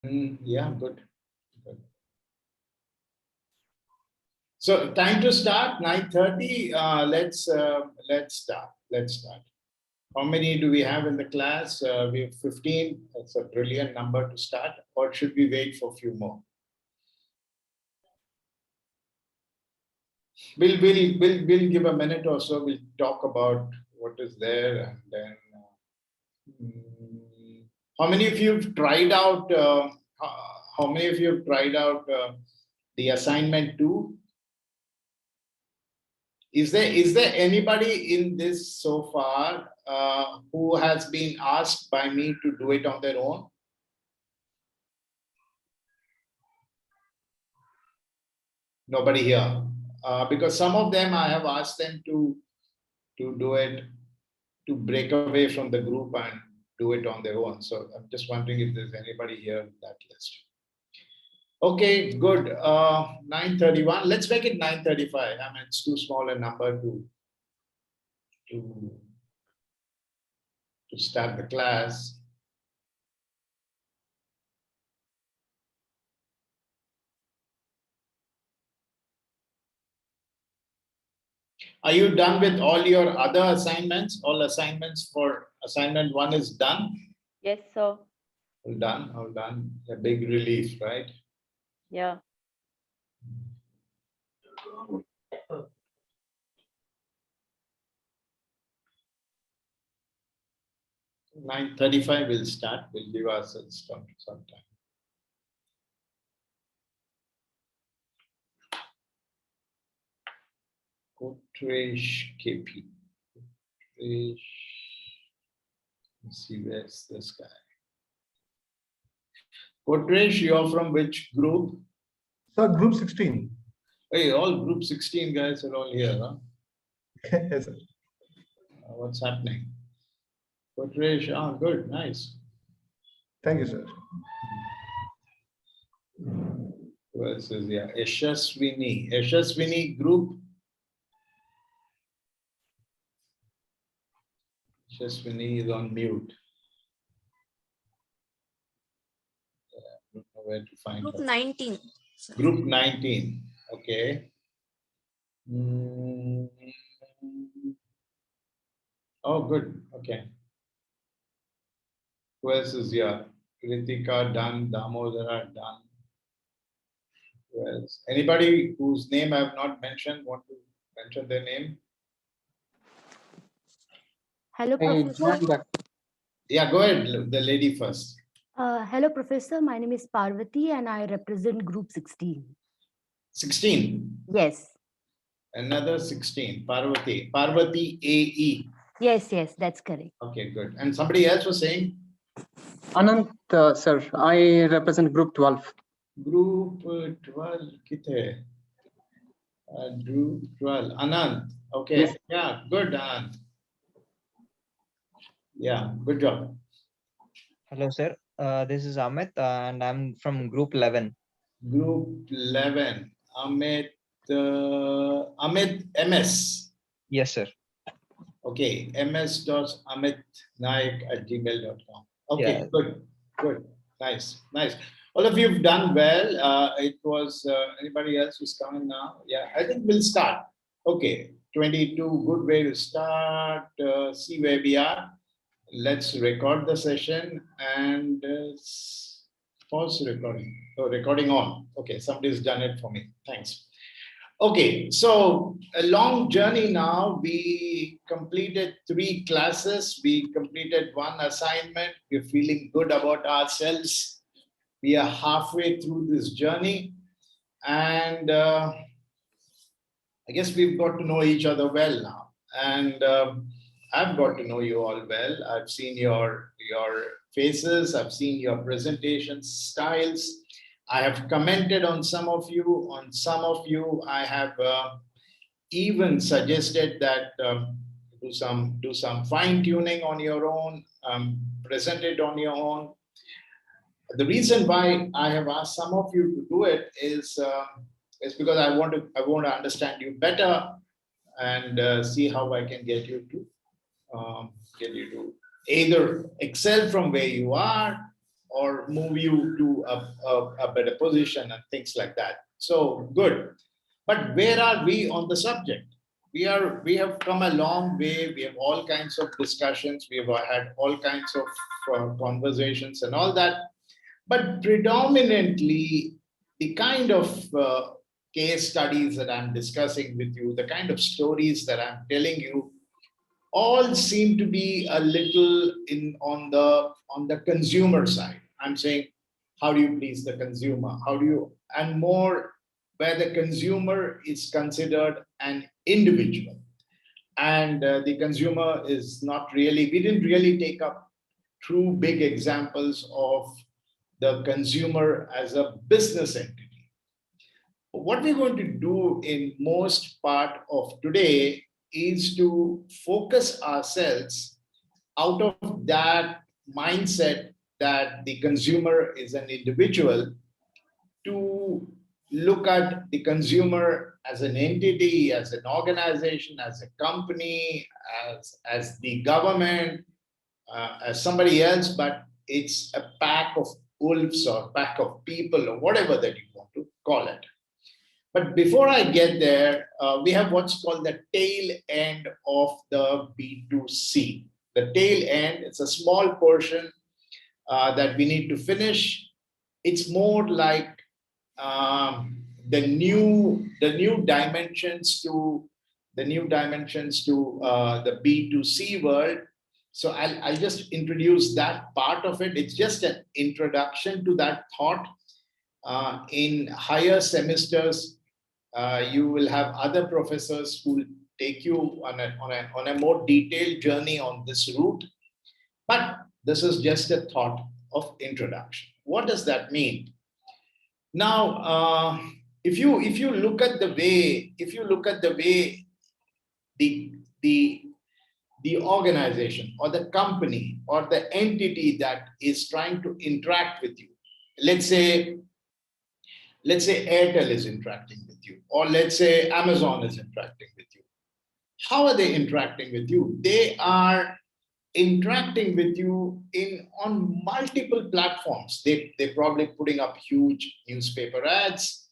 Yeah, good. Good. So time to start, 9:30. Let's start. Let's start. How many do we have in the class? We have 15. That's a brilliant number to start. Or should we wait for a few more? We'll give a minute or so. We'll talk about what is there, and then how many of you have tried out? How many of you have tried out the assignment 2? Is there anybody in this so far who has been asked by me to do it on their own? Nobody here, because some of them I have asked them to do it, to break away from the group and do it on their own. So I'm just wondering if there's anybody here in that list. Okay, good. 9:31. Let's make it 9:35. I mean, it's too small a number to start the class. Are you done with all your other assignments? All assignments for assignment 1 is done? Yes, sir. All done, all done. A big relief, right? Yeah. – 9:35 will start. We'll give ourselves some time. Kotresh KP. Let's see, where's this guy? Kotresh, you're from which group? Sir, group 16. Hey, all group 16 guys are all here, huh? Yes, sir. What's happening? Kotresh, good, nice. Thank you, sir. Who else is here? Yashaswini. Yashaswini group. Yashaswini is on mute. I don't know where to find Group her. 19. Group 19. Okay. Oh, good. Okay. Who else is here? Kritika done. Damodara done. Who else? Anybody whose name I have not mentioned want to mention their name? Hello, Professor. Yeah, go ahead. The lady first. Hello, Professor. My name is Parvati and I represent Group 16. 16? Yes. Another 16. Parvati. Parvati AE. Yes, that's correct. Okay, good. And somebody else was saying? Anant, sir. I represent Group 12. Group 12. Kithe? Group 12. Anant. Okay. Yes. Yeah, good, Anant. Yeah, good job. Hello, sir. This is Amit, and I'm from Group 11. Group 11. Amit MS. Yes, sir. Okay, ms.amitnaik@gmail.com. Okay, Yeah. good, nice. All of you have done well. It was anybody else who's coming now? Yeah, I think we'll start. Okay, 22, good way to start. See where we are. Let's record the session and pause recording. Oh, recording on. Okay, somebody's done it for me. Thanks. Okay, so a long journey now. We completed 3 classes. We completed 1 assignment. We're feeling good about ourselves. We are halfway through this journey. And I guess we've got to know each other well now. And I've got to know you all well. I've seen your faces. I've seen your presentation styles. I have commented on some of you. On some of you, I have even suggested that do some fine tuning on your own, present it on your own. The reason why I have asked some of you to do it is because I want to understand you better and see how I can get you to either excel from where you are, or move you to a better position and things like that. So good. But where are we on the subject? We have come a long way. We have all kinds of discussions. We have had all kinds of conversations and all that. But predominantly, the kind of case studies that I'm discussing with you, the kind of stories that I'm telling you, all seem to be a little on the consumer side. I'm saying, how do you please the consumer? How do you, and more where the consumer is considered an individual, and the consumer is not really. We didn't really take up true big examples of the consumer as a business entity. What we're going to do in most part of today is to focus ourselves out of that mindset that the consumer is an individual, to look at the consumer as an entity, as an organization, as a company, as the government, as somebody else, but it's a pack of wolves or pack of people or whatever that you want to call it. But before I get there, we have what's called the tail end of the B2C. The tail end, it's a small portion that we need to finish. It's more like the new dimensions to the B2C world. So I'll just introduce that part of it. It's just an introduction to that thought. In higher semesters, you will have other professors who will take you on a more detailed journey on this route. But this is just a thought of introduction. What does that mean? Now, if you look at the way, the organization or the company or the entity that is trying to interact with you, let's say Airtel is interacting with you, or let's say Amazon is interacting with you. How are they interacting with you? They are interacting with you on multiple platforms. They're probably putting up huge newspaper ads.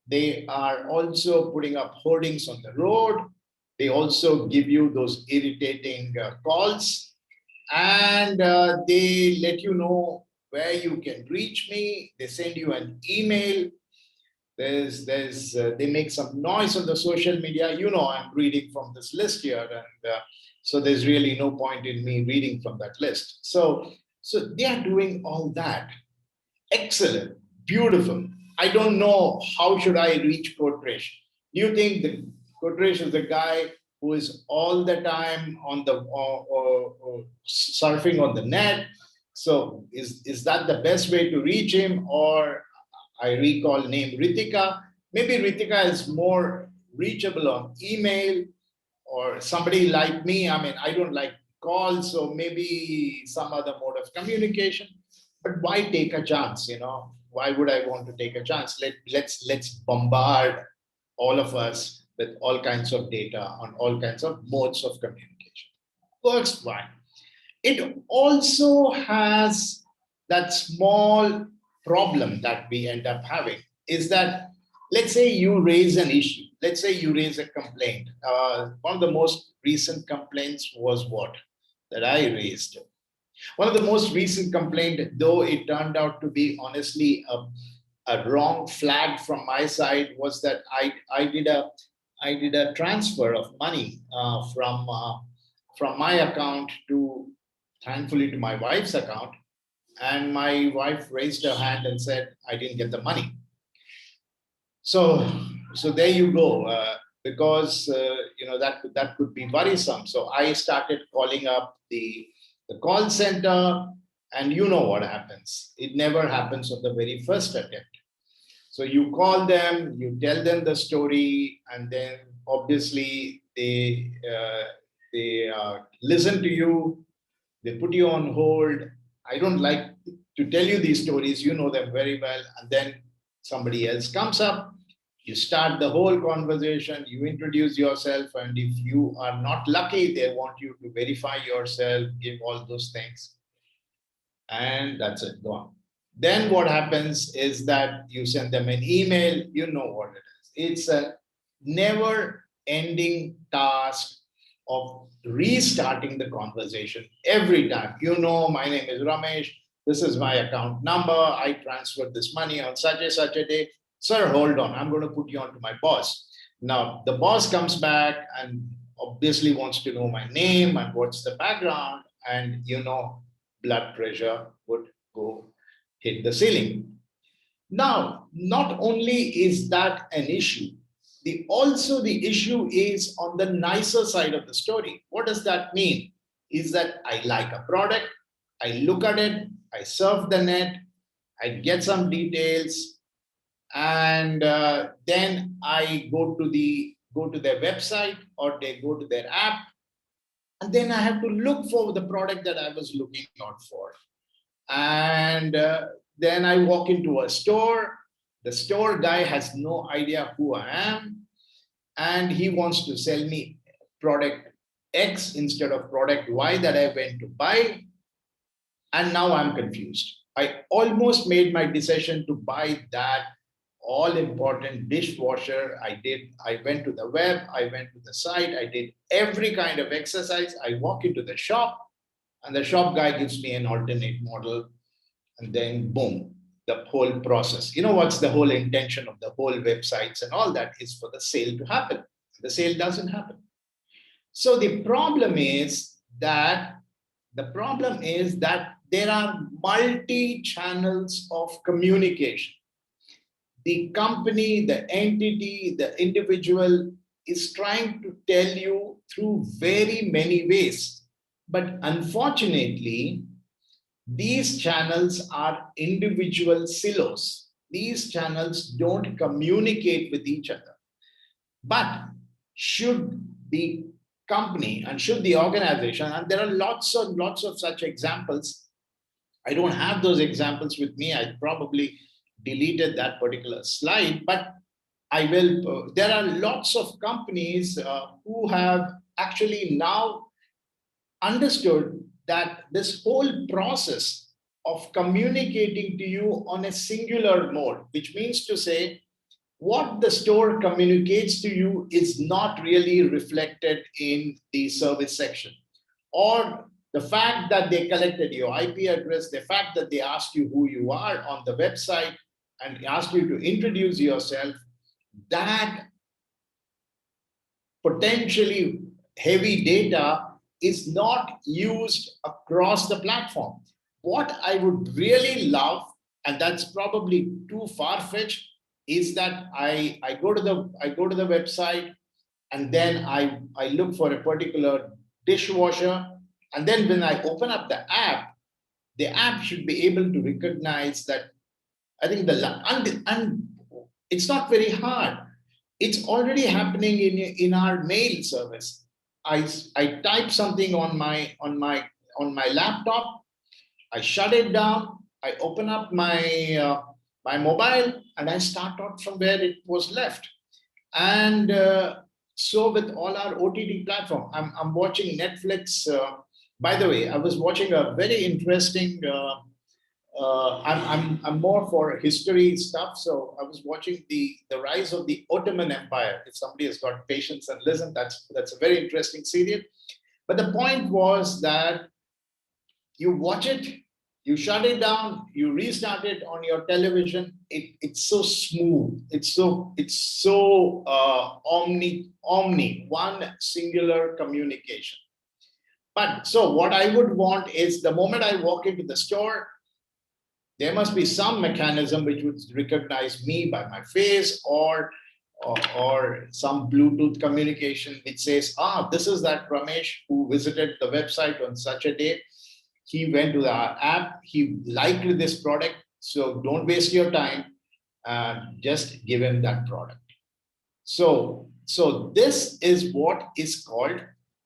They are also putting up hoardings on the road. They also give you those irritating calls, and they let you know where you can reach me. They send you an email. They make some noise on the social media. You know, I'm reading from this list here, and so there's really no point in me reading from that list. So they are doing all that. Excellent, beautiful. I don't know, how should I reach Kotesh? Do you think the Kotesh is the guy who is all the time on the surfing on the net? So is that the best way to reach him? Or I recall name Ritika. Maybe Ritika is more reachable on email, or somebody like me. I mean, I don't like calls, so maybe some other mode of communication. But why take a chance? You know, why would I want to take a chance? Let's bombard all of us with all kinds of data on all kinds of modes of communication. Works fine. It also has that small problem that we end up having, is that, let's say you raise an issue. Let's say you raise a complaint. One of the most recent complaints was what? That I raised. One of the most recent complaint, though it turned out to be honestly a wrong flag from my side, was that I did a transfer of money from my account to, thankfully, to my wife's account. And my wife raised her hand and said, I didn't get the money. So there you go, because that could be worrisome. So I started calling up the call center, and you know what happens. It never happens on the very first attempt. So you call them, you tell them the story, and then obviously they listen to you, they put you on hold. I don't like to tell you these stories, you know them very well, and then somebody else comes up. You start the whole conversation, you introduce yourself, and if you are not lucky, they want you to verify yourself, give all those things. And that's it, gone. Then what happens is that you send them an email, you know what it is. It's a never ending task of restarting the conversation every time. You know, my name is Ramesh. This is my account number. I transferred this money on such a day. Sir, hold on. I'm going to put you on to my boss. Now, the boss comes back and obviously wants to know my name and what's the background. And, you know, blood pressure would go hit the ceiling. Now, not only is that an issue, also the issue is on the nicer side of the story. What does that mean? Is that I like a product, I look at it, I surf the net, I get some details, and then I go to their website or they go to their app, and then I have to look for the product that I was looking out for. And then I walk into a store. The store guy has no idea who I am, and he wants to sell me product X instead of product Y that I went to buy. And now I'm confused. I almost made my decision to buy that all important dishwasher. I went to the web, I went to the site, I did every kind of exercise. I walk into the shop, and the shop guy gives me an alternate model, and then boom, the whole process. You know what's the whole intention of the whole websites and all that is for the sale to happen. The sale doesn't happen. So the problem is that there are multi-channels of communication. The company, the entity, the individual is trying to tell you through very many ways. But unfortunately, these channels are individual silos. These channels don't communicate with each other. But should the company and should the organization, and there are lots of such examples. I don't have those examples with me. I probably deleted that particular slide, but I will. There are lots of companies who have actually now understood that this whole process of communicating to you on a singular mode, which means to say, what the store communicates to you is not really reflected in the service section. Or the fact that they collected your IP address, the fact that they asked you who you are on the website and asked you to introduce yourself, that potentially heavy data is not used across the platform. What I would really love, and that's probably too far-fetched, is that I go to the website, and then I look for a particular dishwasher, and then when I open up the app should be able to recognize that. I think and it's not very hard. It's already happening in our mail service. I type something on my laptop, I shut it down, I open up my my mobile, and I start out from where it was left. And so with all our OTT platform, I'm watching Netflix. By the way, I was watching a very interesting. I'm more for history stuff, so I was watching the rise of the Ottoman Empire. If somebody has got patience and listen, that's a very interesting serial. But the point was that you watch it, you shut it down, you restart it on your television. It's so smooth. It's so omni, one singular communication. But so what I would want is the moment I walk into the store, there must be some mechanism which would recognize me by my face, or some Bluetooth communication which says, this is that Ramesh who visited the website on such a day. He went to the app, he liked this product, so don't waste your time, just give him that product. So this is what is called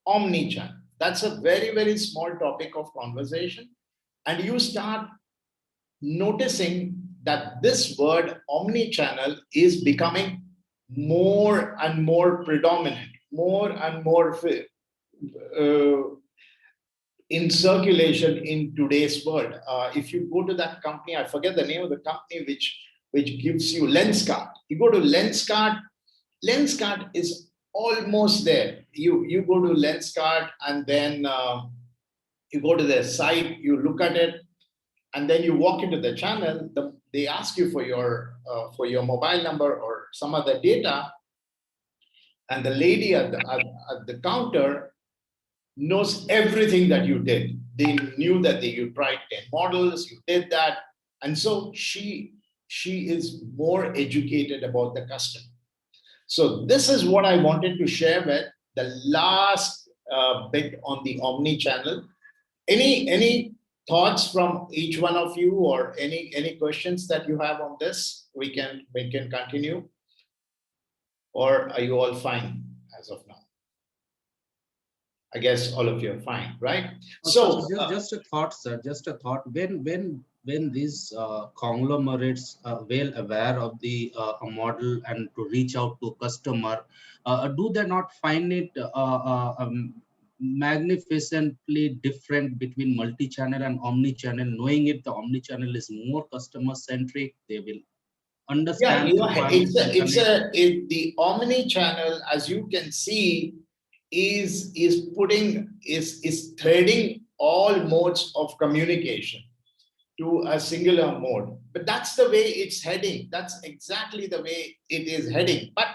omnichannel. That's a very, very small topic of conversation. And you start noticing that this word omnichannel is becoming more and more predominant, more and more in circulation in today's world. If you go to that company, I forget the name of the company which gives you Lenskart. You go to Lenskart, Lenskart is almost there. You go to Lenskart and then you go to their site, you look at it, and then you walk into the channel. They ask you for your mobile number or some other data, and the lady at the counter knows everything that you did. They knew that you tried 10 models, you did that, and so she is more educated about the customer. So this is what I wanted to share with the last bit on the omni-channel. Any thoughts from each one of you, or any questions that you have on this? We can continue, or are you all fine as of now? I guess all of you are fine, right? So just a thought, sir. Just a thought. When these conglomerates are well aware of the model and to reach out to customer, do they not find it magnificently different between multi-channel and omni-channel? Knowing it, the omni-channel is more customer-centric. They will understand the requirements and connect. The omni-channel, as you can see, is threading all modes of communication to a singular mode. But that's the way it's heading. That's exactly the way it is heading. But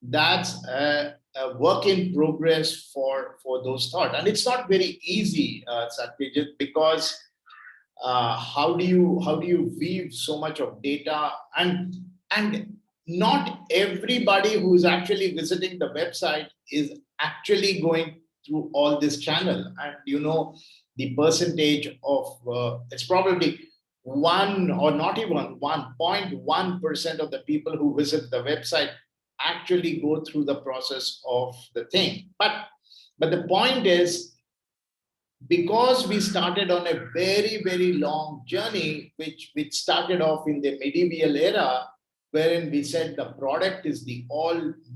that's a work in progress for those thoughts. And it's not very easy, Satyajit, because how do you weave so much of data, and not everybody who's actually visiting the website is actually going through all this channel. And the percentage of it's probably 1 or not even 1.1% of the people who visit the website actually go through the process of the thing. But the point is, because we started on a very, very long journey, which started off in the medieval era, wherein we said the product is the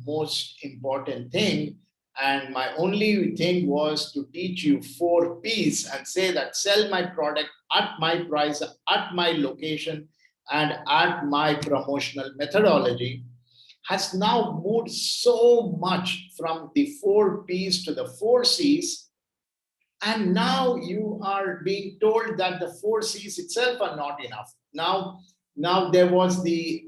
most important thing. And my only thing was to teach you 4 P's and say that sell my product at my price, at my location, and at my promotional methodology, has now moved so much from the 4 P's to the 4 C's. And now you are being told that the 4 C's itself are not enough. Now there was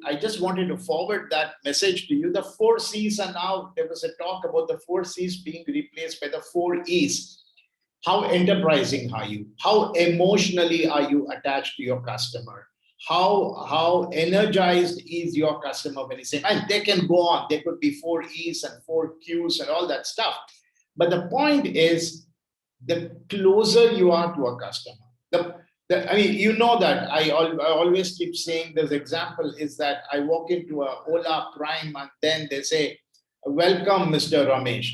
I just wanted to forward that message to you. The 4 C's are now, there was a talk about the 4 C's being replaced by the 4 E's. How enterprising are you? How emotionally are you attached to your customer? How energized is your customer when you say, and they can go on, there could be 4 E's and 4 Q's and all that stuff. But the point is, the closer you are to a customer, I mean, you know that I always keep saying this example is that I walk into a Ola Prime and then they say, welcome, Mr. Ramesh.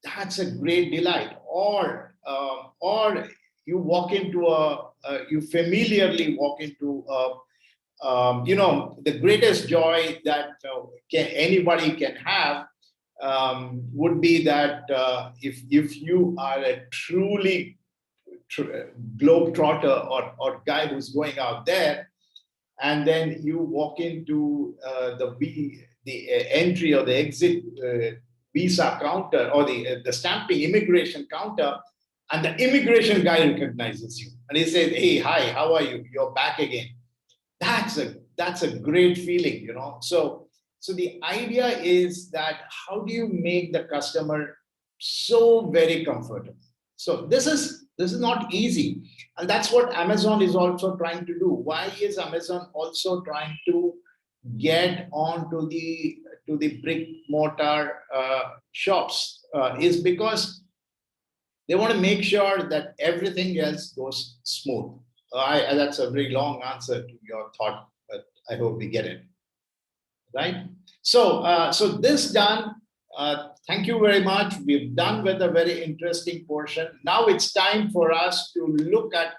That's a great delight. Or you walk into you familiarly walk into the greatest joy that anybody can have would be that if you are a truly globetrotter or guy who's going out there, and then you walk into the entry or the exit visa counter or the stamping immigration counter, and the immigration guy recognizes you and he says, hey, hi, how are you? You're back again. That's a great feeling, So the idea is that how do you make the customer so very comfortable? So this is not easy. And that's what Amazon is also trying to do. Why is Amazon also trying to get onto the brick mortar shops? Is because they want to make sure that everything else goes smooth. That's a very long answer to your thought, but I hope we get it. Right? So this done. Thank you very much. We've done with a very interesting portion. Now it's time for us to look at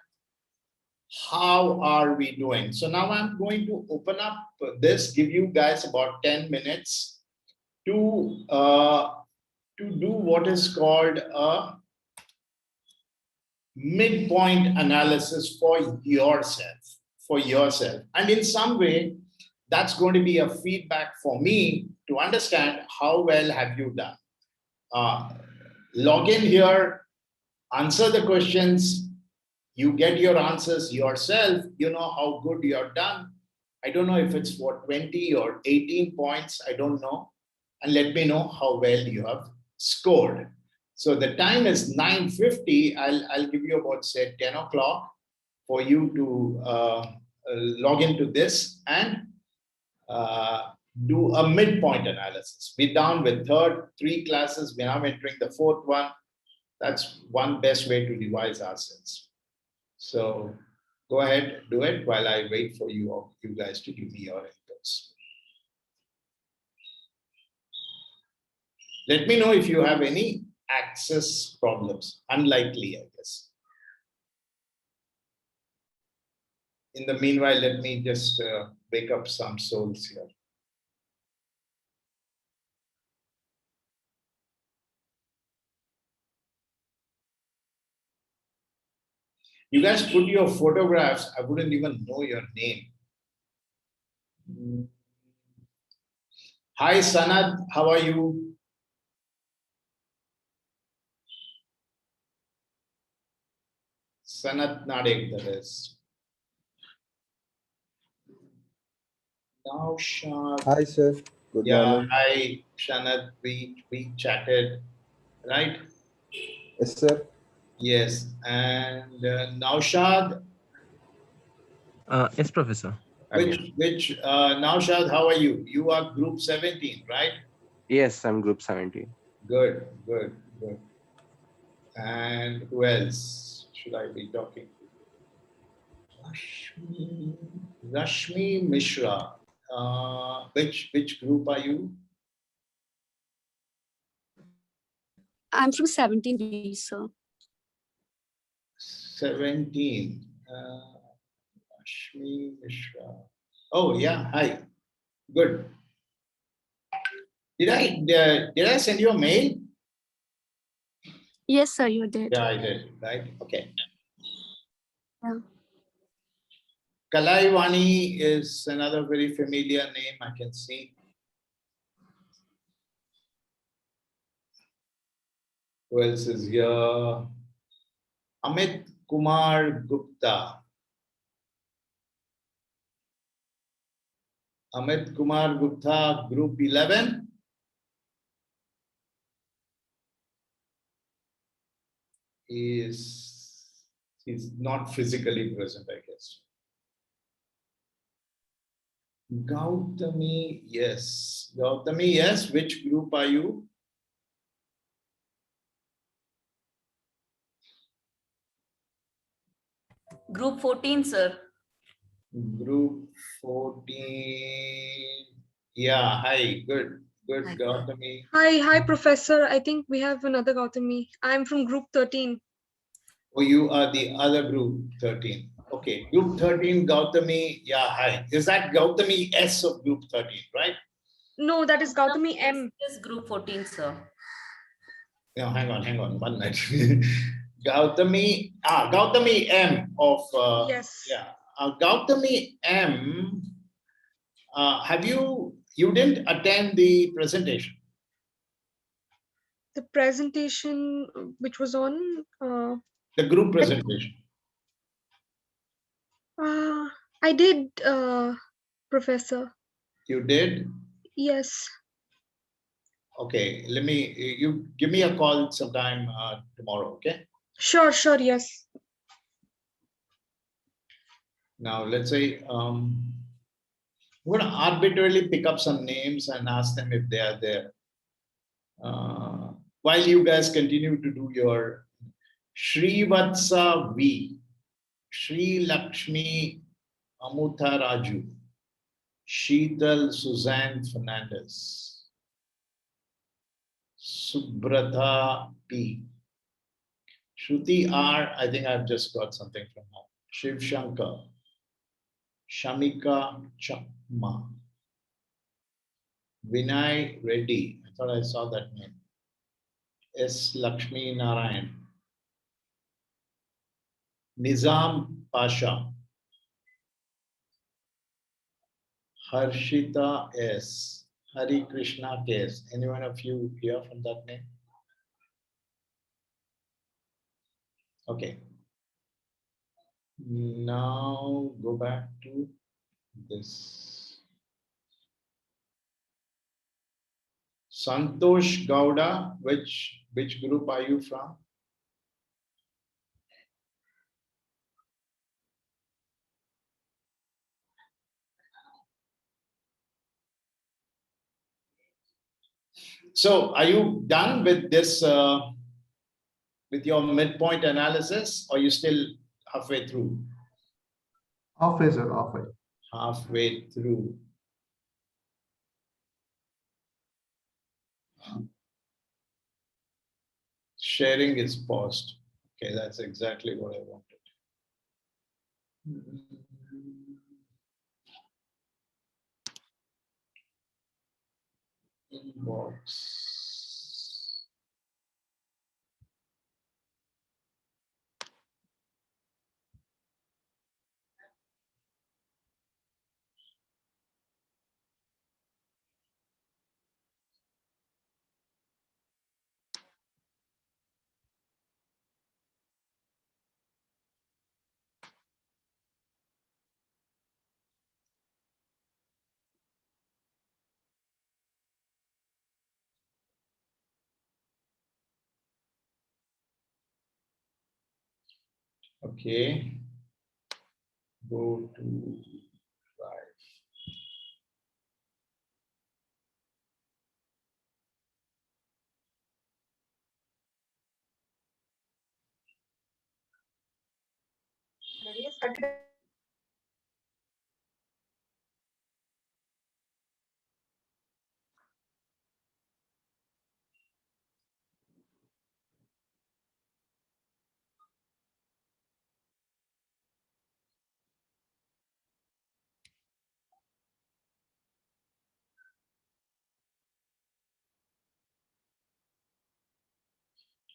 how are we doing. So now I'm going to open up this, give you guys about 10 minutes to do what is called midpoint analysis for yourself. And in some way, that's going to be a feedback for me to understand how well have you done. Log in here, answer the questions, you get your answers yourself, you know how good you're done. I don't know if it's for 20 or 18 points, I don't know. And let me know how well you have scored. So the time is 9:50. I'll give you about, say, 10 o'clock for you to log into this and do a midpoint analysis. We're down with three classes. We're now entering the fourth one. That's one best way to revise ourselves. So go ahead, do it while I wait for you guys to give me your inputs. Let me know if you have any access problems. Unlikely, I guess. In the meanwhile, let me just wake up some souls here. You guys put your photographs, I wouldn't even know your name. Hi, Sanad, how are you? Sanat Nadek, that is. Now, Shah. Hi, sir. Good morning. Hi, Shanat. We chatted, right? Yes, sir. Yes. And Naushad, Yes, Professor. Naushad, how are you? You are group 17, right? Yes, I'm group 17. Good. And who else should I be talking to? Rashmi Mishra. Which group are you? I'm from 17B, sir. 17. Rashmi Mishra. Oh yeah, hi. Good. Did I send you a mail? Yes, sir, you did. Yeah, I did. Right. Okay. Yeah. Kalaivani is another very familiar name I can see. Who else is here? Amit Kumar Gupta. Amit Kumar Gupta, group 11. He's not physically present, I guess. Gautami, yes. Gautami, yes. Which group are you? Group 14, sir. Group 14. Yeah, hi. Good, Hi. Gautami. Hi, Professor. I think we have another Gautami. I'm from group 13. Oh, you are the other group 13. Okay, group 13, Gautami. Yeah, hi. Is that Gautami S of group 13, right? No, that is Gautami M. Yes, group 14, sir. No, hang on, 1 minute. Gautami M of, Yes. yeah. Gautami M, you didn't attend the presentation? The presentation which was on? The group presentation. I did, Professor. You did? Yes. Okay, you give me a call sometime tomorrow, okay? Sure, yes. Now, let's say, I'm going to arbitrarily pick up some names and ask them if they are there. While you guys continue to do your Srivatsa V, Sri Lakshmi Amutha Raju, Sheetal Suzanne Fernandez, Subrata P, Shruti R, I think I've just got something from her. Shiv Shankar, Shamika Chakma, Vinay Reddy, I thought I saw that name. S. Lakshmi Narayan. Nizam Pasha. Harshita S. Hari Krishna K.S. Anyone of you hear from that name? Okay. Now go back to this. Santosh Gowda, which group are you from? So are you done with this, with your midpoint analysis, or you still halfway through? Halfway, sir, halfway. Halfway through. Sharing is paused. Okay, that's exactly what I wanted. Inbox. Okay. Go to Drive.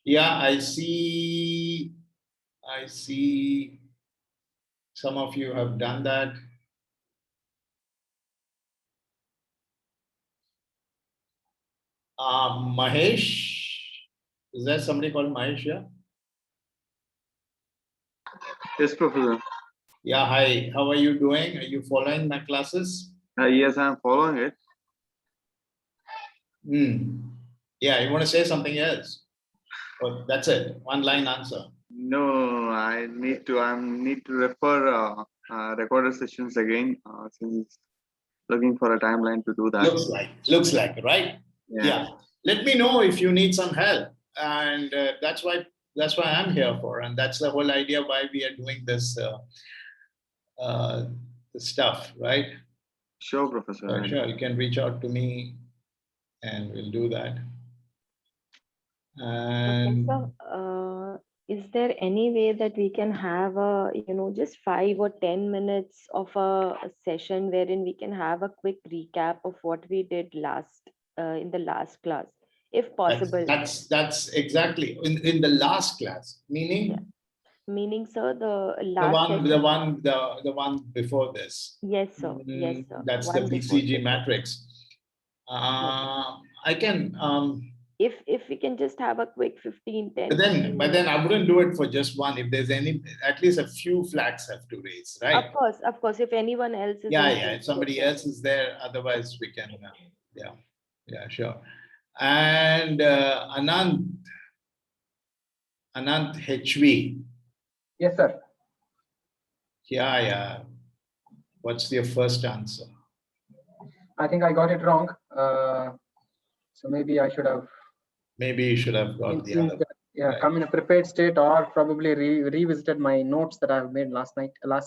Yeah, I see some of you have done that. Mahesh, is there somebody called Mahesh here? Yes, Professor. Yeah, hi. How are you doing? Are you following my classes? Yes, I'm following it. Yeah, you want to say something else? Or that's it. One line answer. No, I need to refer recorded sessions again since looking for a timeline to do that. Looks like, right? Yeah. Let me know if you need some help, and that's why I'm here for, and that's the whole idea why we are doing this stuff, right? Sure, Professor. Sure, you can reach out to me, and we'll do that. And Professor, is there any way that we can have a, just 5 or 10 minutes of a session wherein we can have a quick recap of what we did in the last class, if possible? That's exactly in the last class, meaning. Yeah. Meaning, sir, the last the one before this. Yes, sir. Yes, sir. That's the Bcg Matrix. I can. If we can just have a quick 10. But then I wouldn't do it for just one. If there's at least a few flags have to raise, right? Of course. If anyone else is if somebody else is there, otherwise we can. Yeah, sure. And Anant HV. Yes, sir. Yeah. What's your first answer? I think I got it wrong. So maybe I should have. Maybe you should have got the other. Yeah, come in a prepared state, or probably revisited my notes that I've made last night. I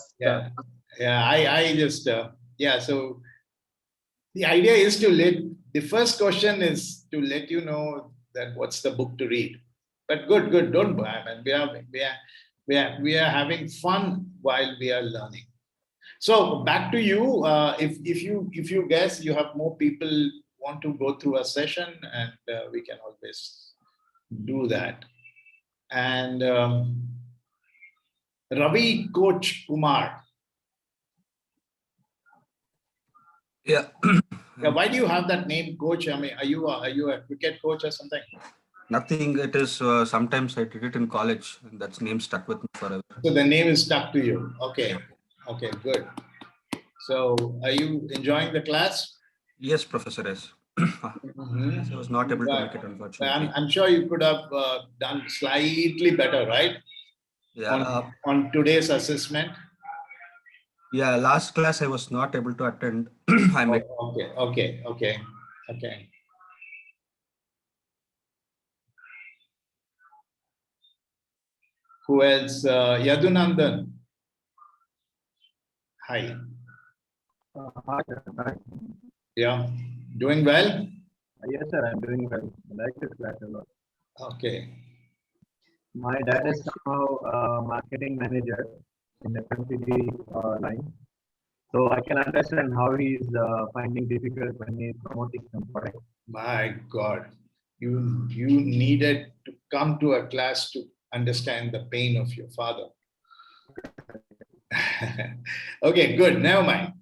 just So the idea is the first question is to let you know that what's the book to read. But good, don't buy. I mean, we are having fun while we are learning. So back to you. If you guess you have more people want to go through a session, and we can always do that. And Ravi Coach Kumar. Yeah. Yeah, why do you have that name, Coach? I mean, are you a cricket coach or something? Nothing. It is sometimes I did it in college. That's name stuck with me forever. So the name is stuck to you. Okay. Okay, good. So are you enjoying the class? Yes, Professor. Yes. I was not able to make it, unfortunately. I'm sure you could have done slightly better, right? Yeah. On today's assessment. Yeah, last class I was not able to attend. Okay. Who else? Yadunandan. Hi. Hi. Yeah. Doing well? Yes, sir. I'm doing well. I like this class a lot. Okay. My dad is now a marketing manager in the FMCG line. So I can understand how he's finding difficult when he's promoting some product. My God, you needed to come to a class to understand the pain of your father. Okay, good. Never mind.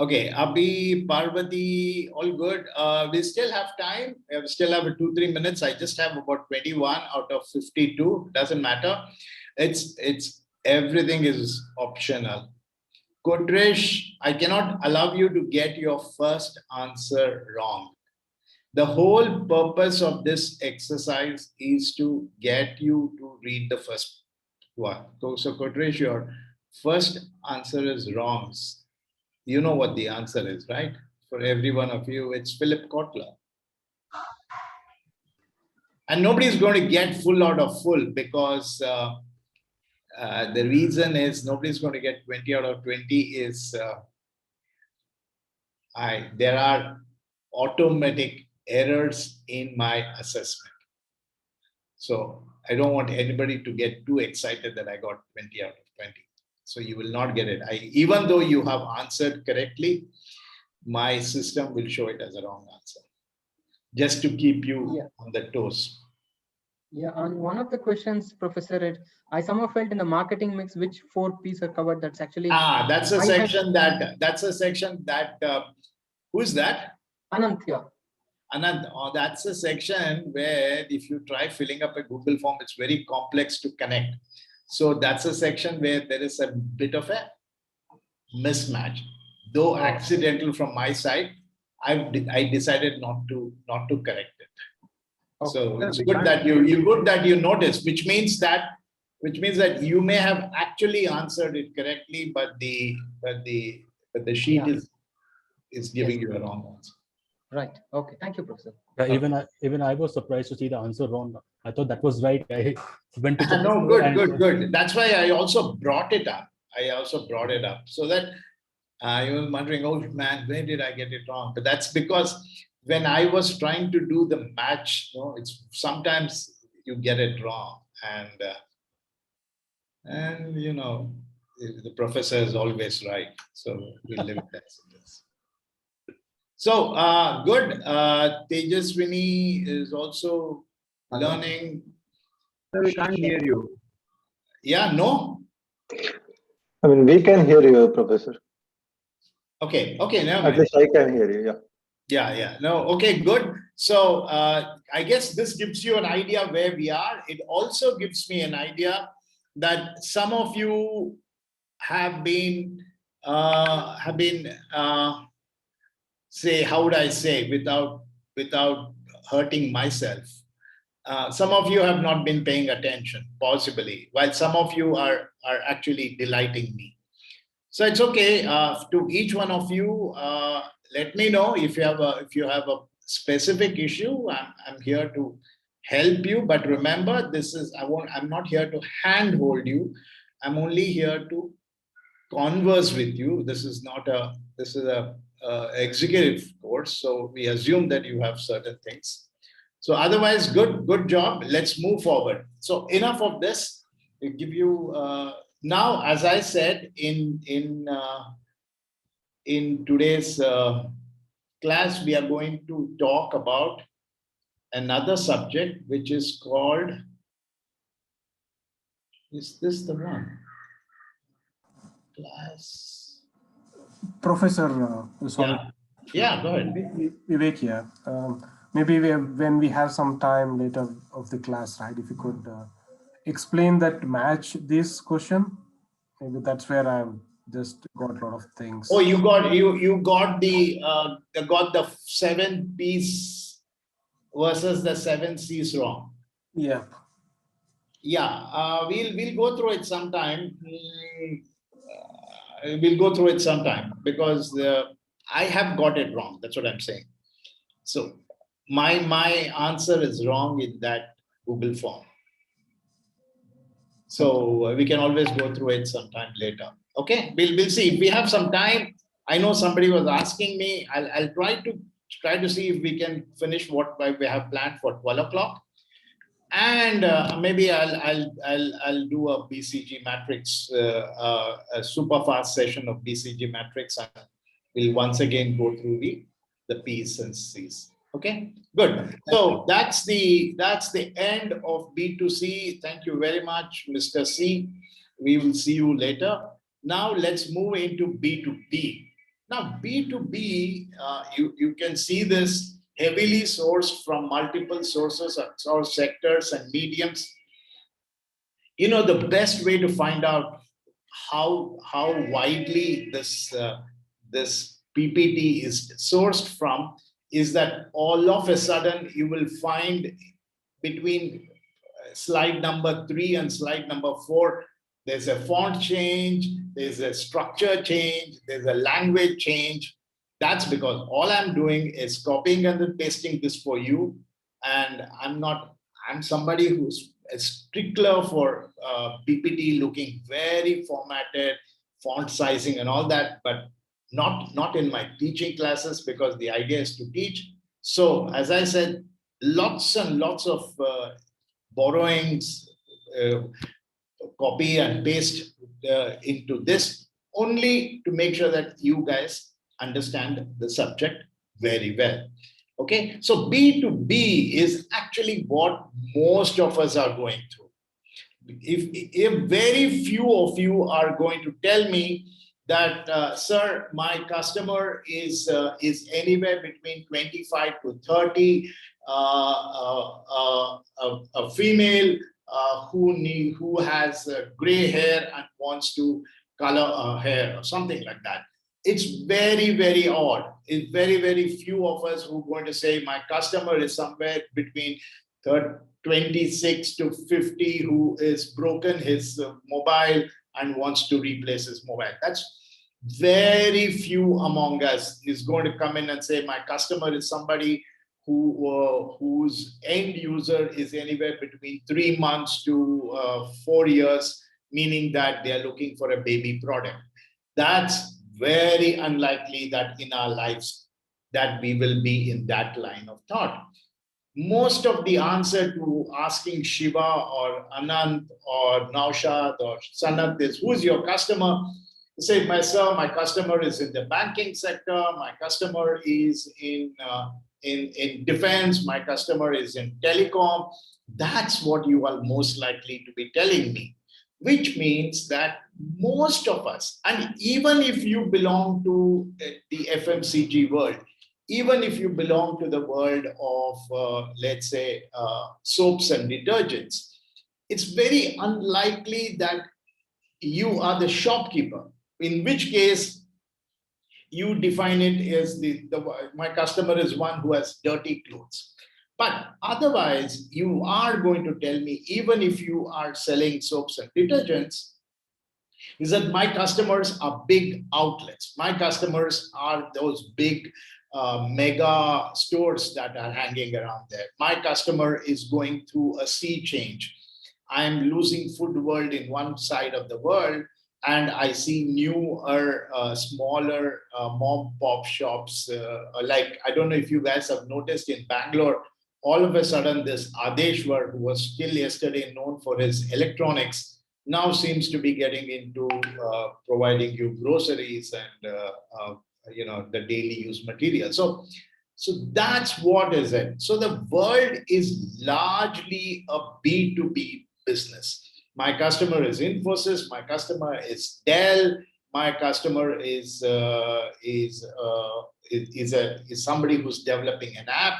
Okay, Abhi, Parvati, all good. We still have time. We still have 2-3 minutes. I just have about 21 out of 52. Doesn't matter. It's everything is optional. Kodresh, I cannot allow you to get your first answer wrong. The whole purpose of this exercise is to get you to read the first one. So Kodresh, your first answer is wrong. You know what the answer is, right? For every one of you, it's Philip Kotler. And nobody's going to get full out of full because the reason is nobody's going to get 20 out of 20 is there are automatic errors in my assessment. So I don't want anybody to get too excited that I got 20 out of 20. So you will not get it. Even though you have answered correctly, my system will show it as a wrong answer, just to keep you on the toes. Yeah, on one of the questions, Professor, I somehow felt in the marketing mix, which 4 P's are covered. That's actually that's a section that who's that? Anant, yeah. Anand, that's a section where if you try filling up a Google form, it's very complex to connect. So that's a section where there is a bit of a mismatch. Though accidental from my side, I decided not to correct it. Okay. So it's good that you noticed, which means that you may have actually answered it correctly, but the sheet is giving you a wrong answer. Right. Okay. Thank you, Professor. Yeah, even I was surprised to see the answer wrong. I thought that was right. I went to check. No, good. That's why I also brought it up. So that you were wondering, oh man, where did I get it wrong? But that's because when I was trying to do the match, it's sometimes you get it wrong, and the professor is always right. So we'll live with that. So good. Tejaswini is also learning. Sir, we can't hear you. Yeah, no? I mean, we can hear you, Professor. Okay, never mind. At least I can hear you, yeah. Yeah. No, okay, good. So I guess this gives you an idea where we are. It also gives me an idea that some of you have been say, how would I say, without hurting myself. Some of you have not been paying attention, possibly, while some of you are actually delighting me. So it's okay. To each one of you, let me know if you have a specific issue. I'm here to help you. But remember, I'm not here to handhold you. I'm only here to converse with you. This is a executive course, so we assume that you have certain things. So otherwise, good job. Let's move forward. So enough of this. We give you now, as I said in today's class, we are going to talk about another subject, which is called. Is this the one? class. Professor, sorry. Yeah, go ahead. Vivek here. Maybe when we have some time later of the class, right? If you could explain that match this question, maybe that's where I've just got a lot of things. Oh, you got the 7 P's versus the 7 C's wrong. Yeah. Yeah, we'll go through it sometime. We'll go through it sometime because I have got it wrong. That's what I'm saying. So my answer is wrong in that Google form. So we can always go through it sometime later. Okay, we'll see if we have some time. I know somebody was asking me. I'll try to see if we can finish what we have planned for 12 o'clock. And maybe I'll do a BCG Matrix, a super fast session of BCG Matrix, and we'll once again go through the P's and C's. Okay, good. So that's the end of B2C. Thank you very much, Mr. C. We will see you later. Now let's move into B2B. Now B2B, you can see this heavily sourced from multiple sources or sectors and mediums. You know, the best way to find out how widely this PPT is sourced from is that all of a sudden you will find between slide number 3 and slide number 4, there's a font change, there's a structure change, there's a language change. That's because all I'm doing is copying and then pasting this for you. And I'm somebody who's a stickler for PPT looking very formatted, font sizing and all that, but not in my teaching classes because the idea is to teach. So as I said, lots and lots of borrowings, copy and paste into this only to make sure that you guys understand the subject very well. Okay, so B2B is actually what most of us are going through. If very few of you are going to tell me that, sir, my customer is anywhere between 25 to 30, a female who has gray hair and wants to color her hair or something like that. It's very, very odd. It's very, very few of us who are going to say my customer is somewhere between 26 to 50 who is broken his mobile and wants to replace his mobile. That's very few among us is going to come in and say my customer is somebody whose end user is anywhere between 3 months to 4 years, meaning that they are looking for a baby product. That's very unlikely that in our lives that we will be in that line of thought. Most of the answer to asking Shiva or Anand or Naushad or Sanat is, who's your customer? You say, my customer is in the banking sector, my customer is in defense, my customer is in telecom. That's what you are most likely to be telling me, which means that most of us, and even if you belong to the FMCG world, even if you belong to the world of, let's say, soaps and detergents, it's very unlikely that you are the shopkeeper, in which case you define it as my customer is one who has dirty clothes. But otherwise, you are going to tell me, even if you are selling soaps and detergents, is that my customers are big outlets. My customers are those big mega stores that are hanging around there. My customer is going through a sea change. I'm losing food world in one side of the world, and I see newer, smaller mom pop shops. Like, I don't know if you guys have noticed in Bangalore, all of a sudden this Adeshwar, who was still yesterday known for his electronics, now seems to be getting into providing you groceries and the daily use material. So that's what is it. So the world is largely a B2B business. My customer is Infosys, my customer is Dell, my customer is somebody who's developing an app,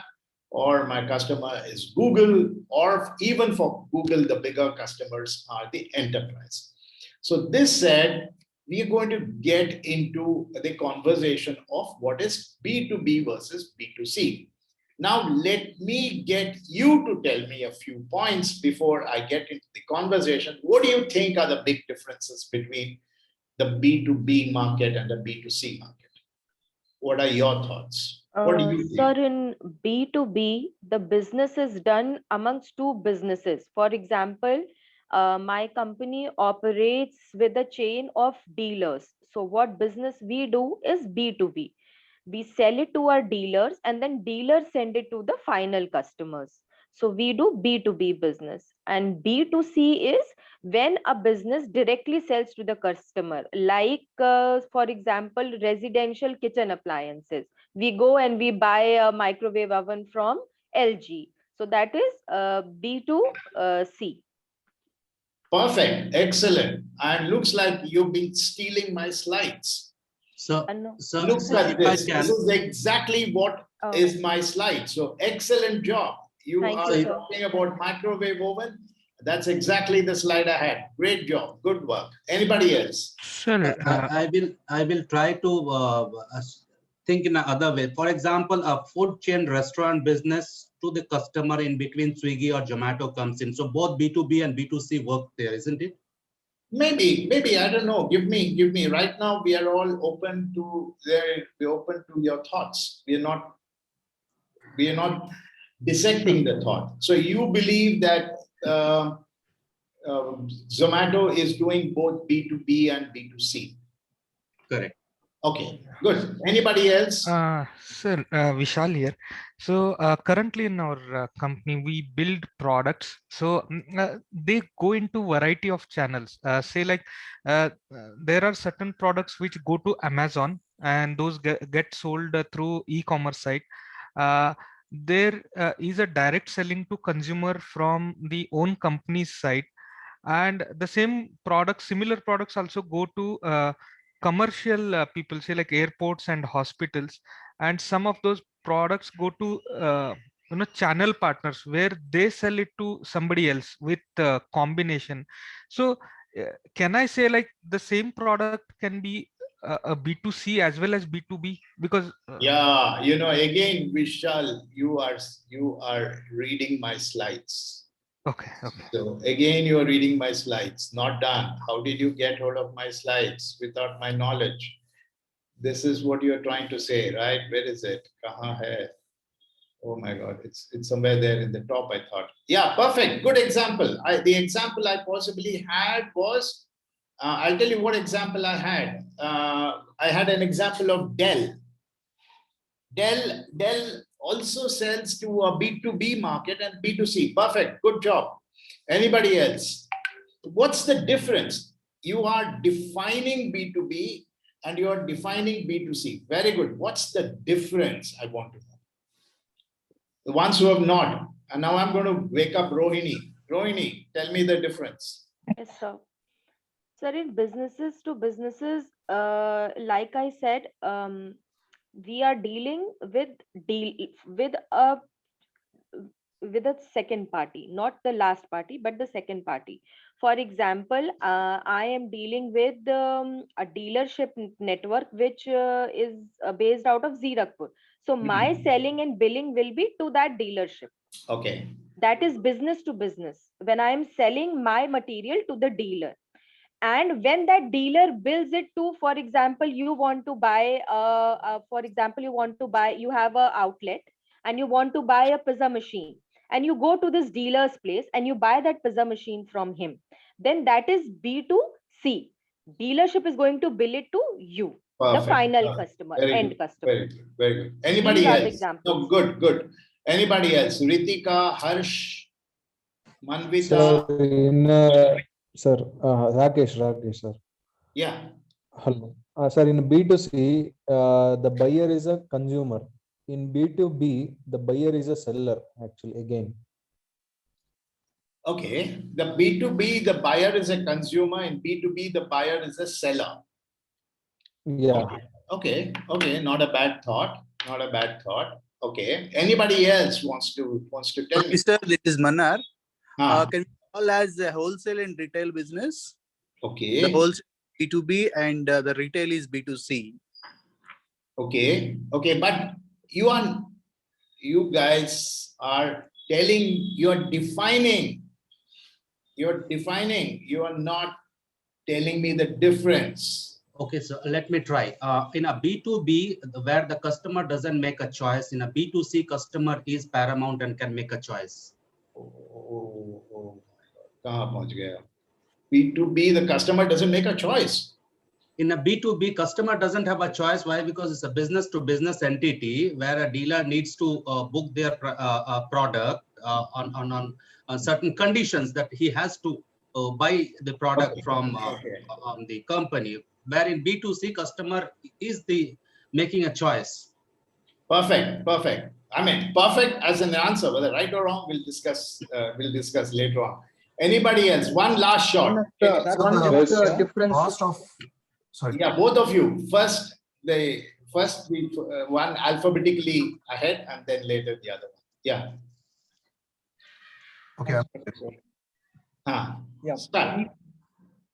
or my customer is Google, or even for Google, the bigger customers are the enterprise. So this said, we are going to get into the conversation of what is B2B versus B2C. Now, let me get you to tell me a few points before I get into the conversation. What do you think are the big differences between the B2B market and the B2C market? What are your thoughts? What do you Sir, think? in B2B, the business is done amongst two businesses. For example, my company operates with a chain of dealers. So what business we do is B2B. We sell it to our dealers and then dealers send it to the final customers. So we do B2B business. And B2C is when a business directly sells to the customer, like for example, residential kitchen appliances. We go and we buy a microwave oven from LG. So that is B2C. Perfect, excellent. And looks like you've been stealing my slides. So, look at this. This is exactly what is my slide. So excellent job. You are talking about microwave oven. That's exactly the slide I had. Great job. Good work. Anybody else? Sir, I will try to think in another way. For example, a food chain restaurant business to the customer in between Swiggy or Zomato comes in. So both B2B and B2C work there, isn't it? Maybe, I don't know. Give me. Right now, we are all open to your thoughts. We are not dissecting the thought. So you believe that Zomato is doing both B2B and B2C. Correct. Okay, good. Anybody else? Sir, Vishal here. So currently in our company, we build products. So they go into variety of channels. Say like there are certain products which go to Amazon and those get sold through e-commerce site. There is a direct selling to consumer from the own company's site, and the similar products also go to commercial people, say like airports and hospitals, and some of those products go to channel partners where they sell it to somebody else with combination. So can I say like the same product can be a B2C as well as B2B? Because yeah, again, Vishal, you are reading my slides. Okay. So again, you are reading my slides. Not done. How did you get hold of my slides without my knowledge? This is what you are trying to say, right? Where is it? Kahan hai? Oh my God, it's somewhere there in the top, I thought. Yeah, perfect. Good example. The example I possibly had was, I'll tell you what example I had. I had an example of Dell. Dell also sells to a B2B market and B2C. Perfect. Good job. Anybody else? What's the difference? You are defining B2B and you are defining B2C. Very good. What's the difference? I want to know. The ones who have not. And now I'm going to wake up Rohini. Rohini, tell me the difference. Yes, sir. Sir, in businesses to businesses, like I said, we are dealing with a second party, not the last party, but the second party. For example, I am dealing with a dealership network which is based out of Zirakpur. So my selling and billing will be to that dealership. Okay. That is business to business. When I am selling my material to the dealer, and when that dealer bills it to, for example, you want to buy you have a outlet and you want to buy a pizza machine, and you go to this dealer's place and you buy that pizza machine from him, then that is B2C. Dealership is going to bill it to you, Perfect. the final customer, end customer. Very good. Very good. Anybody These are the else? examples. No, good. Anybody else? Ritika, Harsh, Manvita. Sir, Rakesh, sir. Yeah. Hello. Sir, in B2C, the buyer is a consumer. In B2B, the buyer is a seller, actually, again. Okay. The B2B, the buyer is a consumer. In B2B, the buyer is a seller. Yeah. Okay. Not a bad thought. Not a bad thought. Okay. Anybody else wants to tell me? Mr. This is Manar. Ah. Can we call as the wholesale and retail business? Okay. The wholesale B2B and the retail is B2C. Okay. But you guys are telling, you're defining. You are not telling me the difference. Okay, so let me try. In a B2B, where the customer doesn't make a choice, in a B2C, customer is paramount and can make a choice. B2B, the customer doesn't make a choice. In a B2B, customer doesn't have a choice. Why? Because it's a business-to-business entity where a dealer needs to book their product on certain conditions that he has to buy the product from on the company. Where in B2C, customer is the making a choice. Perfect. I mean, perfect as an answer. Whether right or wrong, we'll discuss later on. Anybody else? One last shot. Difference. Sorry. Yeah, both of you. First one alphabetically ahead, and then later the other one. Yeah. Okay. Yeah. Start.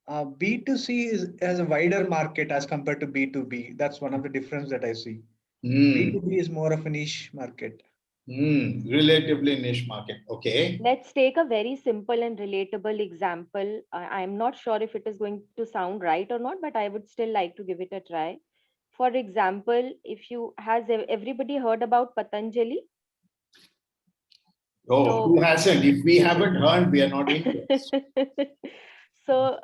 B2C has a wider market as compared to B2B. That's one of the difference that I see. B2B is more of a niche market. Relatively niche market. Okay. Let's take a very simple and relatable example. I'm not sure if it is going to sound right or not, but I would still like to give it a try. For example, has everybody heard about Patanjali? Oh, who hasn't? If we haven't heard, we are not interested. So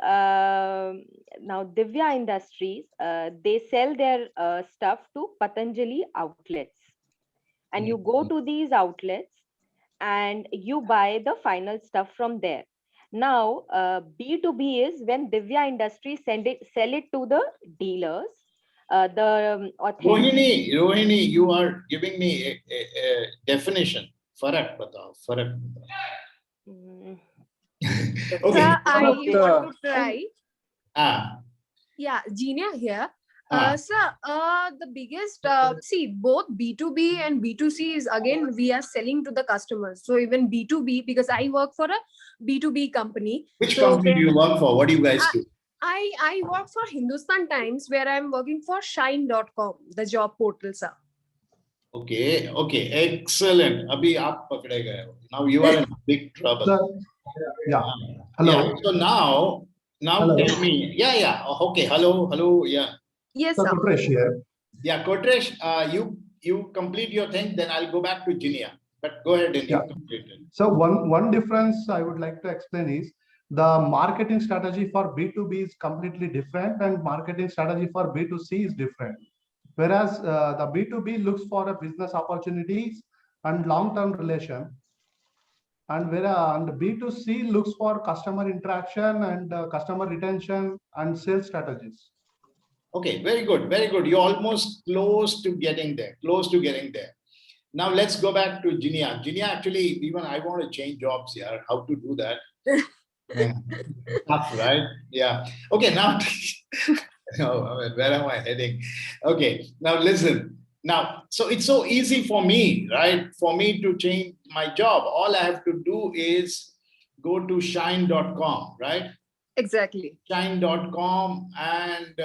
now Divya Industries, they sell their stuff to Patanjali outlets. And you go to these outlets and you buy the final stuff from there. Now, B2B is when Divya Industries sell it to the dealers. Rohini, you are giving me a definition. Farak batao. Okay. Sir, I want to try. Yeah, Genia here. Sir, the biggest, both B2B and B2C is again, we are selling to the customers. So even B2B, because I work for a B2B company. Which company do you work for? What do you guys do? I work for Hindustan Times, where I'm working for shine.com, the job portal, sir. Okay, excellent. Abhi aap pakde gaye ho. Now you are in big trouble. Yeah. Hello. Yeah. So now Hello. tell me. Yeah. Okay. Hello. Yeah. Yes, sir. sir. Kotresh here. Yeah, Kotresh, you complete your thing, then I'll go back to Jinia. But go ahead and you complete it. So one difference I would like to explain is the marketing strategy for B2B is completely different and marketing strategy for B2C is different. Whereas the B2B looks for a business opportunities and long-term relation, and B2C looks for customer interaction and customer retention and sales strategies. Okay, very good. You're almost close to getting there. Now let's go back to Jinia. Jinia, actually, even I want to change jobs here. How to do that? Tough, right? Yeah. Okay, now where am I heading? Okay, now listen. Now, so it's so easy for me, right? For me to change my job. All I have to do is go to shine.com, right? Exactly. Shine.com and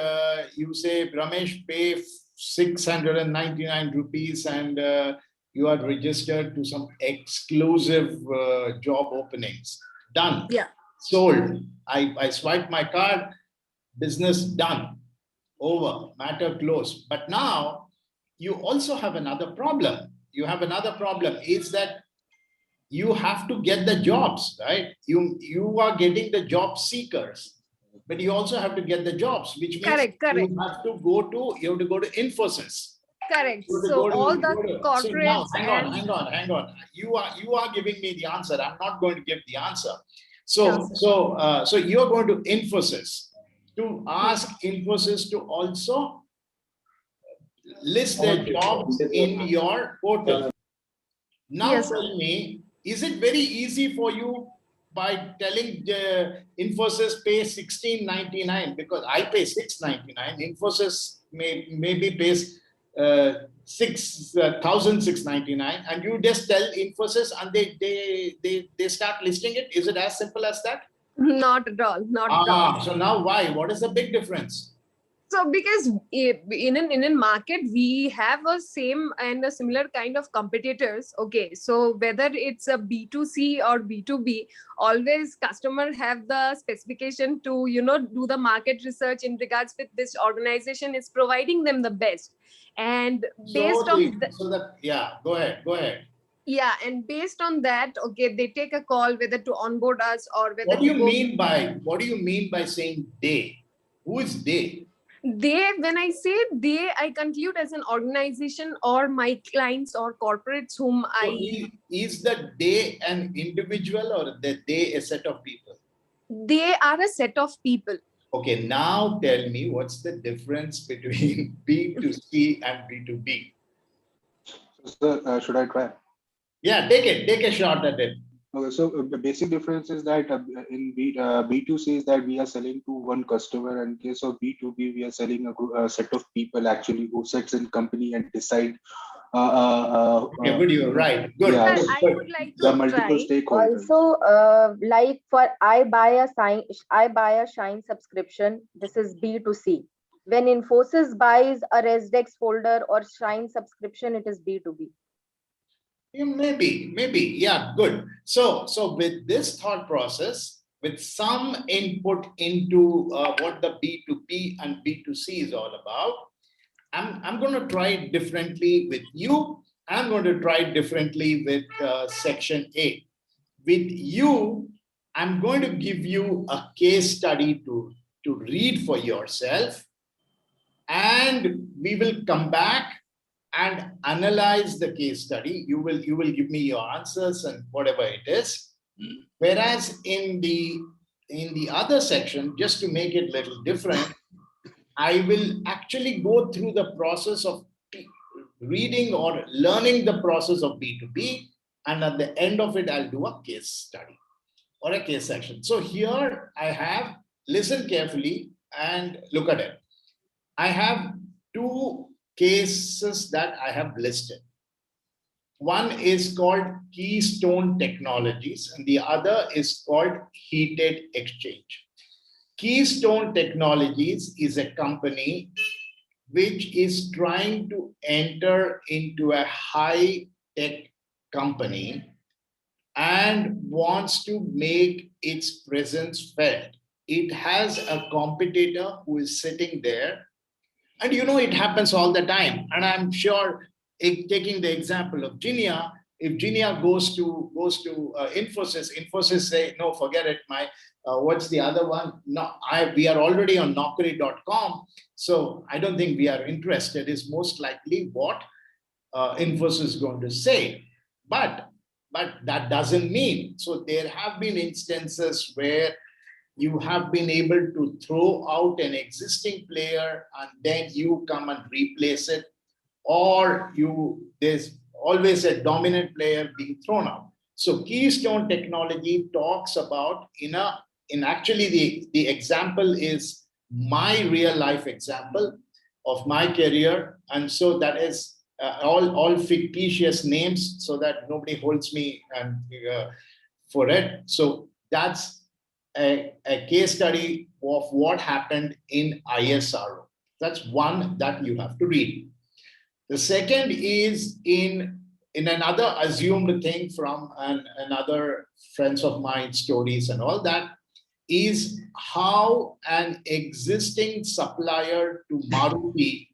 you say, Ramesh, pay 699 rupees and you are registered to some exclusive job openings. Done. Yeah. Sold. I swipe my card, business done. Over. Matter closed. But now you also have another problem. Is that you have to get the jobs, right? You are getting the job seekers, but you also have to get the jobs, which means correct. you have to go to Infosys. Correct. So all the corporates. So now, hang on. You are giving me the answer. I'm not going to give the answer. So you're going to Infosys to ask Infosys to also list their jobs in your portal. Now tell me, is it very easy for you by telling Infosys pay 1699 because I pay 699. Infosys maybe pays 6,699, and you just tell Infosys and they start listing it. Is it as simple as that? Not at all. Not at all. So now why? What is the big difference? So because in an market, we have a same and a similar kind of competitors. Okay. So whether it's a B2C or B2B, always customer have the specification to, do the market research in regards with this organization is providing them the best. And based on go ahead. Yeah, and based on that, okay, they take a call whether to onboard us or whether what do you mean by saying they? Who is they? They, when I say they, I conclude as an organization or my clients or corporates whom Is the they an individual or the they a set of people? They are a set of people. Okay, now tell me what's the difference between B2C and B2B? Sir, should I try? Yeah, take a shot at it. Okay, so the basic difference is that in B2C is that we are selling to one customer, and in case of B2B, we are selling a set of people actually who sits in company and decide. Okay, good, you're right. Good. Yeah, I would like to multiple try. stakeholders. Also, like for I buy a Shine subscription. This is B2C. When Infosys buys a Resdex folder or Shine subscription, it is B2B. Yeah, maybe, yeah, good. So with this thought process, with some input into what the B2B and B2C is all about, I'm going to try it differently with you. I'm going to try it differently with section A. With you, I'm going to give you a case study to read for yourself, and we will come back and analyze the case study. You will give me your answers and whatever it is. Whereas in the other section, just to make it a little different, I will actually go through the process of reading or learning the process of B2B, and at the end of it, I'll do a case study or a case section. So here I have, listen carefully and look at it. I have two cases that I have listed. One is called Keystone Technologies and the other is called Heated Exchange. Keystone Technologies is a company which is trying to enter into a high-tech company and wants to make its presence felt. It has a competitor who is sitting there. And it happens all the time. And I'm sure, taking the example of Ginia, if Ginia goes to Infosys say, no, forget it. What's the other one? No, we are already on Naukri.com. So I don't think we are interested is most likely what Infosys is going to say. But that doesn't mean. So there have been instances where you have been able to throw out an existing player and then you come and replace it, or there's always a dominant player being thrown out. So Keystone Technology talks about actually the example is my real life example of my career. And so that is all fictitious names so that nobody holds me for it. So that's a case study of what happened in ISRO. That's one that you have to read. The second is in another assumed thing from another friends of mine, stories and all that, is how an existing supplier to Maruti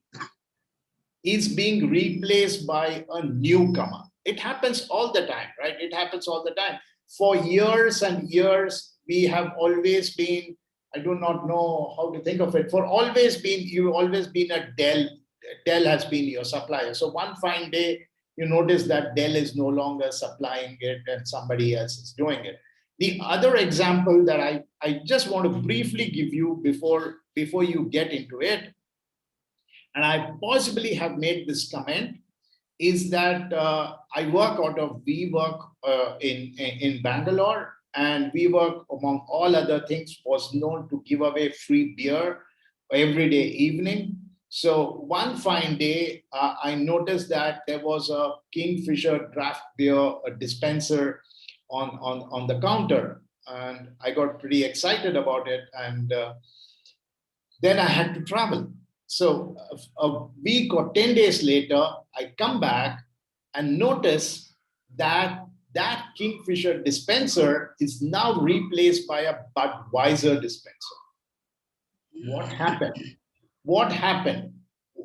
is being replaced by a newcomer. It happens all the time, right? It happens all the time. For years and years, we have always been, I do not know how to think of it, you've always been a Dell. Dell has been your supplier. So one fine day, you notice that Dell is no longer supplying it and somebody else is doing it. The other example that I just want to briefly give you before you get into it, and I possibly have made this comment, is that I work out of WeWork in Bangalore, and WeWork, among all other things, was known to give away free beer every day evening. So one fine day, I noticed that there was a Kingfisher draft beer dispenser on the counter, and I got pretty excited about it. And then I had to travel. So a week or 10 days later, I come back and notice that that Kingfisher dispenser is now replaced by a Budweiser dispenser. What happened? What happened?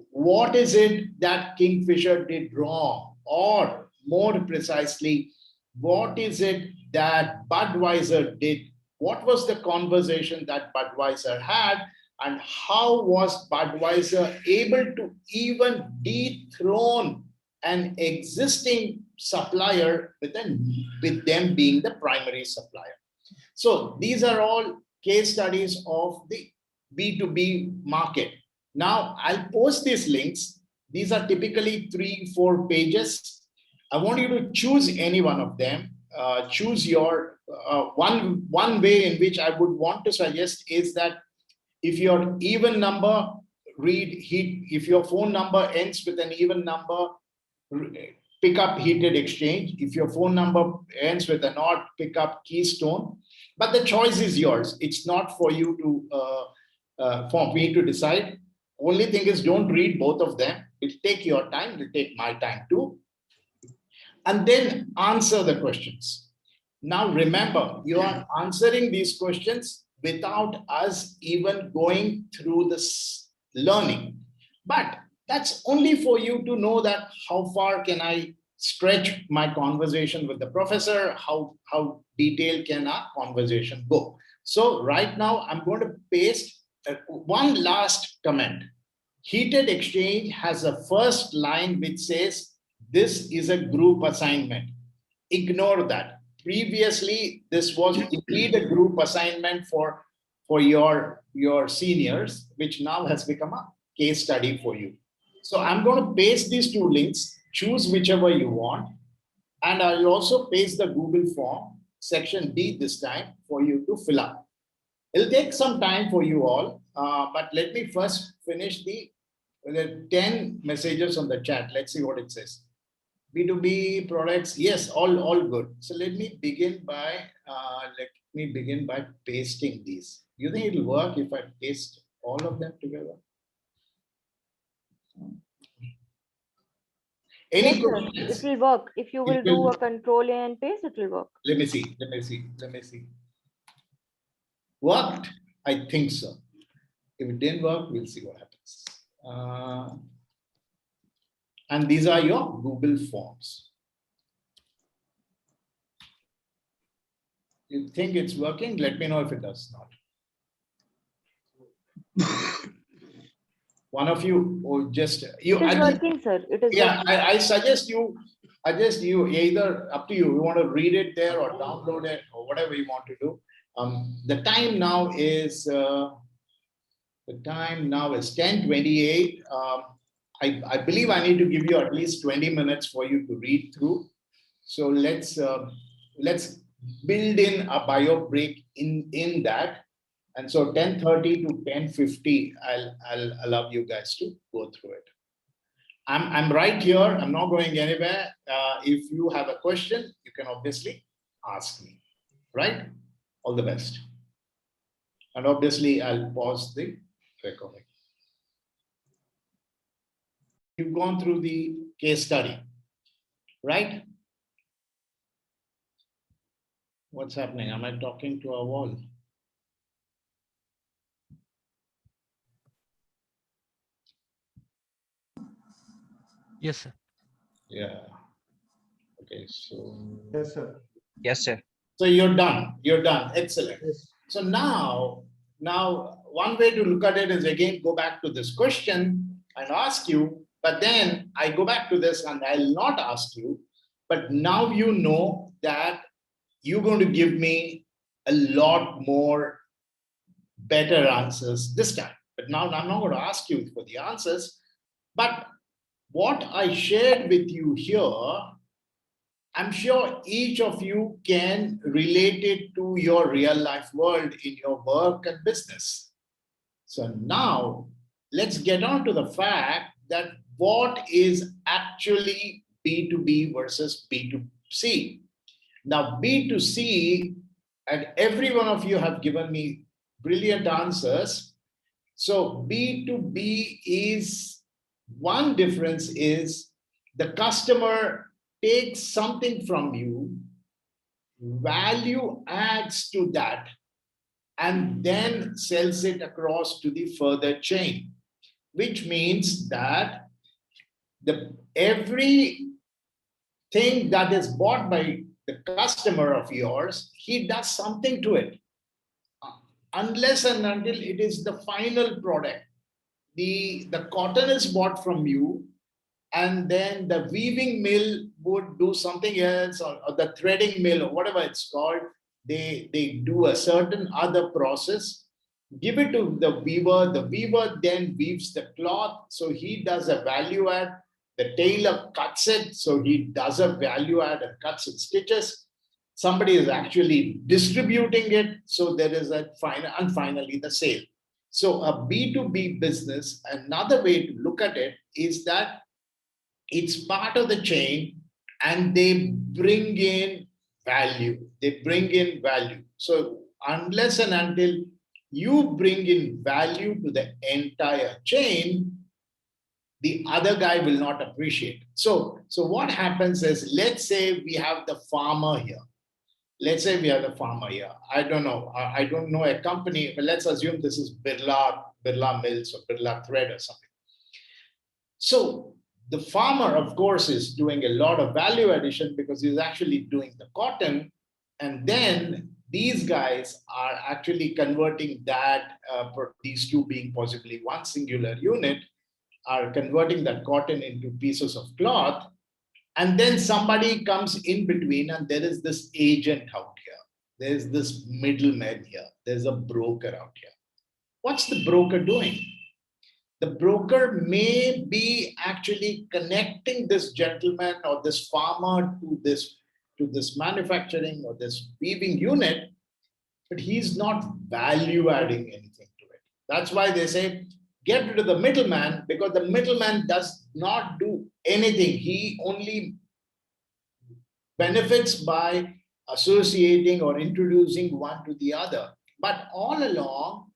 What is it that Kingfisher did wrong? Or more precisely, what is it that Budweiser did? What was the conversation that Budweiser had? And how was Budweiser able to even dethrone an existing supplier with them being the primary supplier? So these are all case studies of the B2B market. Now I'll post these links. These are typically 3-4 pages. I want you to choose any one of them. Choose your one way in which I would want to suggest is that if your even number, if your phone number ends with an even number, pick up Heated Exchange. If your phone number ends with an odd, pick up Keystone. But the choice is yours. It's not for you to, for me to decide. Only thing is, don't read both of them. It'll take your time. It'll take my time too. And then answer the questions. Now remember, you are answering these questions without us even going through this learning. But that's only for you to know that how far can I stretch my conversation with the professor, how detailed can our conversation go. So right now I'm going to paste one last comment. Heated Exchange has a first line which says, this is a group assignment. Ignore that. Previously, this was indeed a group assignment for your seniors, which now has become a case study for you. So I'm going to paste these 2 links, choose whichever you want. And I'll also paste the Google form, section D this time, for you to fill up. It'll take some time for you all, but let me first finish the 10 messages on the chat. Let's see what it says. B2B products, yes, all good. So let me begin by pasting these. You think it'll work if I paste all of them together? Any questions? It will work. If you will do a control A and paste, it will work. Let me see. Worked? I think so. If it didn't work, we'll see what happens. And these are your Google Forms. You think it's working? Let me know if it does not. One of you, or just you. It is working, sir. It is. Yeah, working. I suggest you. Either up to you. You want to read it there or download it or whatever you want to do. The time now is 10:28. I believe I need to give you at least 20 minutes for you to read through. So let's build in a bio break in that. And so 10:30 to 10:50, I'll allow you guys to go through it. I'm right here. I'm not going anywhere. If you have a question, you can obviously ask me, right? All the best. And obviously, I'll pause the recording. You've gone through the case study, right? What's happening? Am I talking to a wall? Yes, sir. Yeah. Okay, so. Yes, sir. Yes, sir. So you're done. You're done. Excellent. Yes. So now one way to look at it is again go back to this question and ask you, but then I go back to this and I'll not ask you, but now you know that you're going to give me a lot more better answers this time. But now I'm not going to ask you for the answers, but what I shared with you here I'm sure each of you can relate it to your real life world in your work and business. So now let's get on to the fact that what is actually B2B versus B2C. Now, B2C, and every one of you have given me brilliant answers. So B2B is, one difference is the customer takes something from you, value adds to that, and then sells it across to the further chain, which means that everything that is bought by the customer of yours, he does something to it. Unless and until it is the final product. The cotton is bought from you, and then the weaving mill would do something else, or the threading mill, or whatever it's called. They do a certain other process, give it to the weaver then weaves the cloth, so he does a value add. The tailor cuts it, so he does a value add and cuts it stitches. Somebody is actually distributing it, so there is a final, and finally the sale. So a B2B business, another way to look at it is that it's part of the chain and they bring in value. They bring in value. So unless and until you bring in value to the entire chain, the other guy will not appreciate. So what happens is, let's say we have the farmer here. Let's say we have the farmer here. I don't know a company, but let's assume this is Birla Mills or Birla Thread or something. So the farmer, of course, is doing a lot of value addition because he's actually doing the cotton. And then these guys are actually converting that, these two being possibly one singular unit, are converting that cotton into pieces of cloth. And then somebody comes in between, and there is this agent out here. There's this middleman here. There's a broker out here. What's the broker doing? The broker may be actually connecting this gentleman or this farmer to this manufacturing or this weaving unit, but he's not value adding anything to it. That's why they say, get rid of the middleman, because the middleman does not do anything. He only benefits by associating or introducing one to the other. But all along,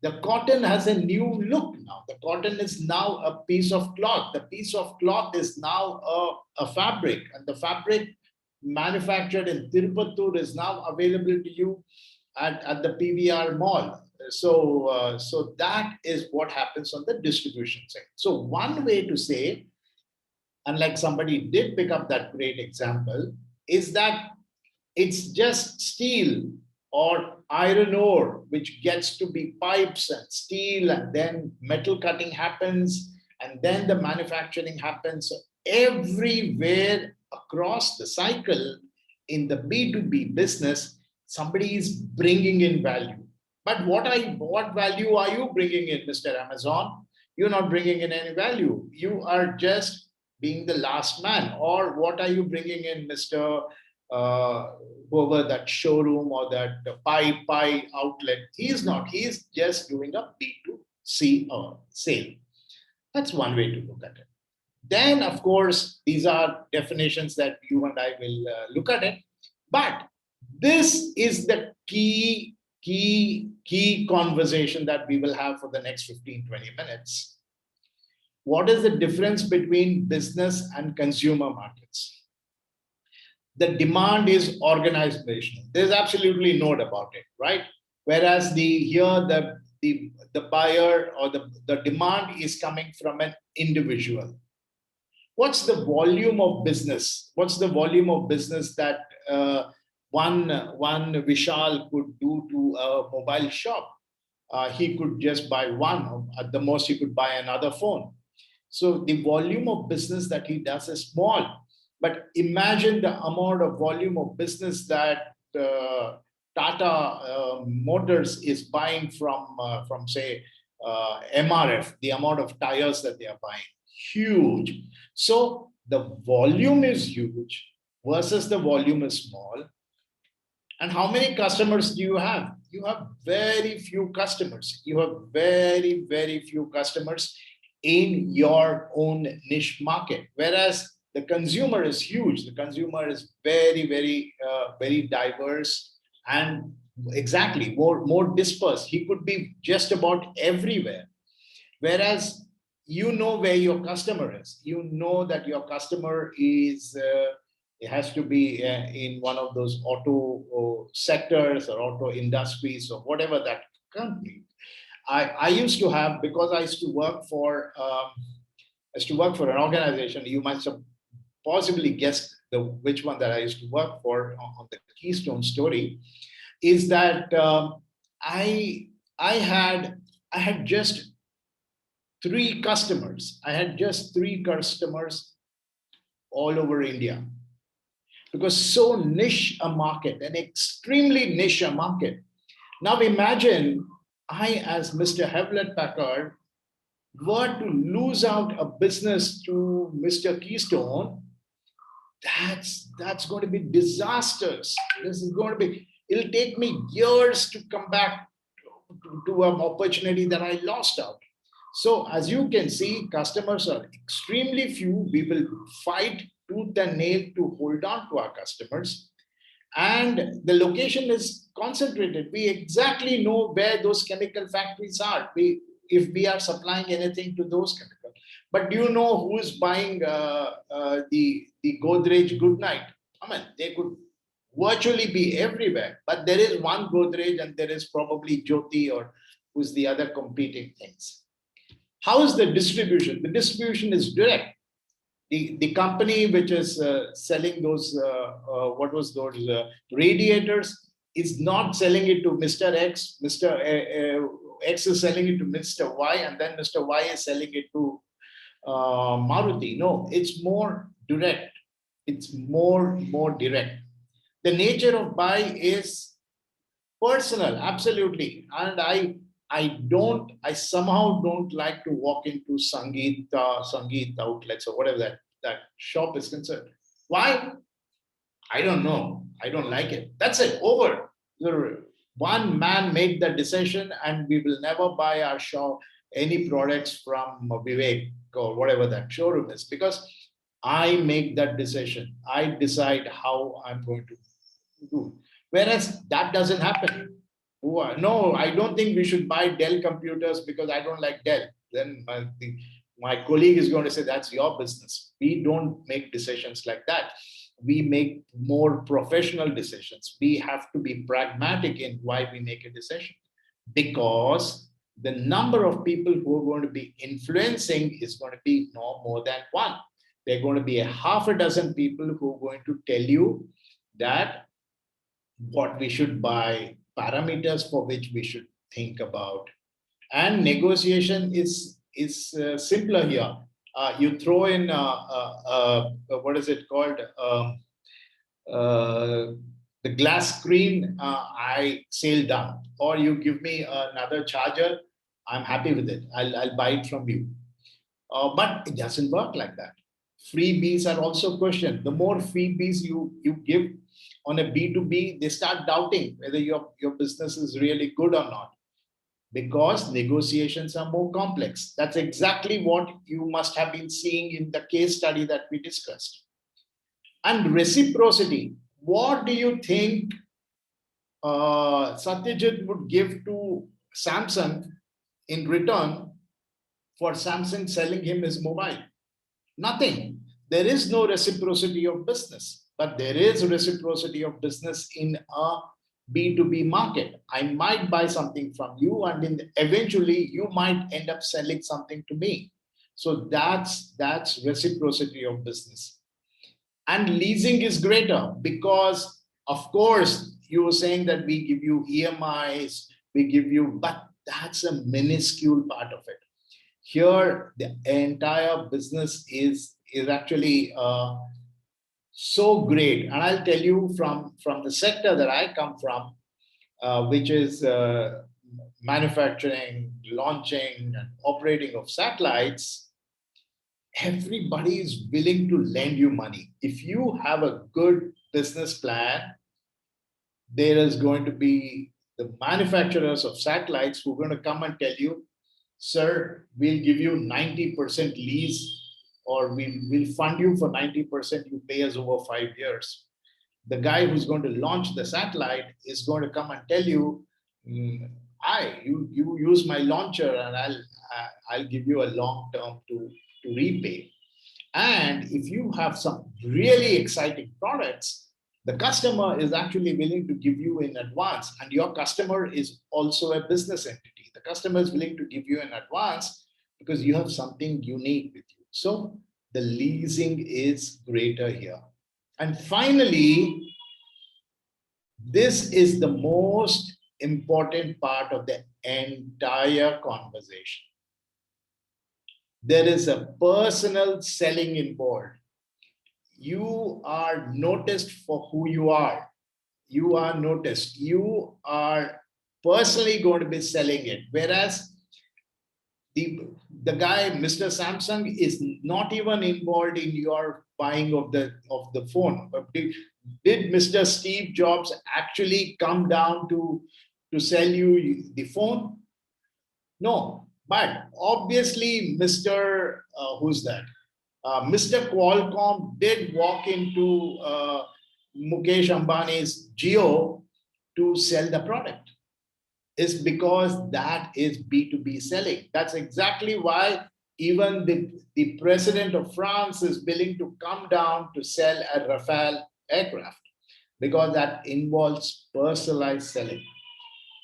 the cotton has a new look now. The cotton is now a piece of cloth. The piece of cloth is now a fabric, and the fabric manufactured in Tirupattur is now available to you at the PVR mall. So that is what happens on the distribution side. So one way to say, unlike somebody did pick up that great example, is that it's just steel or iron ore, which gets to be pipes and steel, and then metal cutting happens, and then the manufacturing happens. So everywhere across the cycle in the B2B business, somebody is bringing in value. But what value are you bringing in, Mr. Amazon? You're not bringing in any value. You are just being the last man. Or what are you bringing in, Mr. Whoever that showroom or that pie outlet? He's not. He's just doing a B2C sale. That's one way to look at it. Then, of course, these are definitions that you and I will look at it. But this is the key conversation that we will have for the next 15-20 minutes. What is the difference between business and consumer markets? The demand is organizational. There's absolutely no doubt about it, right? Whereas the buyer or the demand is coming from an individual. What's the volume of business? What's the volume of business that one Vishal could do to a mobile shop? He could just buy one. At the most, he could buy another phone. So the volume of business that he does is small. But imagine the amount of volume of business that Tata Motors is buying from say, MRF, the amount of tires that they are buying. Huge. So the volume is huge. versus the volume is small. And how many customers do you have? You have very few customers. You have very, very few customers in your own niche market. Whereas the consumer is huge. The consumer is very, very diverse and exactly more dispersed. He could be just about everywhere. Whereas you know where your customer is. You know that your customer is it has to be in one of those auto sectors or auto industries or whatever that company. I used to have, because I used to work for an organization. You must have possibly guessed which one that I used to work for on the Keystone story. Is that I had just 3 customers. I had just 3 customers all over India. Because so niche a market, an extremely niche a market. Now imagine I, as Mr. Hewlett Packard, were to lose out a business to Mr. Keystone. That's going to be disastrous. This is going to be, it'll take me years to come back to an opportunity that I lost out. So as you can see, customers are extremely few. We will fight tooth and nail to hold on to our customers. And the location is concentrated. We exactly know where those chemical factories are. If we are supplying anything to those chemicals. But do you know who is buying the Godrej Goodnight? I mean, they could virtually be everywhere. But there is one Godrej and there is probably Jyoti or who's the other competing things. How is the distribution? The distribution is direct. The company which is selling those, radiators is not selling it to Mr. X. Mr. X is selling it to Mr. Y, and then Mr. Y is selling it to Maruti. No, it's more direct. It's more direct. The nature of buy is personal, absolutely. And I somehow don't like to walk into Sangeet outlets or whatever that shop is concerned. Why? I don't know. I don't like it. That's it. Over. One man made the decision, and we will never buy our shop any products from Vivek or whatever that showroom is, because I make that decision. I decide how I'm going to do. Whereas that doesn't happen. No, I don't think we should buy Dell computers because I don't like Dell. Then my colleague is going to say, that's your business. We don't make decisions like that. We make more professional decisions. We have to be pragmatic in why we make a decision, because the number of people who are going to be influencing is going to be no more than one. There are going to be a half a dozen people who are going to tell you that what we should buy, parameters for which we should think about. And negotiation is simpler here. You throw in, what is it called? The glass screen, I sale done. Or you give me another charger, I'm happy with it. I'll buy it from you. But it doesn't work like that. Freebies are also questioned. The more freebies you give on a B2B, they start doubting whether your business is really good or not, because negotiations are more complex. That's exactly what you must have been seeing in the case study that we discussed. And reciprocity. What do you think Satyajit would give to Samsung in return for Samsung selling him his mobile? Nothing. There is no reciprocity of business, but there is reciprocity of business in a B2B market. I might buy something from you, and eventually you might end up selling something to me. So that's reciprocity of business. And leasing is greater because, of course, you were saying that we give you EMIs, but that's a minuscule part of it. Here, the entire business is actually so great. And I'll tell you from the sector that I come from, which is manufacturing, launching, and operating of satellites, everybody is willing to lend you money. If you have a good business plan, there is going to be the manufacturers of satellites who are going to come and tell you, sir, we'll give you 90% lease, or we'll fund you for 90%, you pay us over 5 years. The guy who's going to launch the satellite is going to come and tell you, you use my launcher and I'll give you a long term to repay. And if you have some really exciting products, the customer is actually willing to give you in advance, and your customer is also a business entity. The customer is willing to give you in advance because you have something unique with you. So the leasing is greater here. And finally, this is the most important part of the entire conversation. There is a personal selling involved. You are noticed for who you are. You are noticed. You are personally going to be selling it. Whereas the guy, Mr. Samsung, is not even involved in your buying of the phone. Did Mr. Steve Jobs actually come down to sell you the phone? No. But obviously, Mr. Who's that? Mr. Qualcomm did walk into Mukesh Ambani's Jio to sell the product. It's because that is B2B selling. That's exactly why even the president of France is willing to come down to sell a Rafale aircraft, because that involves personalized selling.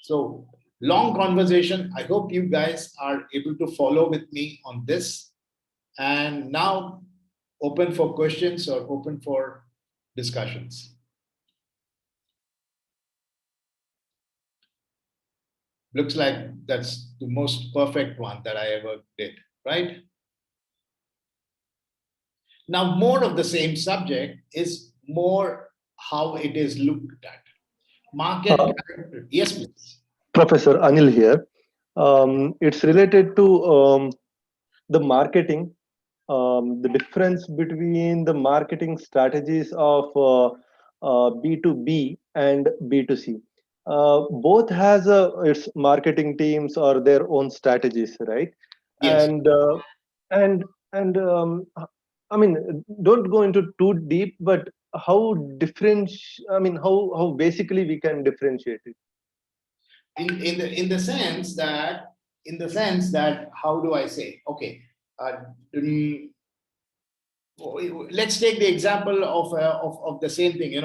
So, long conversation. I hope you guys are able to follow with me on this. And now open for questions or open for discussions. Looks like that's the most perfect one that I ever did, right? Now, more of the same subject is more how it is looked at. Market character. Yes, please. Professor Anil here. It's related to the marketing, the difference between the marketing strategies of B2B and B2C. Both has its marketing teams or their own strategies, right? Yes. And I mean, don't go into too deep, but how how basically we can differentiate it? In the sense that how do I say? Okay, let's take the example of the same thing.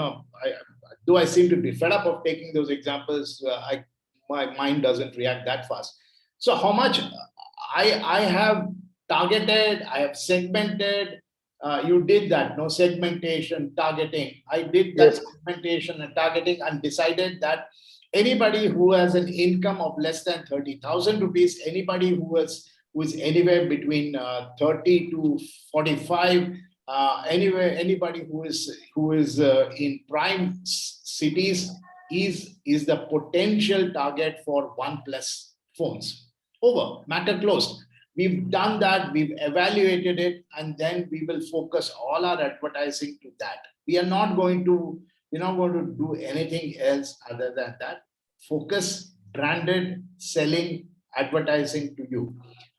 I seem to be fed up of taking those examples. My mind doesn't react that fast. So how much I have targeted, I have segmented. You did that, no segmentation, targeting. I did that segmentation and targeting and decided that anybody who has an income of less than 30,000 rupees, anybody who is anywhere between 30 to 45, anybody who is in prime cities is the potential target for OnePlus phones. Over, matter closed. We've done that, we've evaluated it, and then we will focus all our advertising to that. We're not going to do anything else other than that. Focus, branded, selling, advertising to you.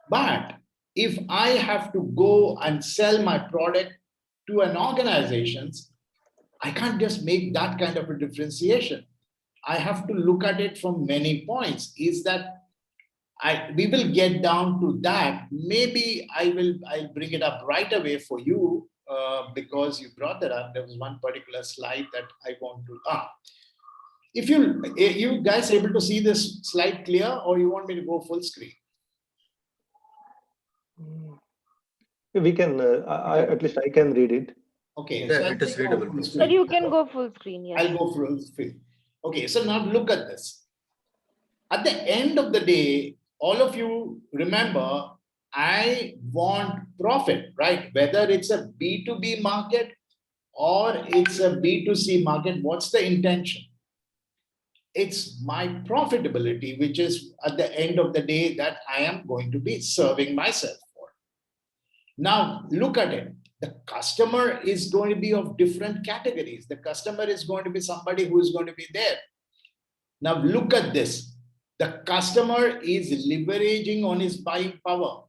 But if I have to go and sell my product to an organization, I can't just make that kind of a differentiation. I have to look at it from many points. Is that we will get down to that. Maybe I'll bring it up right away for you because you brought that up. There was one particular slide that I want to. If you guys able to see this slide clear, or you want me to go full screen? We can, at least I can read it. Okay, Yeah, it is readable. But you can go full screen, yes. I'll go full screen. Okay, so now look at this. At the end of the day, all of you remember, I want profit, right? Whether it's a B2B market or it's a B2C market, what's the intention? It's my profitability, which is at the end of the day that I am going to be serving myself for. Now look at it. The customer is going to be of different categories. The customer is going to be somebody who is going to be there. Now look at this. The customer is leveraging on his buying power.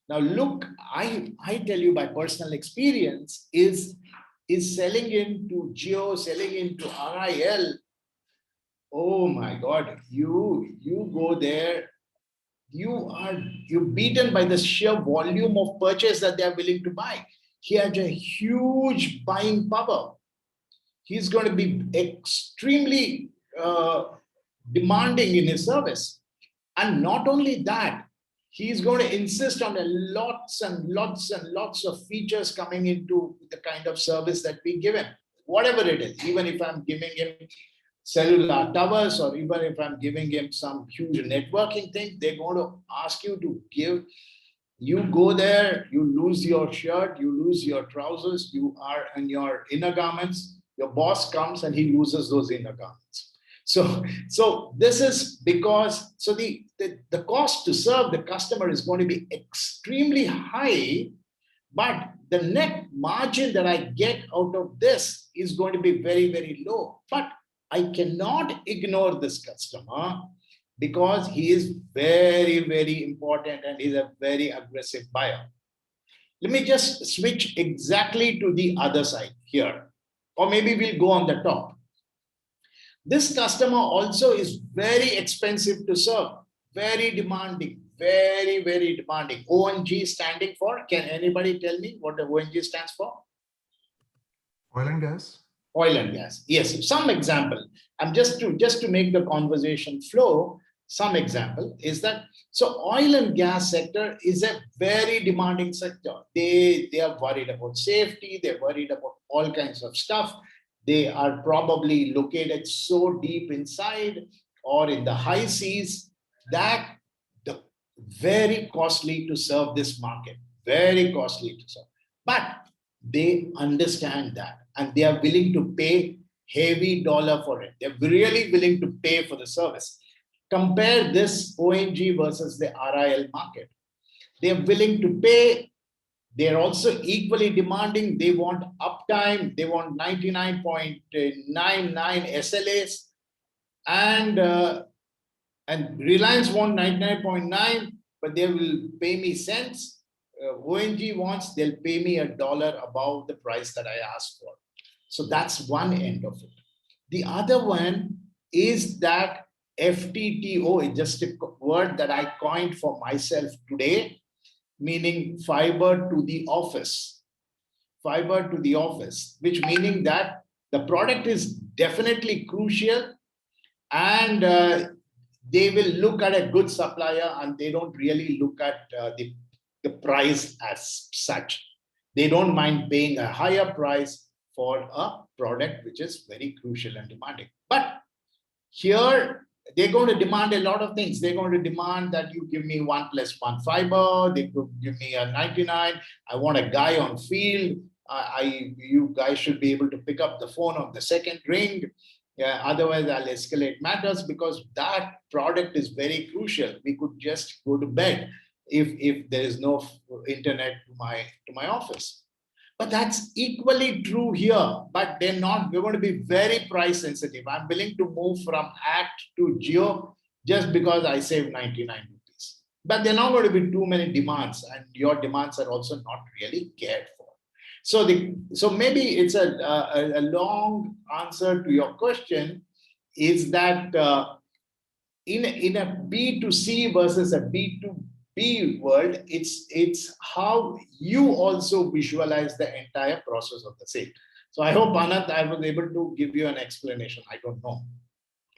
Now look, I tell you by personal experience is selling into Geo, selling into RIL. Oh my God, you go there, you're beaten by the sheer volume of purchase that they are willing to buy. He has a huge buying power. He's going to be extremely demanding in his service. And not only that, he's going to insist on lots and lots and lots of features coming into the kind of service that we give him, whatever it is. Even if I'm giving him cellular towers, or even if I'm giving him some huge networking thing, they're going to ask you to give. You go there, you lose your shirt, you lose your trousers, you are in your inner garments. Your boss comes and he loses those inner garments. So this is because, so the cost to serve the customer is going to be extremely high, but the net margin that I get out of this is going to be very, very low. But I cannot ignore this customer because he is very, very important and he's a very aggressive buyer. Let me just switch exactly to the other side here, or maybe we'll go on the top. This customer also is very expensive to serve, very demanding, very, very demanding. ONG standing for, can anybody tell me what the ONG stands for? Oil and gas. Oil and gas. Yes, some example. I'm just to make the conversation flow. Some example is that, so oil and gas sector is a very demanding sector. They are worried about safety. They're worried about all kinds of stuff. They are probably located so deep inside or in the high seas that the very costly to serve this market, very costly to serve. But they understand that and they are willing to pay heavy dollar for it. They're really willing to pay for the service. Compare this ONG versus the RIL market. They're willing to pay. They're also equally demanding. They want uptime. They want 99.99 SLAs. And Reliance want 99.9, but they will pay me cents. ONG wants, they'll pay me $1 above the price that I asked for. So that's one end of it. The other one is that FTTO, it's just a word that I coined for myself today, meaning fiber to the office. Fiber to the office, which meaning that the product is definitely crucial and they will look at a good supplier and they don't really look at the price as such. They don't mind paying a higher price for a product which is very crucial and demanding. But here, they're going to demand a lot of things. They're going to demand that you give me 1 + 1 fiber. They could give me a 99. I want a guy on field. You guys should be able to pick up the phone on the second ring. Otherwise, I'll escalate matters because that product is very crucial. We could just go to bed if there is no internet to my office. But that's equally true here. But they're not. We're going to be very price sensitive. I'm willing to move from ACT to Geo just because I save 99 rupees. But there are not going to be too many demands, and your demands are also not really cared for. So maybe it's a long answer to your question. Is that in a B2C versus a B2B world, it's how you also visualize the entire process of the sale. So I hope, Anand, I was able to give you an explanation. I don't know.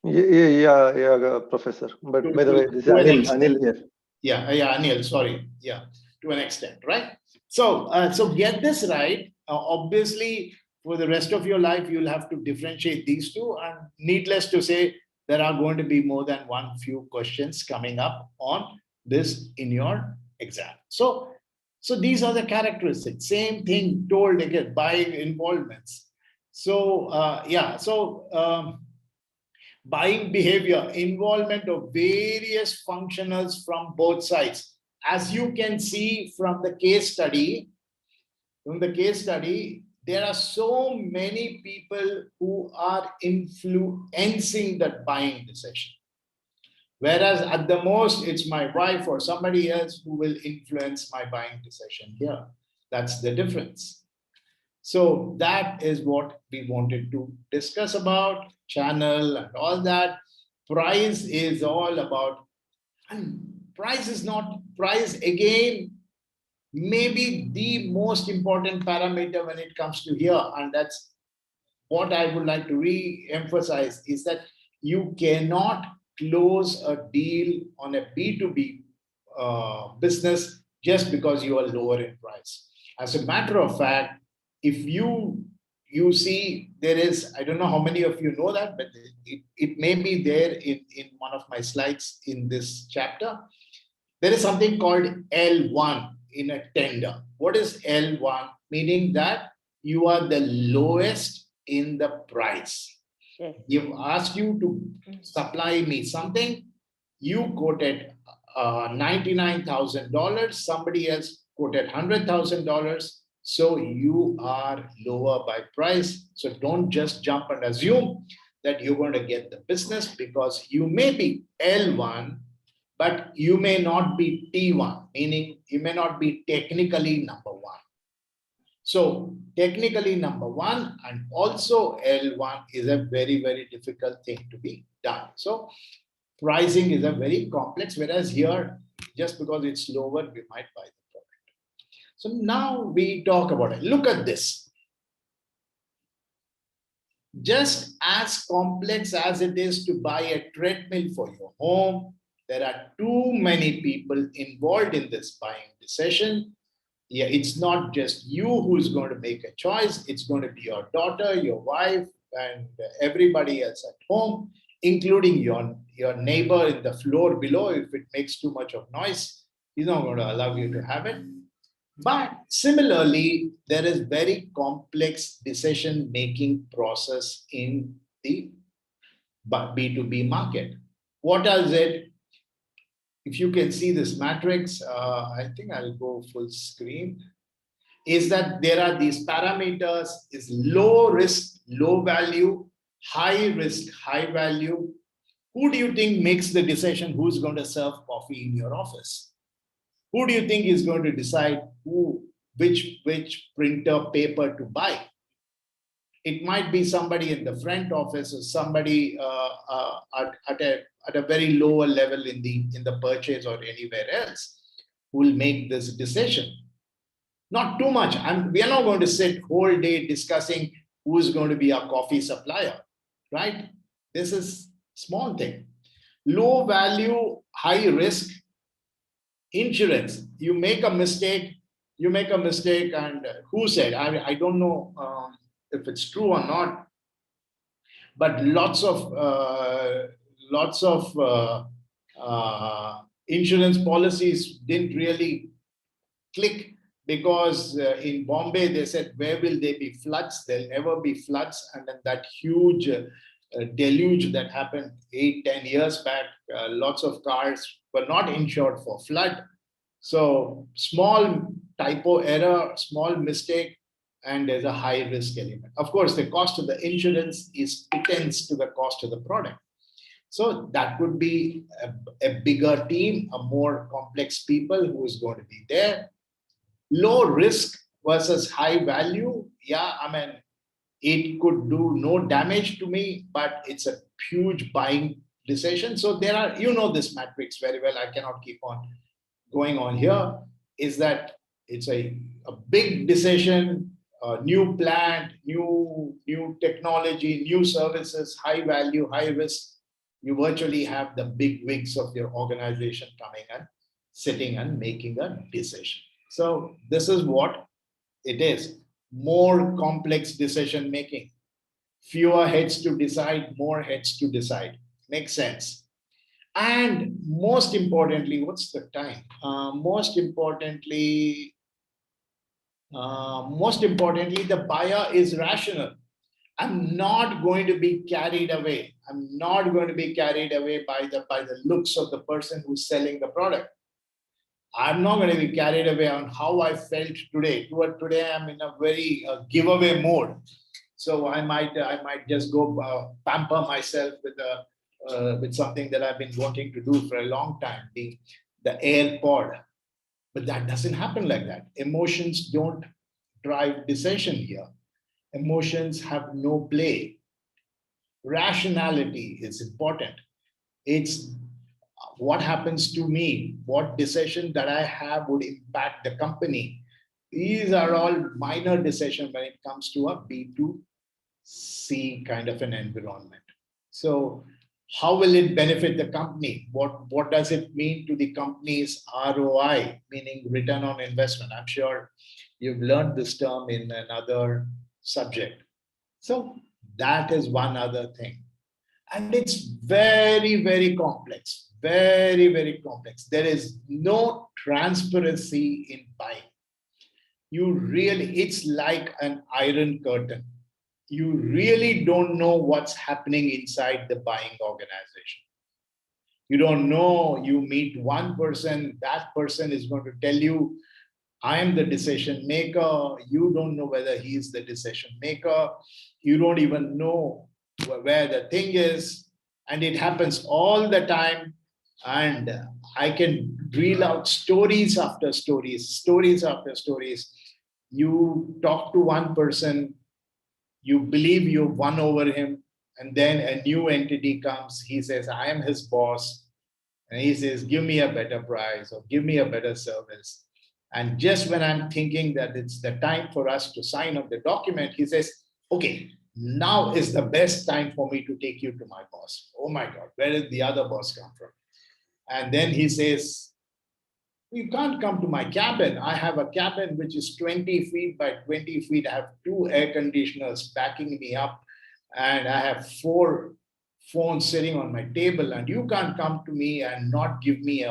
Yeah, Professor. But by the way, this is Anil here. Yeah, Anil, sorry. Yeah, to an extent, right? So get this right. Obviously, for the rest of your life, you'll have to differentiate these two. And needless to say, there are going to be more than few questions coming up on this in your exam. So these are the characteristics. Same thing told again, buying involvements. So buying behavior, involvement of various functionals from both sides. as you can see from the case study, there are so many people who are influencing that buying decision. Whereas at the most, it's my wife or somebody else who will influence my buying decision here. That's the difference. So that is what we wanted to discuss about, channel and all that. Price is all about, and price is not, price again, maybe the most important parameter when it comes to here. And that's what I would like to re-emphasize is that you cannot close a deal on a B2B business just because you are lower in price. As a matter of fact, if you see, there is, I don't know how many of you know that, but it may be there in one of my slides in this chapter. There is something called L1 in a tender. What is L1? Meaning that you are the lowest in the price. Yes. You've asked you to supply me something, you quoted $99,000, somebody else quoted $100,000. So you are lower by price. So don't just jump and assume that you're going to get the business, because you may be L1, but you may not be T1, meaning you may not be technically number one. So technically number one and also L1 is a very, very difficult thing to be done. So pricing is a very complex, whereas here, just because it's lower, we might buy the product. So now we talk about it. Look at this. Just as complex as it is to buy a treadmill for your home, there are too many people involved in this buying decision. Yeah, it's not just you who's going to make a choice. It's going to be your daughter, your wife, and everybody else at home, including your neighbor in the floor below. If it makes too much of noise, he's not going to allow you to have it. But similarly, there is very complex decision-making process in the B2B market. What is it? If you can see this matrix, I think I'll go full screen, is that there are these parameters, is low risk, low value, high risk, high value. Who do you think makes the decision who's going to serve coffee in your office? Who do you think is going to decide which printer paper to buy? It might be somebody in the front office or somebody at a very lower level in the purchase or anywhere else who will make this decision. Not too much. We are not going to sit whole day discussing who is going to be our coffee supplier, right? This is small thing. Low value, high risk, insurance. You make a mistake, and who said? I don't know if it's true or not, but lots of insurance policies didn't really click, because in Bombay they said, where will there be floods? There'll never be floods. And then that huge deluge that happened 8-10 years back, lots of cars were not insured for flood. So small typo error, small mistake, and there's a high risk element. Of course, the cost of the insurance is pittance to the cost of the product. So that would be a bigger team, a more complex people who is going to be there. Low risk versus high value. Yeah, I mean, it could do no damage to me, but it's a huge buying decision. So there are, this matrix very well. I cannot keep on going on here. Is that it's a big decision, new plant, new technology, new services, high value, high risk. You virtually have the big wigs of your organization coming and sitting and making a decision. So this is what it is. More complex decision making. Fewer heads to decide, more heads to decide. Makes sense. And most importantly, what's the time? Most importantly, the buyer is rational. I'm not going to be carried away. I'm not going to be carried away by the looks of the person who's selling the product. I'm not going to be carried away on how I felt today. Today, I'm in a very giveaway mode. So I might just go pamper myself with something that I've been wanting to do for a long time, the AirPod. But that doesn't happen like that. Emotions don't drive decision here. Emotions have no play. Rationality is important. It's what happens to me, what decision that I have would impact the company. These are all minor decisions when it comes to a B2C kind of an environment. So how will it benefit the company? What does it mean to the company's ROI, meaning return on investment? I'm sure you've learned this term in another subject. So that is one other thing. And it's very, very complex, very, very complex. There is no transparency in buying. It's like an iron curtain. You really don't know what's happening inside the buying organization. You don't know, you meet one person, that person is going to tell you, I am the decision maker. You don't know whether he is the decision maker. You don't even know where the thing is. And it happens all the time. And I can reel out stories after stories after stories. You talk to one person, you believe you've won over him, and then a new entity comes. He says, I am his boss. And he says, give me a better price or give me a better service. And just when I'm thinking that it's the time for us to sign up the document, he says, okay, now is the best time for me to take you to my boss. Oh my God, where did the other boss come from? And then he says, you can't come to my cabin. I have a cabin which is 20 feet by 20 feet. I have 2 air conditioners backing me up, and I have 4 phones sitting on my table, and you can't come to me and not give me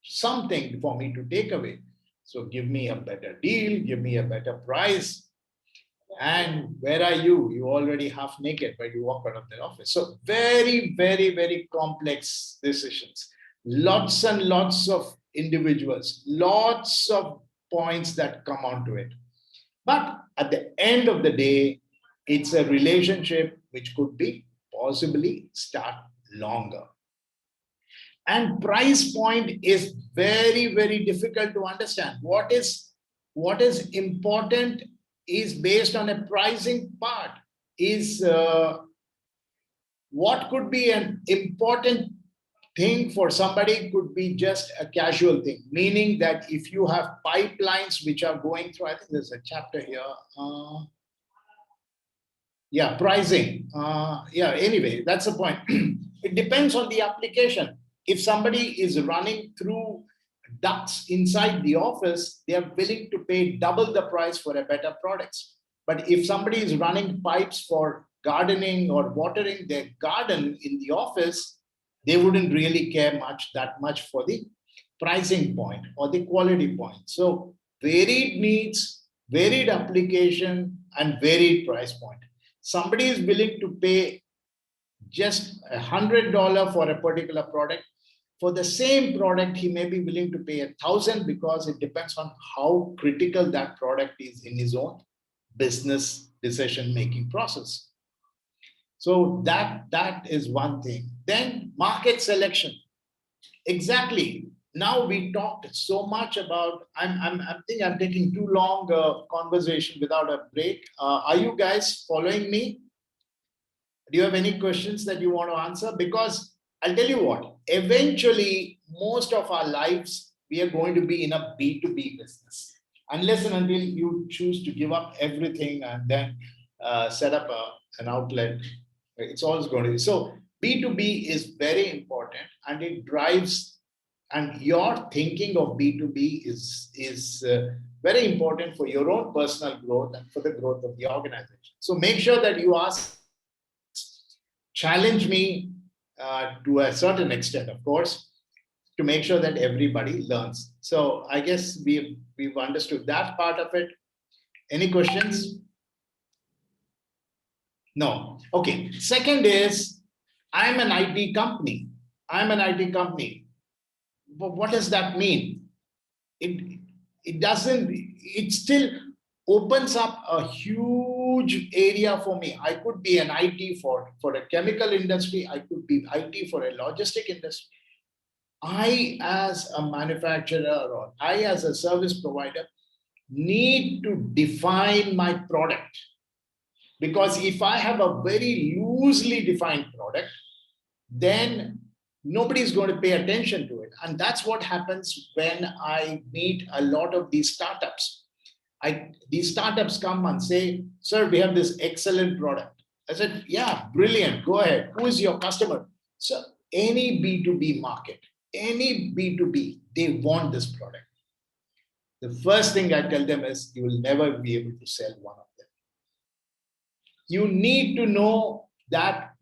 something for me to take away. So give me a better deal, give me a better price. And where are you? You're already half naked when you walk out of the office. So very, very, very complex decisions. Lots and lots of individuals, lots of points that come onto it. But at the end of the day, it's a relationship which could be possibly start longer. And price point is very, very difficult to understand. What is important is based on a pricing part. What could be an important thing for somebody could be just a casual thing, meaning that if you have pipelines which are going through, I think there's a chapter here. Pricing. Anyway, that's the point. It depends on the application. If somebody is running through ducts inside the office, they are willing to pay double the price for a better product. But if somebody is running pipes for gardening or watering their garden in the office, they wouldn't really care that much for the pricing point or the quality point. So varied needs, varied application, and varied price point. Somebody is willing to pay just $100 for a particular product. For the same product, he may be willing to pay $1,000 because it depends on how critical that product is in his own business decision-making process. So that is one thing. Then market selection. Exactly. Now we talked so much about, I think I'm taking too long a conversation without a break. Are you guys following me? Do you have any questions that you want to answer? Because I'll tell you what, eventually, most of our lives, we are going to be in a B2B business. Unless and until you choose to give up everything and then set up an outlet, it's always going to be. So B2B is very important, and it drives, and your thinking of B2B is very important for your own personal growth and for the growth of the organization. So make sure that you challenge me to a certain extent, of course, to make sure that everybody learns. So I guess we've understood that part of it. Any questions? No. Okay. Second is, I'm an IT company. I'm an IT company. But what does that mean? it doesn't, it still opens up a huge area for me. I could be an IT for a chemical industry. I could be IT for a logistic industry. I, as a manufacturer or I, as a service provider, need to define my product. Because if I have a very loosely defined product, then nobody's going to pay attention to it. And that's what happens when I meet a lot of these startups. These startups come and say, sir, we have this excellent product. I said, yeah, brilliant, go ahead. Who is your customer? So any B2B market, any B2B, they want this product. The first thing I tell them is, you will never be able to sell one of them. You need to know that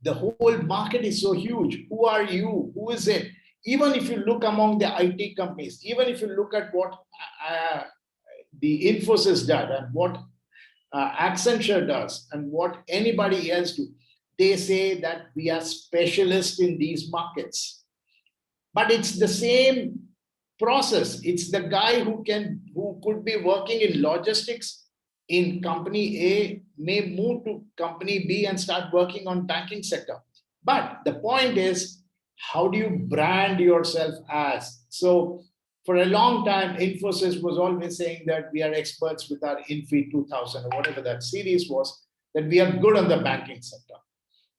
the whole market is so huge. Who are you? Who is it? Even if you look among the IT companies, even if you look at what the Infosys does and what Accenture does and what anybody else do, they say that we are specialists in these markets. But it's the same process. It's the guy who could be working in logistics in company A may move to company B and start working on banking sector. But the point is, how do you brand yourself as? So for a long time, Infosys was always saying that we are experts with our Infi 2000 or whatever that series was, that we are good on the banking sector.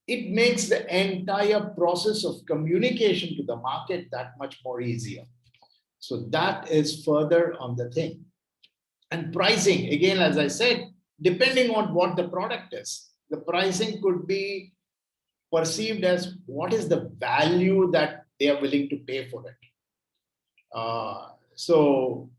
It makes the entire process of communication to the market that much more easier. So that is further on the thing. And pricing, again, as I said, depending on what the product is, the pricing could be perceived as what is the value that they are willing to pay for it. So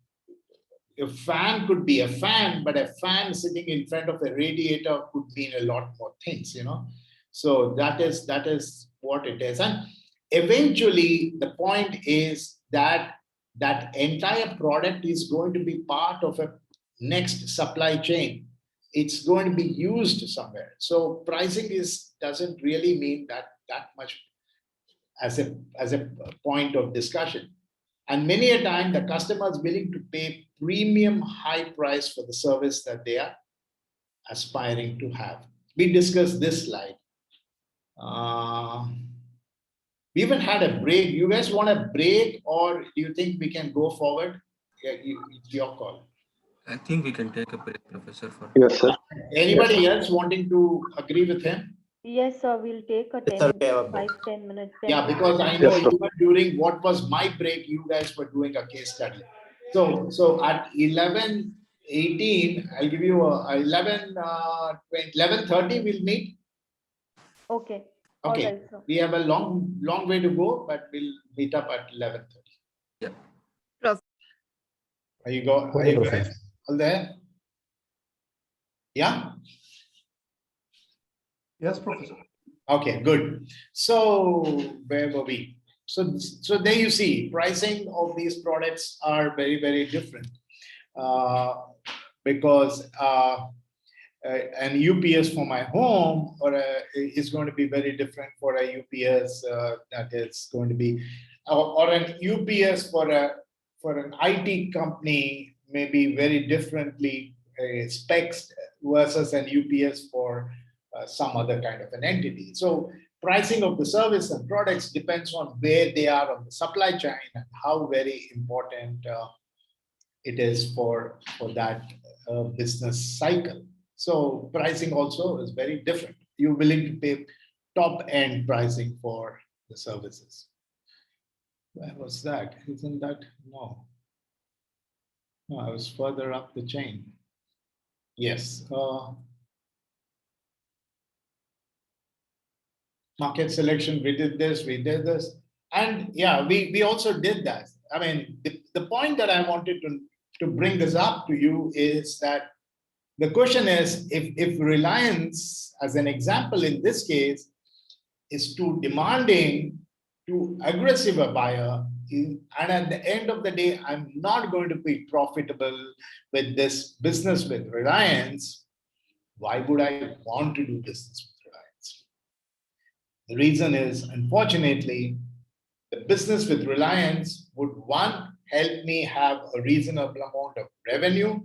a fan could be a fan, but a fan sitting in front of a radiator could mean a lot more things, you know. So that is what it is. And eventually the point is that that entire product is going to be part of a next supply chain. It's going to be used somewhere. So pricing doesn't really mean that much as a point of discussion. And many a time the customer is willing to pay premium high price for the service that they are aspiring to have. We discussed this slide. We even had a break. You guys want a break, or do you think we can go forward? Yeah, it's your call. I think we can take a break, Professor. Yes, sir. Anybody else wanting to agree with him? Yes, sir. We'll take a 5-10 minutes. 10 Yeah, because I know even during what was my break, you guys were doing a case study. So at 11:18, I'll give you 11:30 we'll meet. Okay. Okay. All right, sir. We have a long way to go, but we'll meet up at 11:30. Yeah. Are you guys all there? Yeah? Yes, Professor. Okay, good. So where were we? So there you see, pricing of these products are very, very different because an UPS for my home is going to be very different for a UPS that is going to be, or an UPS for an IT company may be very differently specs versus an UPS for some other kind of an entity. So pricing of the service and products depends on where they are on the supply chain and how very important it is for that business cycle. So pricing also is very different. You're willing to pay top end pricing for the services. Where was that? Isn't that? No, I was further up the chain. Yes. Market selection, we did this. And yeah, we also did that. I mean, the point that I wanted to bring this up to you is that the question is, if Reliance, as an example in this case, is too demanding, too aggressive a buyer, and at the end of the day, I'm not going to be profitable with this business with Reliance, why would I want to do business with Reliance? The reason is, unfortunately, the business with Reliance would, one, help me have a reasonable amount of revenue,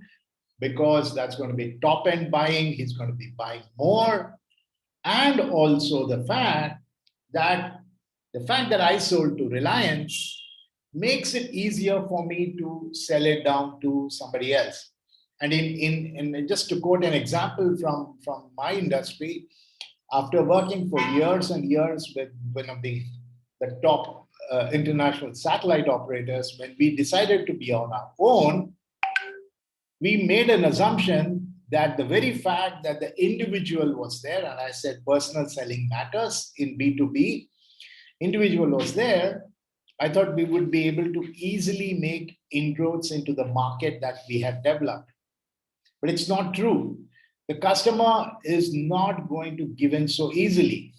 because that's going to be top end buying. He's going to be buying more. And also the fact that I sold to Reliance makes it easier for me to sell it down to somebody else. And in just to quote an example from my industry, after working for years and years with one of the top international satellite operators, when we decided to be on our own, we made an assumption that the very fact that the individual was there, and I said personal selling matters in B2B, individual was there, I thought we would be able to easily make inroads into the market that we had developed. But it's not true. The customer is not going to give in so easily.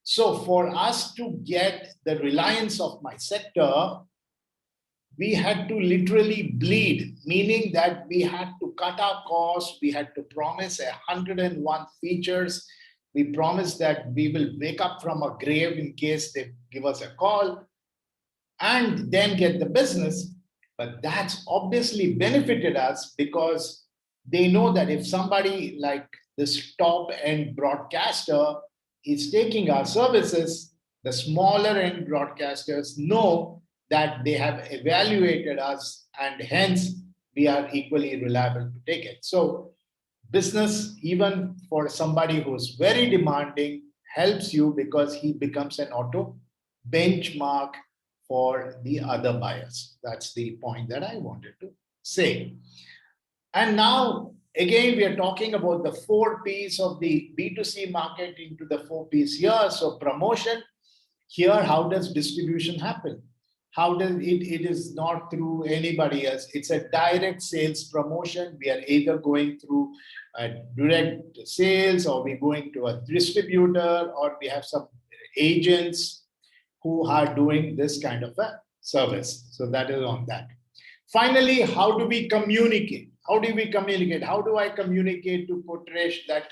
So for us to get the reliance of my sector, we had to literally bleed, meaning that we had to cut our costs. We had to promise 101 features. We promised that we will wake up from a grave in case they give us a call, and then get the business. But that's obviously benefited us, because they know that if somebody like this top end broadcaster is taking our services, the smaller end broadcasters know that they have evaluated us, and hence we are equally reliable to take it. So business, even for somebody who's very demanding, helps you because he becomes an auto benchmark for the other buyers. That's the point that I wanted to say. And now, again, we are talking about the 4 Ps of the B2C market into the 4 Ps here. So promotion, here, how does distribution happen? How does it is not through anybody else. It's a direct sales promotion. We are either going through direct sales, or we're going to a distributor, or we have some agents who are doing this kind of a service. So that is on that. Finally, how do we communicate? How do we communicate? How do I communicate to Kotresh that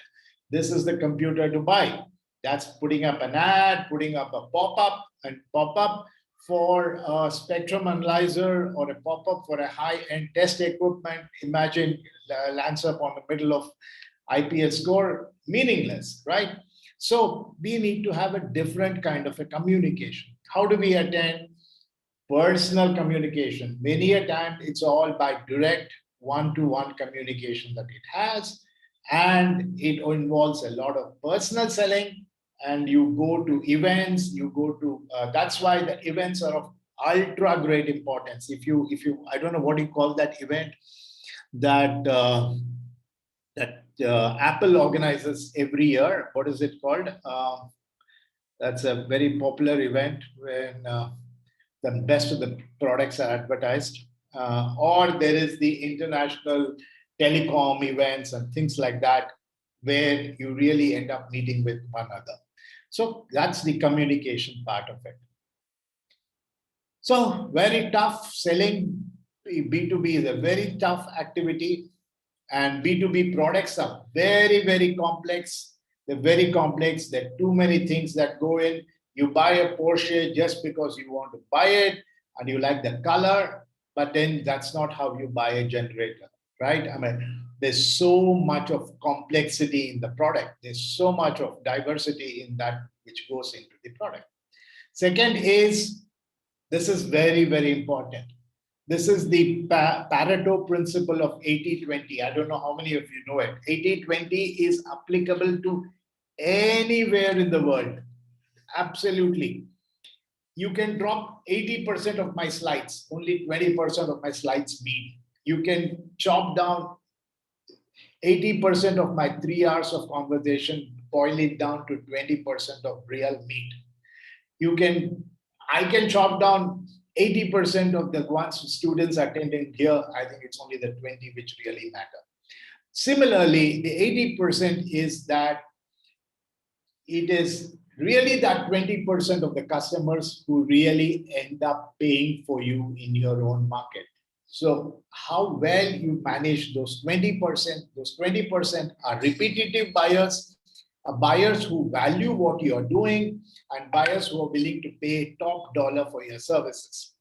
this is the computer to buy? That's putting up an ad, putting up a pop-up, and pop-up for a spectrum analyzer, or a pop-up for a high-end test equipment. Imagine lands up on the middle of IPS score, meaningless, right? So we need to have a different kind of a communication. How do we attend? Personal communication. Many a time it's all by direct one-to-one communication that it has, and it involves a lot of personal selling. And you go to events, you go to, that's why the events are of ultra great importance. If you, I don't know what you call that event that Apple organizes every year. What is it called? That's a very popular event when the best of the products are advertised. Or there is the international telecom events and things like that, where you really end up meeting with one another. So that's the communication part of it. So very tough selling. B2B is a very tough activity, and B2B products are very, very complex. They're very complex. There are too many things that go in. You buy a Porsche just because you want to buy it and you like the color, but then that's not how you buy a generator, right? I mean, there's so much of complexity in the product. There's so much of diversity in that which goes into the product. Second is, this is very, very important. This is the Pareto principle of 80-20. I don't know how many of you know it. 80-20 is applicable to anywhere in the world. Absolutely. You can drop 80% of my slides, only 20% of my slides meet. You can chop down 80% of my 3 hours of conversation, boil it down to 20% of real meat. I can chop down 80% of the ones students attending here. I think it's only the 20 which really matter. Similarly, the 80% is that it is really that 20% of the customers who really end up paying for you in your own market. So how well you manage those 20%, those 20% are repetitive buyers, buyers who value what you're doing, and buyers who are willing to pay top dollar for your services.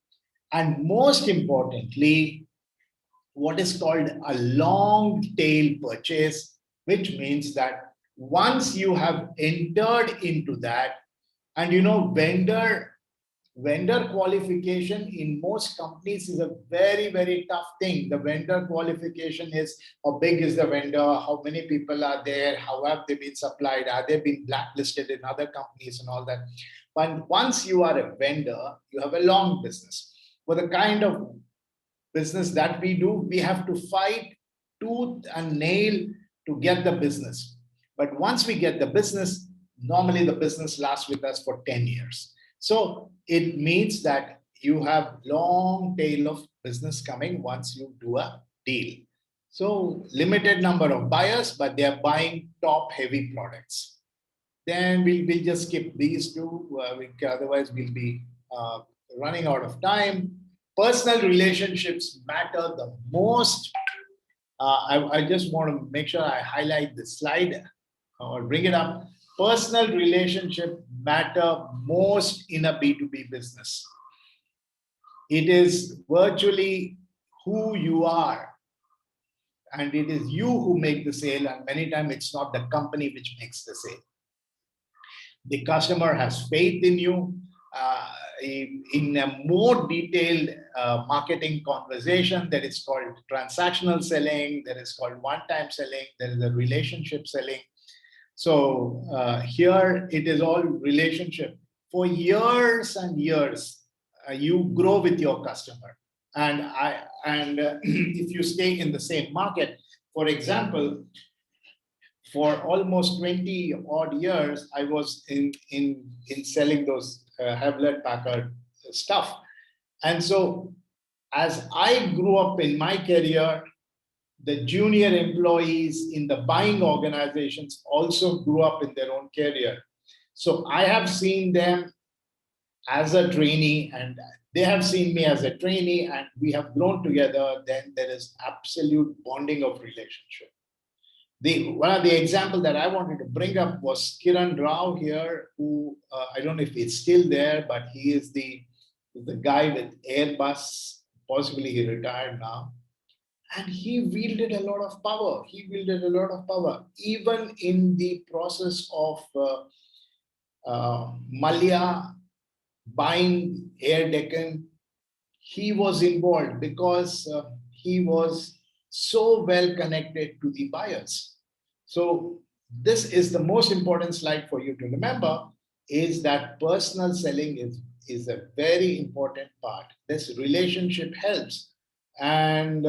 And most importantly, what is called a long tail purchase, which means that once you have entered into that, and vendor qualification in most companies is a very, very tough thing. The vendor qualification is how big is the vendor, how many people are there, how have they been supplied, are they been blacklisted in other companies and all that. But once you are a vendor, you have a long business. For the kind of business that we do, we have to fight tooth and nail to get the business. But once we get the business, normally the business lasts with us for 10 years. So it means that you have long tail of business coming once you do a deal. So limited number of buyers, but they are buying top heavy products. Then we'll just skip these two, otherwise we'll be running out of time. Personal relationships matter the most. I just want to make sure I highlight this slide or bring it up. Personal relationship matter most in a B2B business. It is virtually who you are, and it is you who make the sale, and many times it's not the company which makes the sale. The customer has faith in you. In a more detailed marketing conversation, that is called transactional selling, that is called one-time selling, there is a relationship selling. So here it is all relationship. For years and years, you grow with your customer. And if you stay in the same market, for example, for almost 20 odd years, I was in selling those Hewlett Packard stuff. And so as I grew up in my career, the junior employees in the buying organizations also grew up in their own career. So I have seen them as a trainee and they have seen me as a trainee, and we have grown together. Then there is absolute bonding of relationship. One of the example that I wanted to bring up was Kiran Rao here, who I don't know if he's still there, but he is the guy with Airbus. Possibly he retired now. And he wielded a lot of power. He wielded a lot of power, even in the process of Malia buying Air Deccan. He was involved because he was so well connected to the buyers. So this is the most important slide for you to remember, is that personal selling is a very important part. This relationship helps. And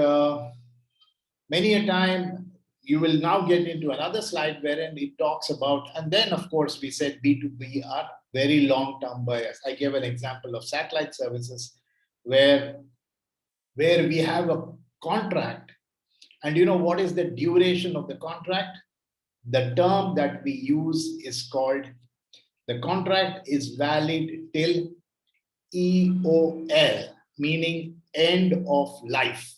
many a time you will now get into another slide wherein it talks about, and then of course we said B2B are very long-term buyers. I gave an example of satellite services where we have a contract. And you know what is the duration of the contract? The term that we use is called, the contract is valid till EOL, meaning end of life.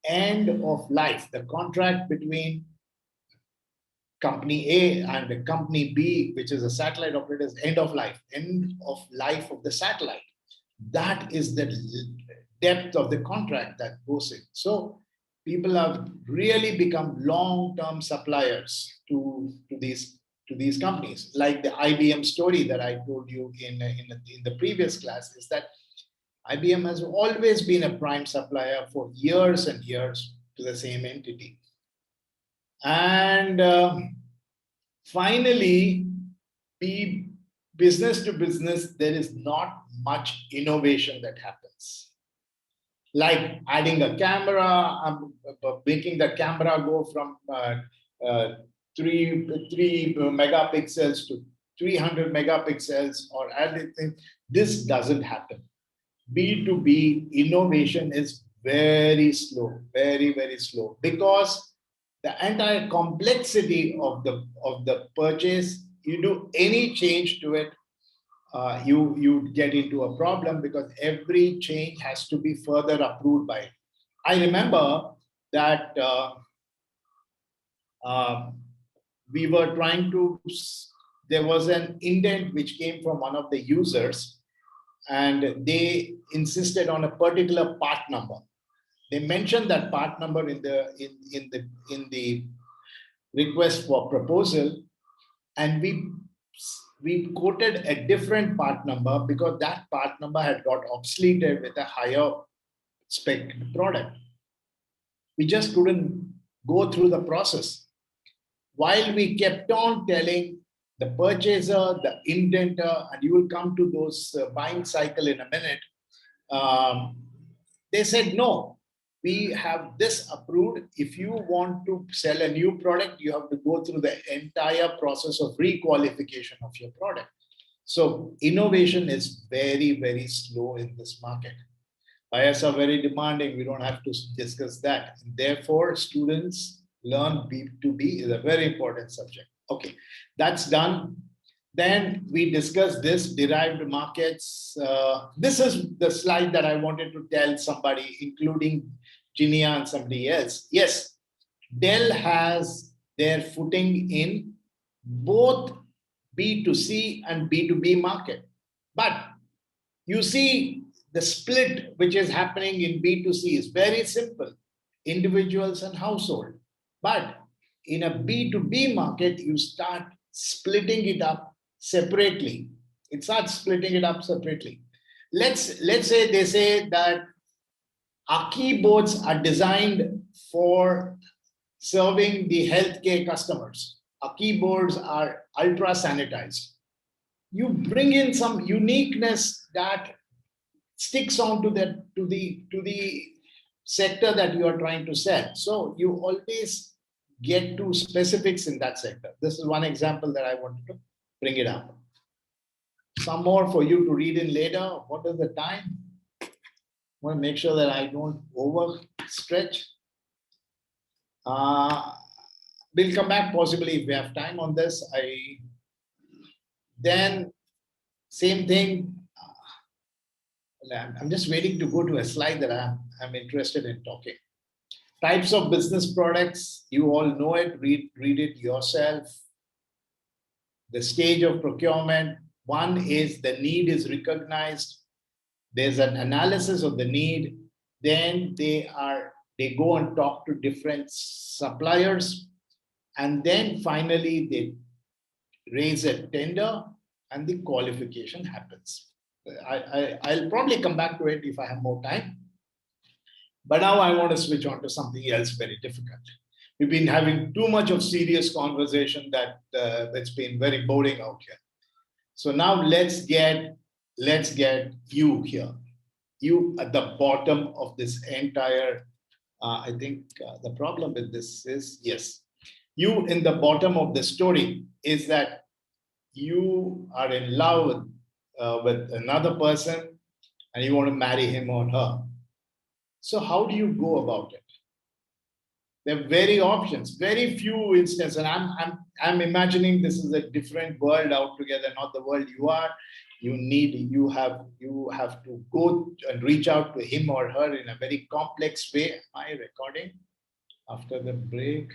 End of life. The contract between company A and the company B, which is a satellite operator, is end of life. End of life of the satellite. That is the depth of the contract that goes in. So people have really become long-term suppliers to these companies. Like the IBM story that I told you in the previous class, is that IBM has always been a prime supplier for years and years to the same entity. And finally, business to business, there is not much innovation that happens. Like adding a camera, making the camera go from 3 megapixels to 300 megapixels or anything. This doesn't happen. B2B innovation is very slow, very, very slow, because the entire complexity of the purchase, you do any change to it, you get into a problem, because every change has to be further approved by it. I remember that we were trying to, there was an indent which came from one of the users, and they insisted on a particular part number. They mentioned that part number in the request for proposal, and we quoted a different part number because that part number had got obsoleted with a higher spec product. We just couldn't go through the process. While we kept on telling the purchaser, the intenter, and you will come to those buying cycle in a minute, they said, no, we have this approved. If you want to sell a new product, you have to go through the entire process of requalification of your product. So innovation is very, very slow in this market. Buyers are very demanding. We don't have to discuss that. Therefore, students learn B2B is a very important subject. Okay, that's done. Then we discussed this derived markets. This is the slide that I wanted to tell somebody, including Ginia and somebody else. Yes, Dell has their footing in both B2C and B2B market. But you see the split which is happening in B2C is very simple, individuals and household. But in a B2B market, you start splitting it up separately. It starts splitting it up separately. Let's say they say that our keyboards are designed for serving the healthcare customers. Our keyboards are ultra sanitized. You bring in some uniqueness that sticks on to the sector that you are trying to sell. So you always get to specifics in that sector. This is one example that I wanted to bring it up. Some more for you to read in later. What is the time? I want to make sure that I don't overstretch. We'll come back possibly if we have time on this. Then same thing. I'm just waiting to go to a slide that I'm interested in talking. Types of business products, you all know it, read it yourself. The stage of procurement, one is the need is recognized. There's an analysis of the need. Then they go and talk to different suppliers. And then finally they raise a tender and the qualification happens. I'll probably come back to it if I have more time. But now I want to switch on to something else very difficult. We've been having too much of serious conversation that it's been very boring out here. So now let's get you here. You at the bottom of this entire, I think the problem with this is, yes, you in the bottom of the story is that you are in love with another person and you want to marry him or her. So how do you go about it? There are very options, very few instances, and I'm imagining this is a different world altogether, not the world you are. You have to go and reach out to him or her in a very complex way. Am I recording after the break?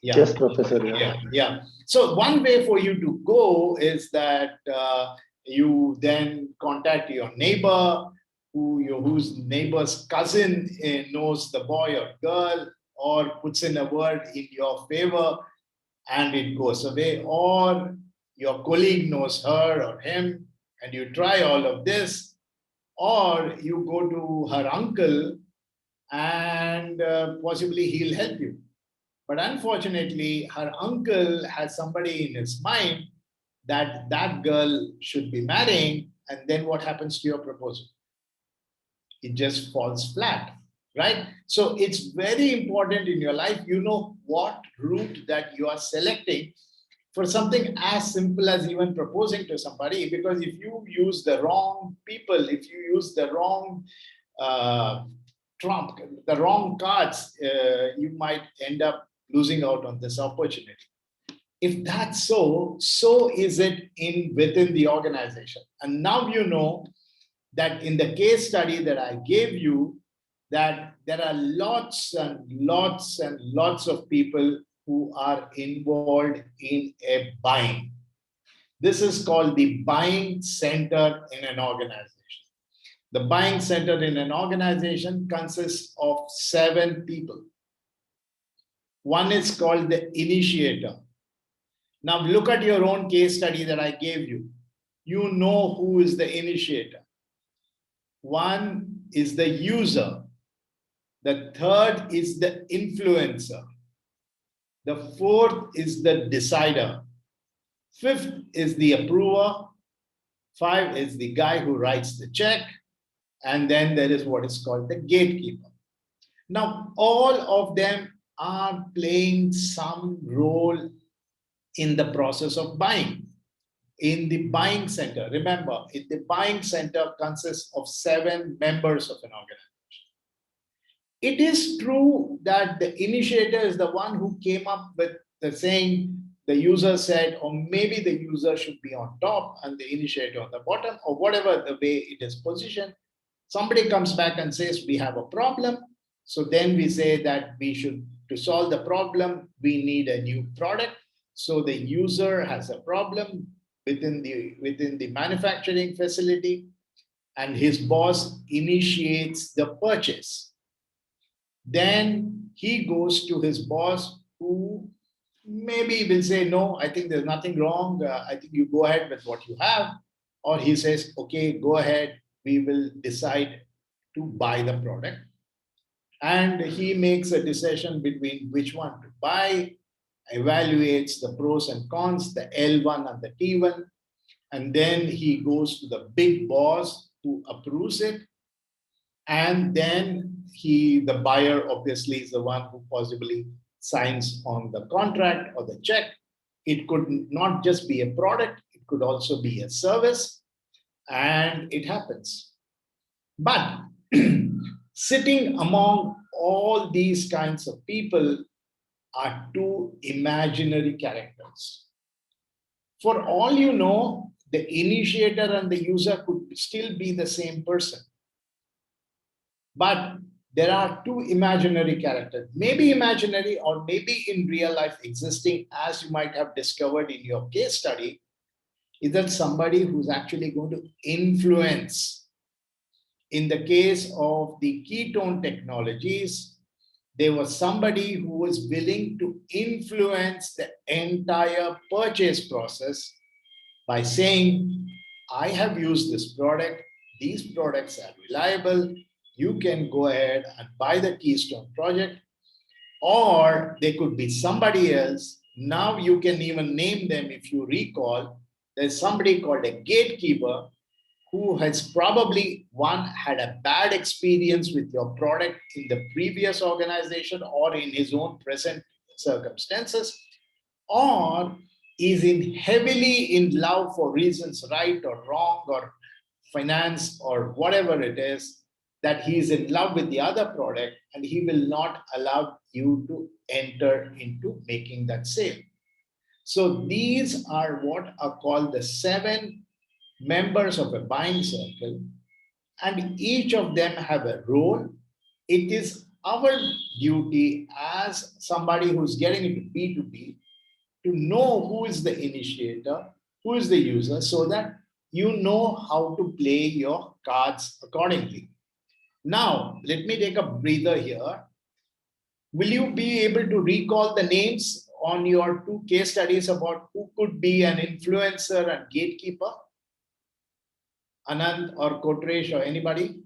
Yeah. Yes, Professor. Yeah. So one way for you to go is that you then contact your neighbor, whose neighbor's cousin knows the boy or girl, or puts in a word in your favor, and it goes away. Or your colleague knows her or him, and you try all of this. Or you go to her uncle, and possibly he'll help you. But unfortunately, her uncle has somebody in his mind that girl should be marrying, and then what happens to your proposal? It just falls flat, right? So it's very important in your life, you know what route that you are selecting for something as simple as even proposing to somebody, because if you use the wrong people, if you use the wrong trump, the wrong cards, you might end up losing out on this opportunity. If that's so is it within the organization. And now you know that in the case study that I gave you, that there are lots and lots and lots of people who are involved in a buying. This is called the buying center in an organization. The buying center in an organization consists of 7 people. One is called the initiator. Now look at your own case study that I gave you. You know who is the initiator. One is the user. The third is the influencer. The fourth is the decider. Fifth is the approver. 5 is the guy who writes the check. And then there is what is called the gatekeeper. Now, all of them are playing some role in the process of buying. In the buying center, remember, the buying center consists of 7 members of an organization. It is true that the initiator is the one who came up with the saying, the user said, or maybe the user should be on top and the initiator on the bottom, or whatever the way it is positioned. Somebody comes back and says, we have a problem. So then we say that we should, to solve the problem, we need a new product. So the user has a problem within the manufacturing facility, and his boss initiates the purchase. Then he goes to his boss, who maybe will say, no, I think there's nothing wrong. I think you go ahead with what you have. Or he says, okay, go ahead. We will decide to buy the product. And he makes a decision between which one to buy, evaluates the pros and cons, the L1 and the T1. And then he goes to the big boss who approves it. And then the buyer obviously is the one who possibly signs on the contract or the check. It could not just be a product, it could also be a service, and it happens. But sitting among all these kinds of people are 2 imaginary characters. For all you know, the initiator and the user could still be the same person. But there are 2 imaginary characters, maybe imaginary or maybe in real life existing, as you might have discovered in your case study, is that somebody who's actually going to influence. In the case of the Keystone Technologies, there was somebody who was willing to influence the entire purchase process by saying, I have used this product, these products are reliable, you can go ahead and buy the Keystone project. Or there could be somebody else. Now you can even name them if you recall. There's somebody called a gatekeeper who has probably had a bad experience with your product in the previous organization or in his own present circumstances, or is heavily in love for reasons right or wrong or finance or whatever it is, that he is in love with the other product and he will not allow you to enter into making that sale. So these are what are called the 7 members of a buying circle, and each of them have a role. It is our duty as somebody who's getting into B2B to know who is the initiator, who is the user, so that you know how to play your cards accordingly. Now, let me take a breather here. Will you be able to recall the names on your 2 case studies about who could be an influencer and gatekeeper? Anand or Kotresh or anybody?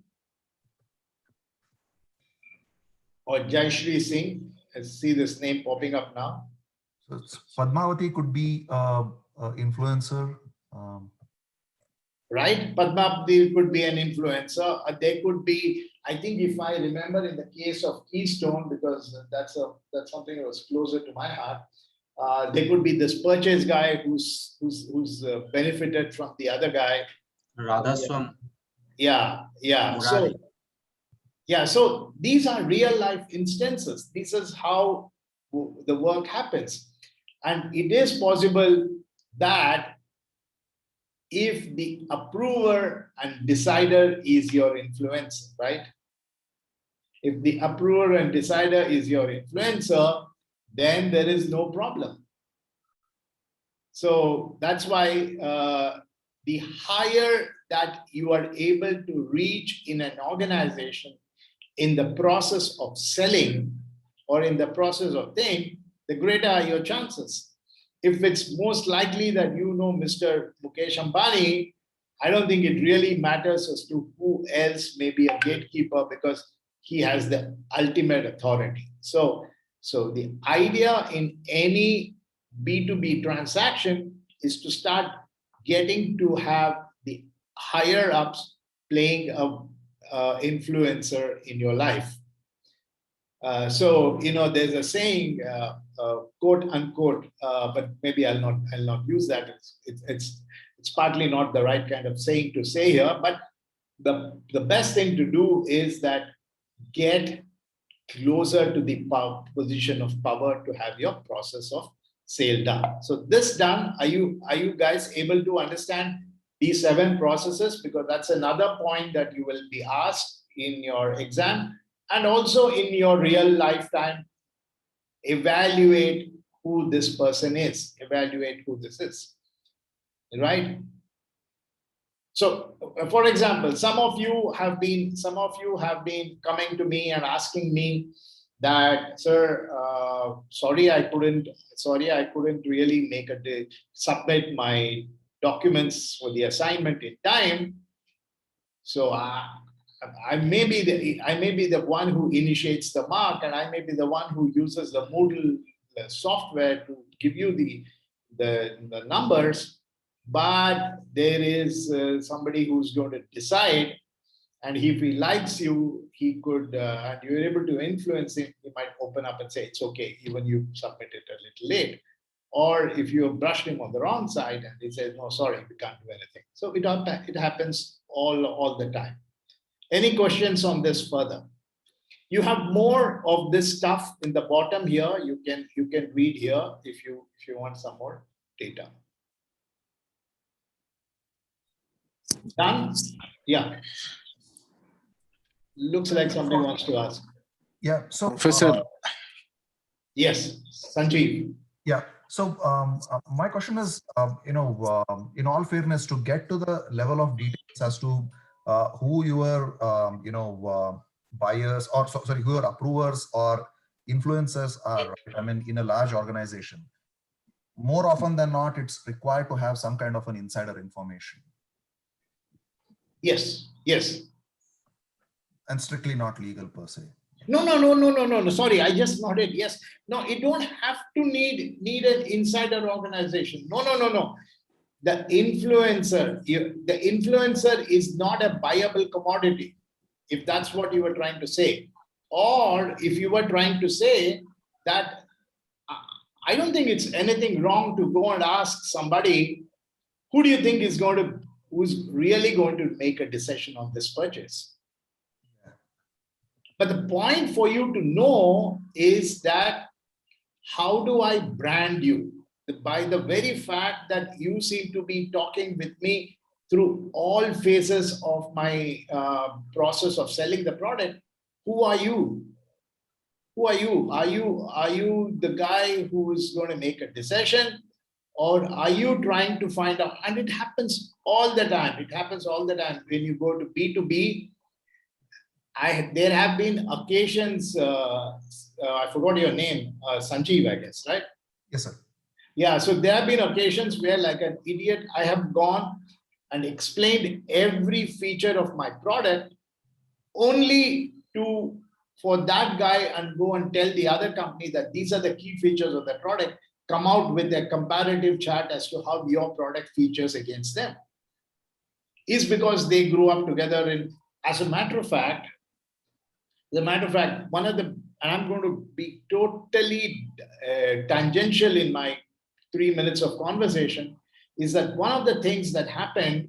Or Jayashri Singh? I see this name popping up now. So Padmavati could be influencer. Right? Padmavati could be an influencer. There could be, I think if I remember in the case of Keystone, because that's something that was closer to my heart, there could be this purchase guy who's benefited from the other guy. Radhaswam. Yeah. Murari. So these are real life instances. This is how the work happens. And it is possible that if the approver and decider is your influencer, right? If the approver and decider is your influencer, then there is no problem. So that's why the higher that you are able to reach in an organization in the process of selling or in the process of thing, the greater are your chances. If it's most likely that you know Mr. Mukesh Ambani, I don't think it really matters as to who else may be a gatekeeper because he has the ultimate authority. So the idea in any B2B transaction is to start getting to have the higher ups playing a influencer in your life. So there's a saying, quote unquote, but maybe I'll not use that. It's partly not the right kind of saying to say here, but the best thing to do is that get closer to the position of power to have your process of sale done. So this done, are you guys able to understand these 7 processes? Because that's another point that you will be asked in your exam and also in your real lifetime. Evaluate who this person is, evaluate who this is, right? So, for example, some of you have been coming to me and asking me that, sir, sorry I couldn't really submit my documents for the assignment in time. So I may be the one who initiates the mark, and I may be the one who uses the Moodle software to give you the numbers. But there is somebody who's going to decide, and if he likes you, he could, and you're able to influence him, he might open up and say, it's okay, even you submit it a little late. Or if you have brushed him on the wrong side and he says, no, sorry, we can't do anything. So it happens all the time. Any questions on this further? You have more of this stuff in the bottom here. You can read here if you want some more data. Done? Yeah. Looks like somebody wants to ask. Yeah. So, Professor. Yes, Sanjeev. Yeah. So my question is, in all fairness, to get to the level of details as to who your, buyers or who your approvers or influencers are, right? I mean, in a large organization, more often than not, it's required to have some kind of an insider information. Yes. Yes. And strictly not legal per se. No. Sorry, I just nodded. Yes. No, you don't have to need an insider organization. No. The influencer is not a buyable commodity, if that's what you were trying to say. Or if you were trying to say that, I don't think it's anything wrong to go and ask somebody, who do you think who's really going to make a decision on this purchase? But the point for you to know is that, how do I brand you? By the very fact that you seem to be talking with me through all phases of my process of selling the product, who are you? Who are you? Are you the guy who is going to make a decision? Or are you trying to find out? And it happens all the time. It happens all the time. When you go to B2B, there have been occasions, I forgot your name, Sanjeev, I guess, right? Yes, sir. Yeah, so there have been occasions where, like an idiot, I have gone and explained every feature of my product only for that guy and go and tell the other company that these are the key features of the product, come out with a comparative chart as to how your product features against them. Is because they grew up together. As a matter of fact, and I'm going to be totally tangential in my 3 minutes of conversation, is that one of the things that happened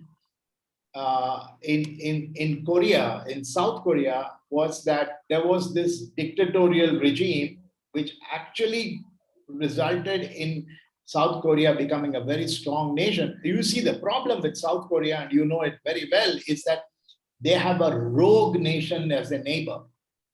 in Korea, in South Korea, was that there was this dictatorial regime which actually resulted in South Korea becoming a very strong nation. You see, the problem with South Korea, and you know it very well, is that they have a rogue nation as a neighbor.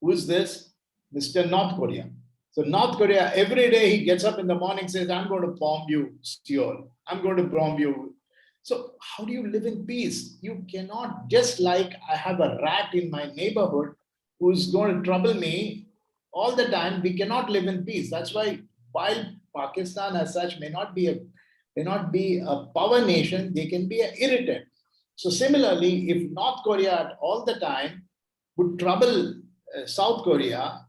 Who's this? Mr. North Korea. So North Korea, every day he gets up in the morning, says, I'm going to bomb you, Seoul. I'm going to bomb you. So how do you live in peace? You cannot, just like I have a rat in my neighborhood who's going to trouble me all the time, we cannot live in peace. That's why while Pakistan as such may not be a power nation, they can be an irritant. So similarly, if North Korea all the time would trouble South Korea,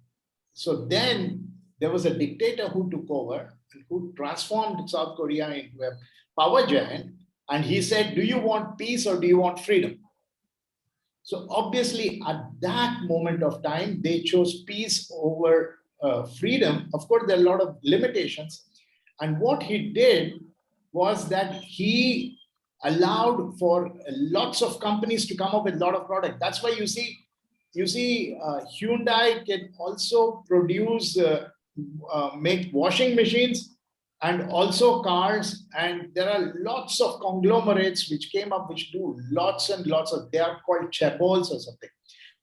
so then there was a dictator who took over and who transformed South Korea into a power giant. And he said, do you want peace or do you want freedom? So obviously at that moment of time, they chose peace over freedom. Of course, there are a lot of limitations. And what he did was that he allowed for lots of companies to come up with a lot of product. That's why you see Hyundai can also produce, make washing machines and also cars. And there are lots of conglomerates which came up, which do lots and lots of, they are called chaebols or something.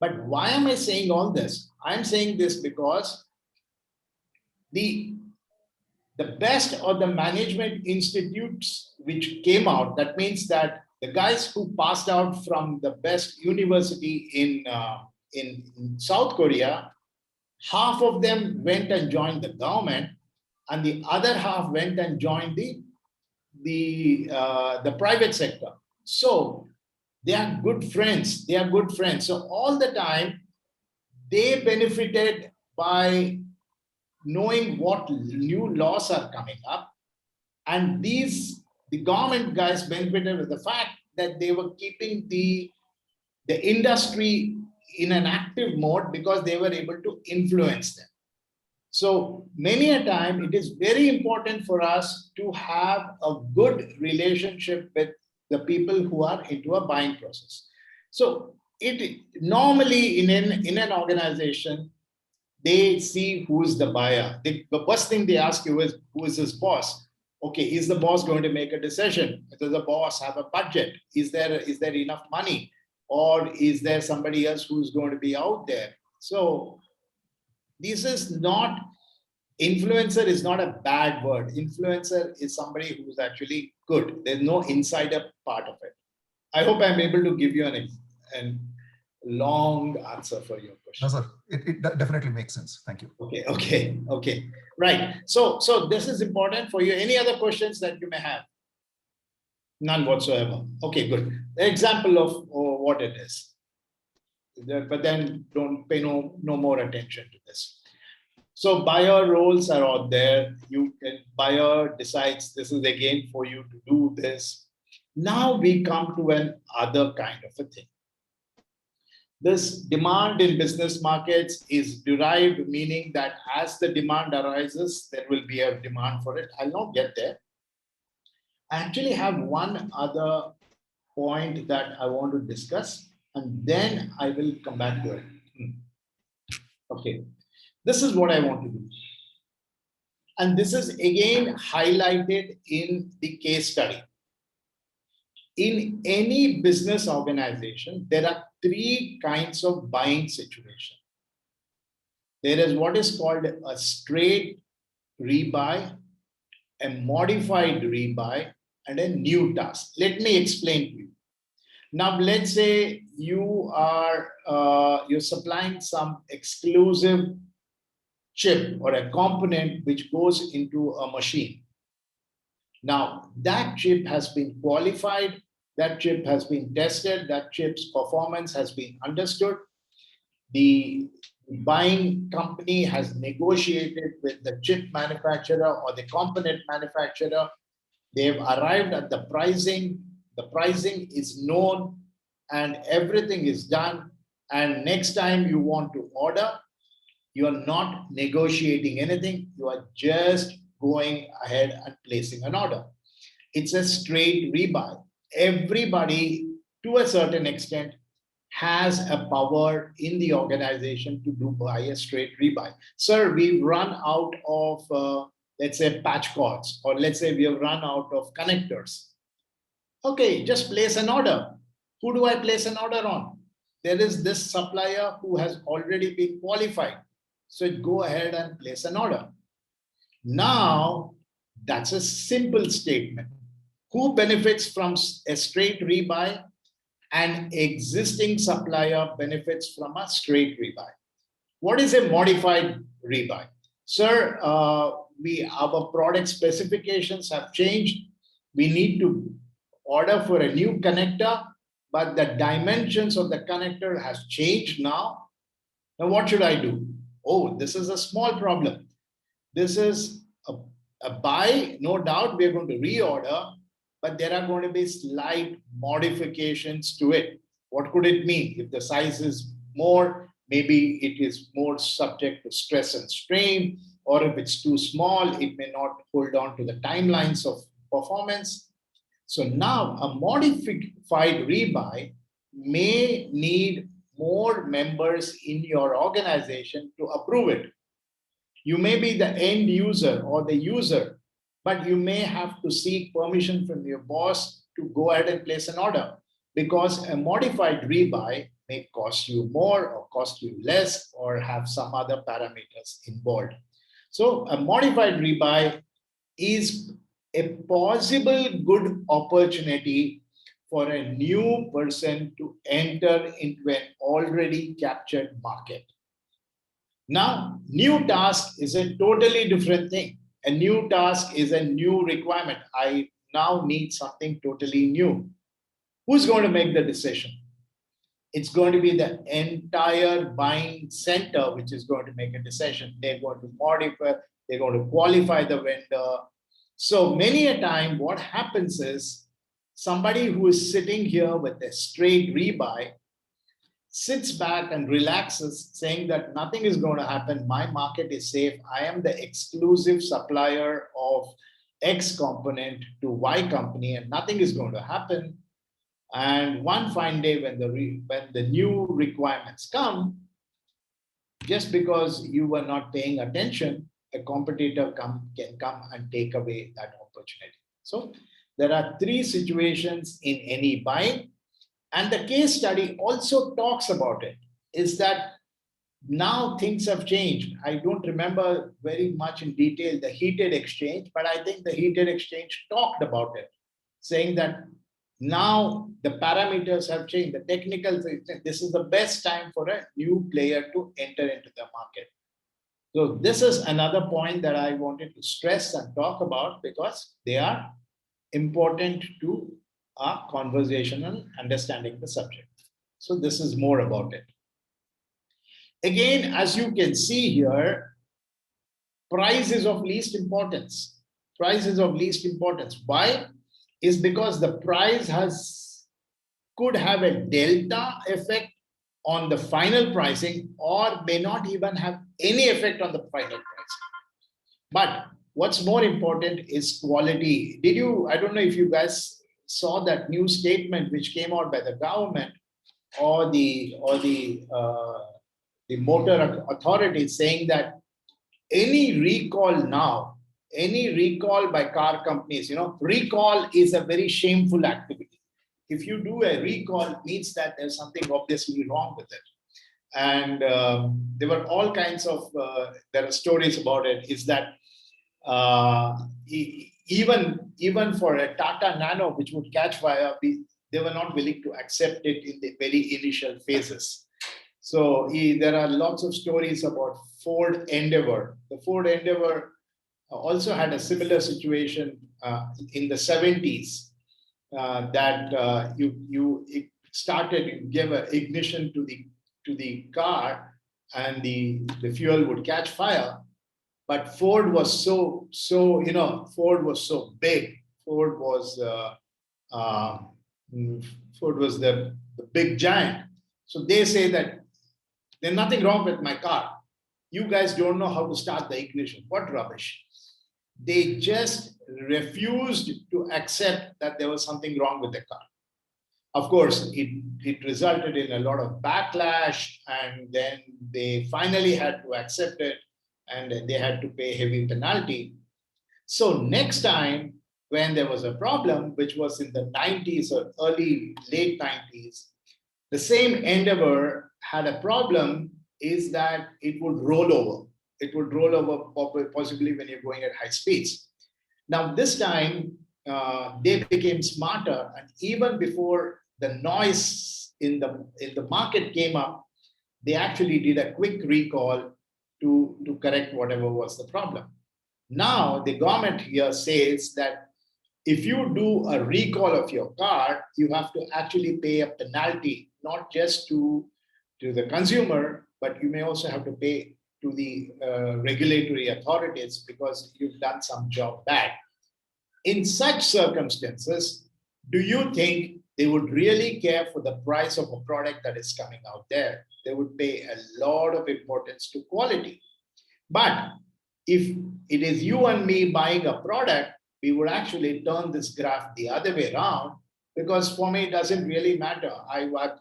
But why am I saying all this? I'm saying this because the best or the management institutes which came out, that means that the guys who passed out from the best university in South Korea, half of them went and joined the government, and the other half went and joined the private sector. So they are good friends. They are good friends. So all the time they benefited by knowing what new laws are coming up, and the government guys benefited with the fact that they were keeping the industry in an active mode because they were able to influence them. So many a time it is very important for us to have a good relationship with the people who are into a buying process. So it normally in an organization, they see who is the buyer. The first thing they ask you is, who is his boss? Okay, is the boss going to make a decision? Does the boss have a budget? Is there enough money? Or is there somebody else who's going to be out there? So this is not, influencer is not a bad word. Influencer is somebody who's actually good. There's no insider part of it. I hope I'm able to give you an long answer for your question. No, sir. It definitely makes sense. Thank you. Okay. Right. So this is important for you. Any other questions that you may have? None whatsoever. Okay, good. The example of what it is. But then don't pay no more attention to this. So buyer roles are out there. Buyer decides this is again for you to do this. Now we come to an other kind of a thing. This demand in business markets is derived, meaning that as the demand arises, there will be a demand for it. I'll not get there. I actually have one other point that I want to discuss, and then I will come back to it. Okay, this is what I want to do. And this is again highlighted in the case study. In any business organization, there are three kinds of buying situation. There is what is called a straight rebuy, a modified rebuy, and a new task. Let me explain to you. Now, let's say you are you're supplying some exclusive chip or a component which goes into a machine. Now, that chip has been qualified, that chip has been tested, that chip's performance has been understood. The buying company has negotiated with the chip manufacturer or the component manufacturer. They've arrived at the pricing. The pricing is known and everything is done. And next time you want to order, you are not negotiating anything. You are just going ahead and placing an order. It's a straight rebuy. Everybody, to a certain extent, has a power in the organization to buy a straight rebuy. Sir, we've run out of, let's say, patch cords, or let's say we have run out of connectors. Okay, just place an order. Who do I place an order on? There is this supplier who has already been qualified. So it go ahead and place an order. Now, that's a simple statement. Who benefits from a straight rebuy? An existing supplier benefits from a straight rebuy. What is a modified rebuy? Sir, our product specifications have changed. We need to order for a new connector, but the dimensions of the connector has changed now. Now, what should I do? Oh, this is a small problem. This is a buy, no doubt we are going to reorder, but there are going to be slight modifications to it. What could it mean? If the size is more, maybe it is more subject to stress and strain, or if it's too small, it may not hold on to the timelines of performance. So now a modified rebuy may need more members in your organization to approve it. You may be the end user or the user, but you may have to seek permission from your boss to go ahead and place an order, because a modified rebuy may cost you more or cost you less or have some other parameters involved. So a modified rebuy is a possible good opportunity for a new person to enter into an already captured market. Now, new task is a totally different thing. A new task is a new requirement. I now need something totally new. Who's going to make the decision? It's going to be the entire buying center which is going to make a decision. They're going to modify, they're going to qualify the vendor. So many a time what happens is somebody who is sitting here with a straight rebuy sits back and relaxes, saying that nothing is going to happen. My market is safe. I am the exclusive supplier of X component to Y company, and nothing is going to happen. And one fine day, when the new requirements come, just because you were not paying attention, a competitor can come and take away that opportunity. So there are three situations in any buying. And the case study also talks about it, is that now things have changed. I don't remember very much in detail the heated exchange, but I think the heated exchange talked about it, saying that now the parameters have changed, the technical, this is the best time for a new player to enter into the market. So this is another point that I wanted to stress and talk about, because they are important to our conversational understanding the subject. So this is more about it. Again, as you can see here, price is of least importance. Price is of least importance. Why? Is because the price could have a delta effect on the final pricing, or may not even have any effect on the final pricing. But what's more important is quality. I don't know if you guys saw that new statement which came out by the government or the motor authority, saying that any recall now, any recall by car companies, recall is a very shameful activity. If you do a recall, it means that there's something obviously wrong with it. And there were all kinds of there are stories about it. Is that even for a Tata Nano, which would catch fire, they were not willing to accept it in the very initial phases. So there are lots of stories about Ford Endeavour. The Ford Endeavour also had a similar situation in the 70s, that you started to give an ignition to the car, and the fuel would catch fire. But Ford was Ford was so big. Ford was the big giant. So they say that there's nothing wrong with my car. You guys don't know how to start the ignition. What rubbish. They just refused to accept that there was something wrong with the car. Of course, it resulted in a lot of backlash, and then they finally had to accept it, and they had to pay heavy penalty. So next time when there was a problem, which was in the 90s or late 90s, the same Endeavour had a problem is that it would roll over. It would roll over possibly when you're going at high speeds. Now, this time, they became smarter, and even before the noise in the market came up, they actually did a quick recall to correct whatever was the problem. Now, the government here says that if you do a recall of your car, you have to actually pay a penalty, not just to the consumer, but you may also have to pay to the regulatory authorities because you've done some job bad. In such circumstances, do you think they would really care for the price of a product that is coming out there? They would pay a lot of importance to quality. But if it is you and me buying a product, we would actually turn this graph the other way around, because for me, it doesn't really matter.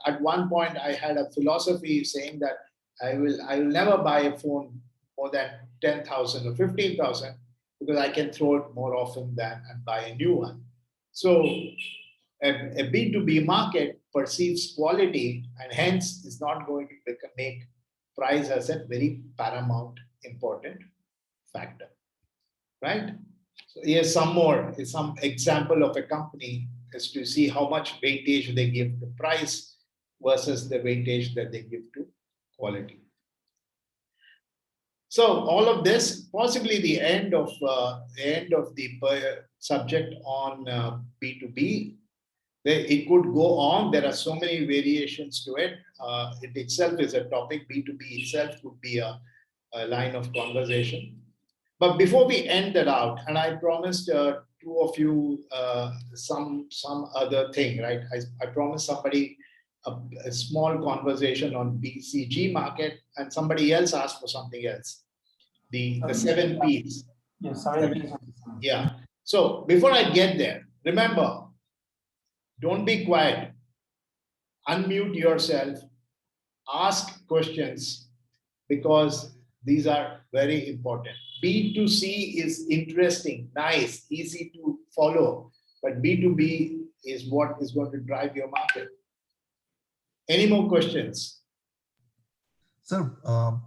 At one point, I had a philosophy saying that I will never buy a phone more than 10,000 or 15,000 because I can throw it more often than and buy a new one. So a B2B market perceives quality and hence is not going to make price as a very paramount important factor, right? So here's some example of a company as to see how much weightage they give to price versus the weightage that they give to quality. So all of this, possibly the end of the subject on B2B. It could go on. There are so many variations to it. It itself is a topic. B2B itself could be a line of conversation. But before we end that out, and I promised two of you some other thing, right? I promised somebody a small conversation on Bcg Market, and somebody else asked for something else. The 7 Ps. Yeah, 7 Ps. Yeah. So before I get there, remember, don't be quiet. Unmute yourself. Ask questions because these are very important. B2C is interesting, nice, easy to follow, but B2B is what is going to drive your market. Any more questions? Sir,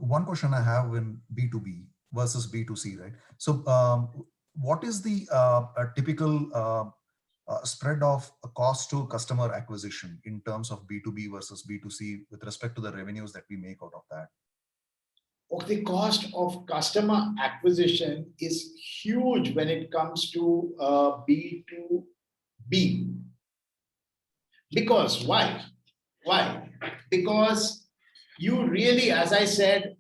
one question I have in B2B versus B2C, right? So what is the typical spread of cost to customer acquisition in terms of B2B versus B2C with respect to the revenues that we make out of that? The cost of customer acquisition is huge when it comes to B2B. Because why? Why? Because you really, as I said,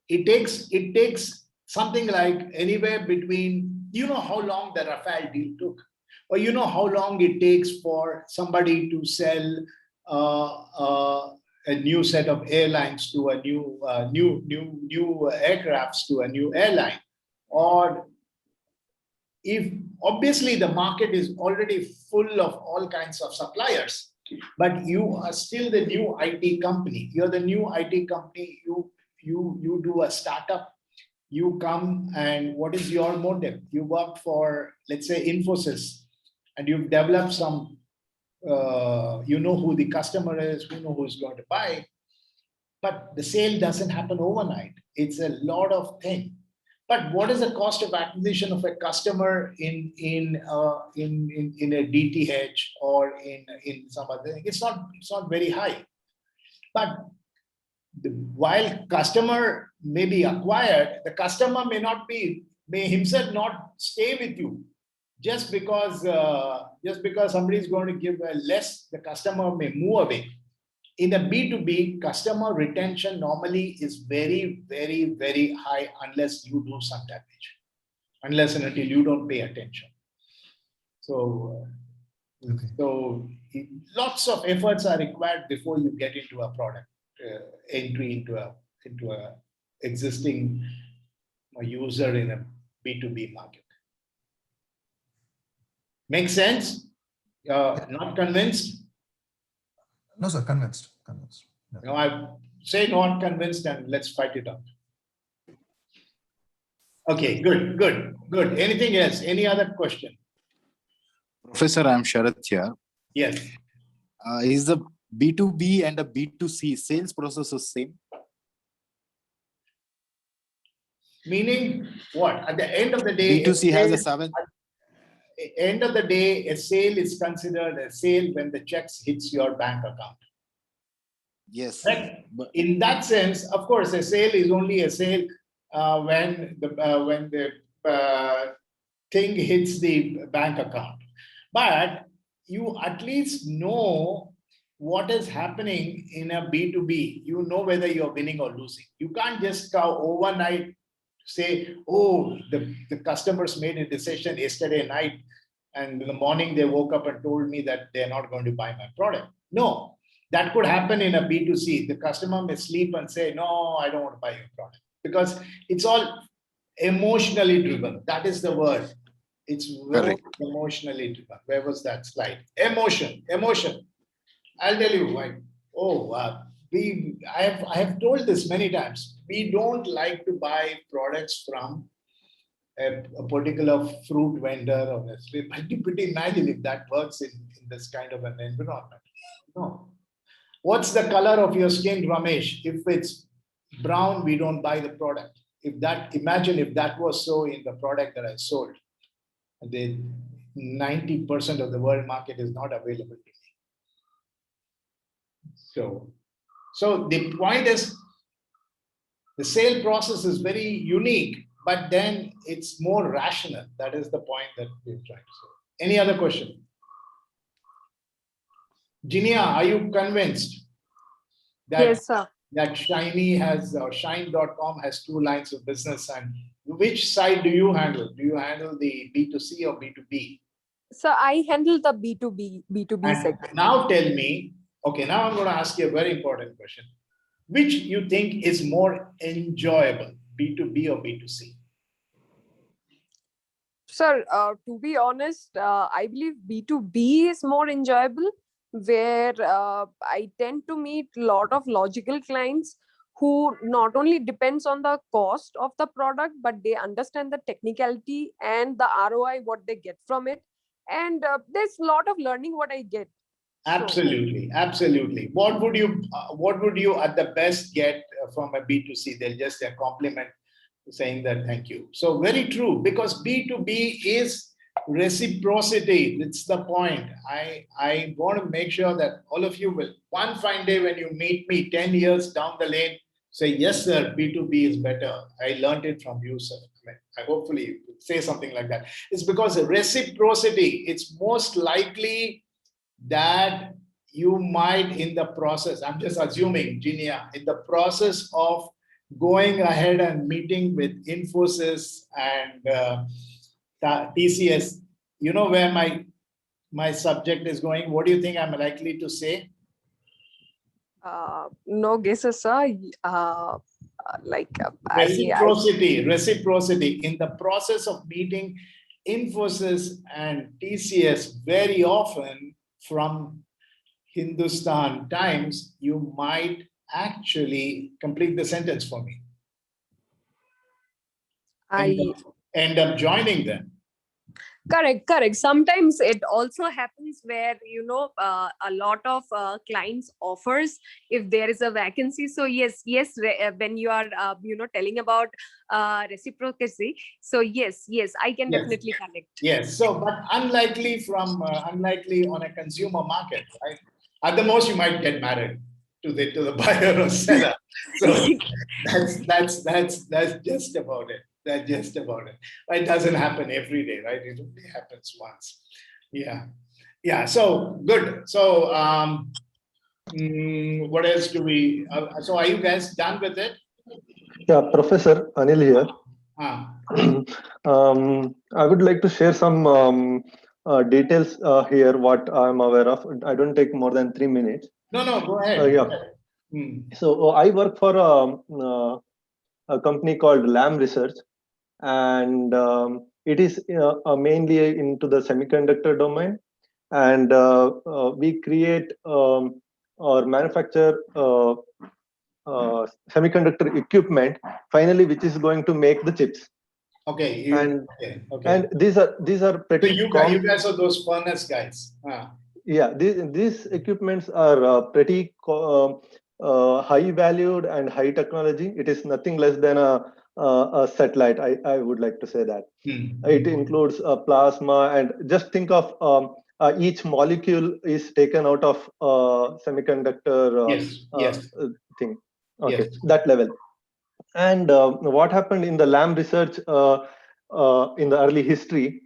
it takes something like anywhere between, you know how long the Rafale deal took, or you know how long it takes for somebody to sell a new set of airlines to a new aircrafts to a new airline, or if obviously the market is already full of all kinds of suppliers, but you are still the new IT company. You're the new IT company. You do a startup. You come and what is your motive? You work for, let's say, Infosys, and you've developed some. You know who the customer is, you know who's going to buy, but the sale doesn't happen overnight. It's a lot of things. But what is the cost of acquisition of a customer in a DTH or in some other thing? It's not very high. But while customer may be acquired, the customer may himself not stay with you. Just because somebody is going to give less, the customer may move away. In a B2B, customer retention normally is very, very, very high unless you do some damage, unless and until you don't pay attention. So lots of efforts are required before you get into a product, entry into a existing user in a B2B market. Make sense? Not convinced? No, sir, convinced. Yeah. No, I say not convinced and let's fight it out. Okay, good. Anything else? Any other question? Professor, I'm Sharath here. Yes. Is the B2B and a B2C sales process is same? Meaning what? At the end of the day, B2C has a 7. End of the day, a sale is considered a sale when the checks hits your bank account. Yes. Right? In that sense, of course, a sale is only a sale when the thing hits the bank account. But you at least know what is happening in a B2B. You know whether you're winning or losing. You can't just go overnight say, oh, the customers made a decision yesterday night and in the morning they woke up and told me that they're not going to buy my product. No, that could happen in a B2C. The customer may sleep and say, no, I don't want to buy your product, because it's all emotionally driven. That is the word. It's very emotionally driven. Where was that slide? Emotion. I'll tell you why. Oh, I have told this many times. We don't like to buy products from a particular fruit vendor or a street. But imagine if that works in this kind of an environment. No. What's the color of your skin, Ramesh? If it's brown, we don't buy the product. Imagine if that was so in the product that I sold. The 90% of the world market is not available to me. So the point is, the sale process is very unique, but then it's more rational. That is the point that we're trying to say. Any other question? Jinia, are you convinced that, yes, sir. that Shiny has, or Shine.com has 2 lines of business? And which side do you handle? Do you handle the B2C or B2B? So I handle the B2B segment. Now tell me, okay, now I'm going to ask you a very important question. Which you think is more enjoyable, B2B or B2C? Sir, to be honest, I believe B2B is more enjoyable, where I tend to meet a lot of logical clients who not only depends on the cost of the product, but they understand the technicality and the ROI, what they get from it. And there's a lot of learning what I get. Absolutely, absolutely. What would you at the best get from a B2C? They'll just a compliment saying that thank you. So very true, because B2B is reciprocity. It's the point. I want to make sure that all of you will one fine day when you meet me 10 years down the lane, say, yes, sir, B2B is better. I learned it from you, sir. I hopefully say something like that. It's because reciprocity, it's most likely that you might in the process, I'm just assuming, Jinia, in the process of going ahead and meeting with Infosys and TCS, you know where my subject is going. What do you think I'm likely to say? No guesses, sir. Reciprocity. In the process of meeting Infosys and TCS, very often from Hindustan Times, you might actually complete the sentence for me. End up joining them. Correct. Sometimes it also happens where, a lot of clients offers if there is a vacancy. So yes, when you are, telling about reciprocity. So yes, I can definitely connect. Yes. So, but unlikely on a consumer market, right? At the most, you might get married to the buyer or seller. So that's just about it. That's just about it. It doesn't happen every day, right? It only happens once. Yeah. So good. So what else do we? So are you guys done with it? Yeah, Professor Anil here. I would like to share some details here, what I'm aware of. I don't take more than 3 minutes. No, go ahead. Yeah. So I work for a company called Lam Research, and it is mainly into the semiconductor domain, and we create or manufacture semiconductor equipment, finally, which is going to make the chips. Okay. And these are pretty. So you guys are those furnace guys. Yeah, these equipments are pretty high valued and high technology. It is nothing less than a satellite. I would like to say that. It includes a plasma, and just think of each molecule is taken out of semiconductor thing. Okay, that level. And what happened in the LAM research in the early history,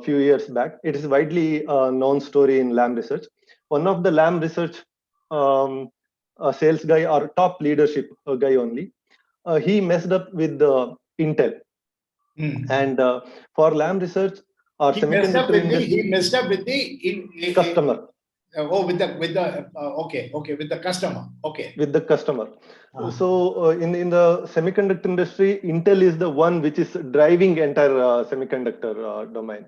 few years back, it is widely known story in LAM research. One of the LAM research sales guy or top leadership guy only, he messed up with the Intel. And for LAM research or semiconductor industry, he messed up with the customer. With the customer. Okay. With the customer. So in the semiconductor industry, Intel is the one which is driving entire semiconductor domain.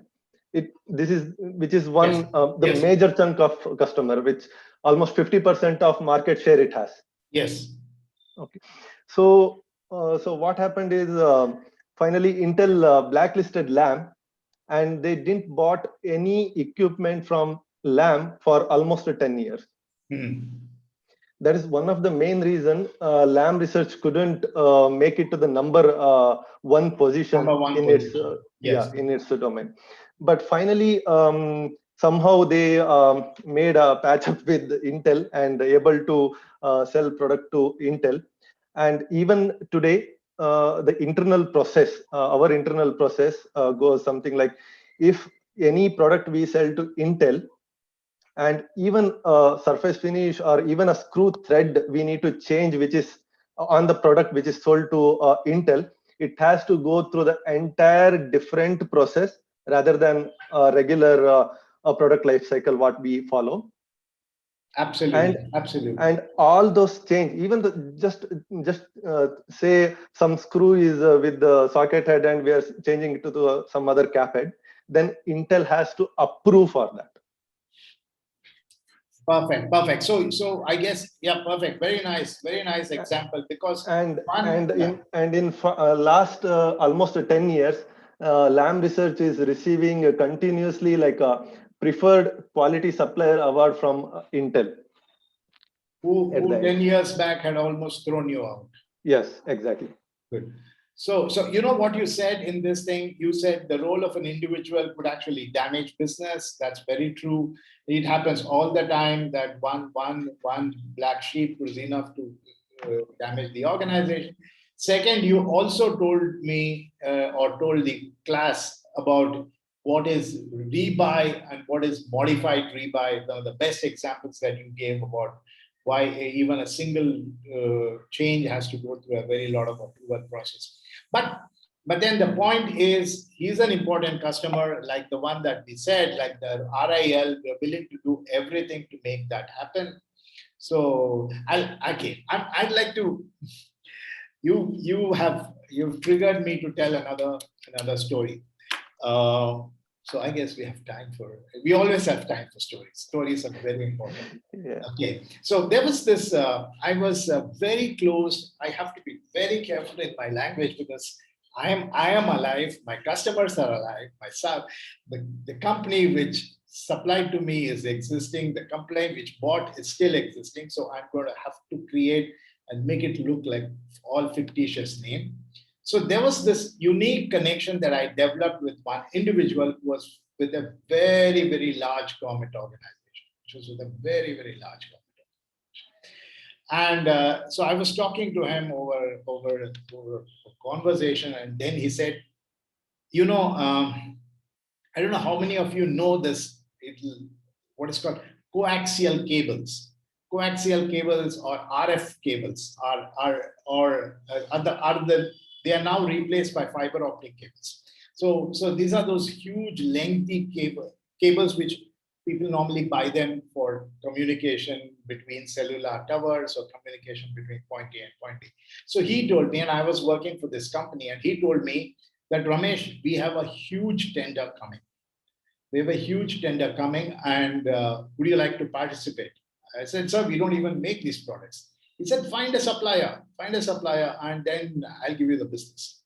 Which is one the major chunk of customer, which almost 50% of market share it has. Yes. Okay. So what happened is finally Intel blacklisted LAM, and they didn't bought any equipment from LAM for almost 10 years. That is one of the main reason LAM research couldn't make it to the number one position in its domain. But finally, somehow they made a patch up with Intel and able to sell product to Intel. And even today, the internal process, our internal process goes something like, if any product we sell to Intel, and even a surface finish or even a screw thread we need to change, which is on the product which is sold to Intel, it has to go through the entire different process rather than a regular product life cycle what we follow. Absolutely. And all those change, even just say some screw is with the socket head and we are changing it to some other cap head, then Intel has to approve for that. Perfect. So I guess, yeah, perfect. Very nice example, because in last almost 10 years, LAM research is receiving continuously like a preferred quality supplier award from Intel. Who 10 years back had almost thrown you out. Yes, exactly. Good. So you know what you said in this thing, you said the role of an individual could actually damage business. That's very true. It happens all the time that one black sheep was enough to damage the organization. Second, you also told me or told the class about what is rebuy and what is modified rebuy. The best examples that you gave about why even a single change has to go through a very lot of approval process. But then the point is, he's an important customer, like the one that we said, like the RIL, we're willing to do everything to make that happen. So I'd like to, you've triggered me to tell another story. So I guess we always have time for stories. Stories are very important. Yeah. Okay. So there was this, I was very close. I have to be very careful in my language because I am alive. My customers are alive. The company which supplied to me is existing. The company which bought is still existing. So I'm going to have to create and make it look like all fictitious name. So there was this unique connection that I developed with one individual who was with a very, very large government organization, which was with a very, very large government organization. And so I was talking to him over a conversation, and then he said, you know, I don't know how many of you know this, what is called coaxial cables. Coaxial cables or RF cables they are now replaced by fiber optic cables. So these are those huge lengthy cables which people normally buy them for communication between cellular towers or communication between point A and point B. So he told me, and I was working for this company, and he told me that, Ramesh, we have a huge tender coming. We have a huge tender coming, and would you like to participate? I said, sir, we don't even make these products. He said, find a supplier, and then I'll give you the business.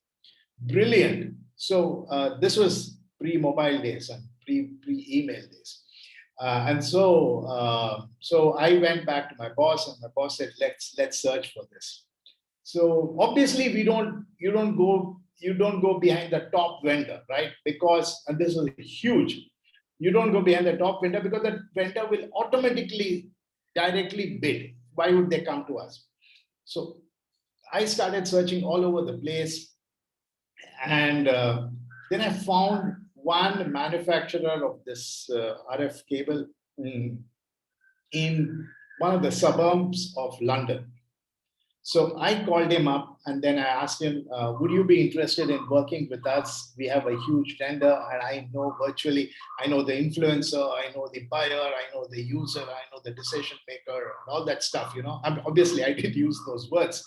Brilliant. So this was pre-mobile days and pre-email days. So I went back to my boss, and my boss said, let's search for this. So obviously you don't go behind the top vendor, right? Because, and this is huge, you don't go behind the top vendor because the vendor will automatically directly bid. Why would they come to us? So I started searching all over the place, and then I found one manufacturer of this RF cable in one of the suburbs of London. So I called him up, and then I asked him, would you be interested in working with us? We have a huge tender, and I know the influencer, I know the buyer, I know the user, I know the decision maker, and all that stuff, Obviously, I did use those words,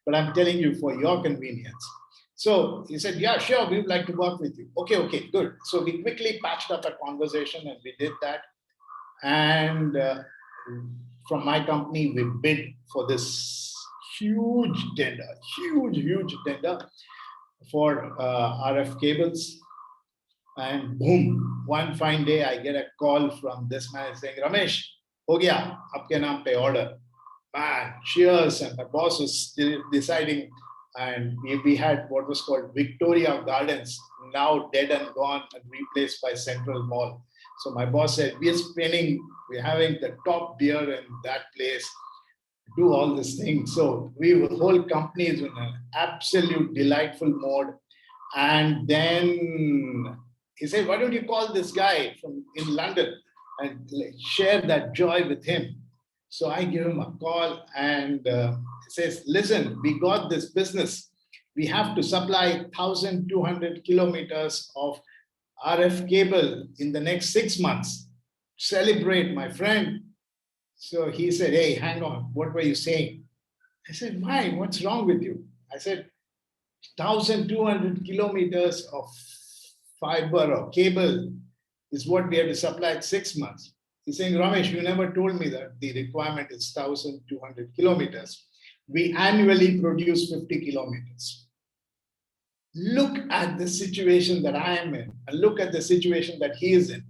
but I'm telling you for your convenience. So he said, yeah, sure, we would like to work with you. Okay, good. So we quickly patched up a conversation, and we did that. And from my company, we bid for this huge tender for RF cables. And boom, one fine day, I get a call from this man saying, Ramesh, ho gaya, aapke naam pe order. Man, cheers. And my boss was still deciding. And we had what was called Victoria Gardens, now dead and gone and replaced by Central Mall. So my boss said, we're having the top beer in that place, do all these things. So the whole company is in an absolute delightful mode. And then he said, why don't you call this guy in London and share that joy with him? So I give him a call, and he says, listen, we got this business. We have to supply 1,200 kilometers of RF cable in the next 6 months. Celebrate, my friend. So he said, hey, hang on, what were you saying? I said, why? What's wrong with you? I said, 1,200 kilometers of fiber or cable is what we have to supply in 6 months. He's saying, Ramesh, you never told me that the requirement is 1,200 kilometers. We annually produce 50 kilometers. Look at the situation that I am in, and look at the situation that he is in.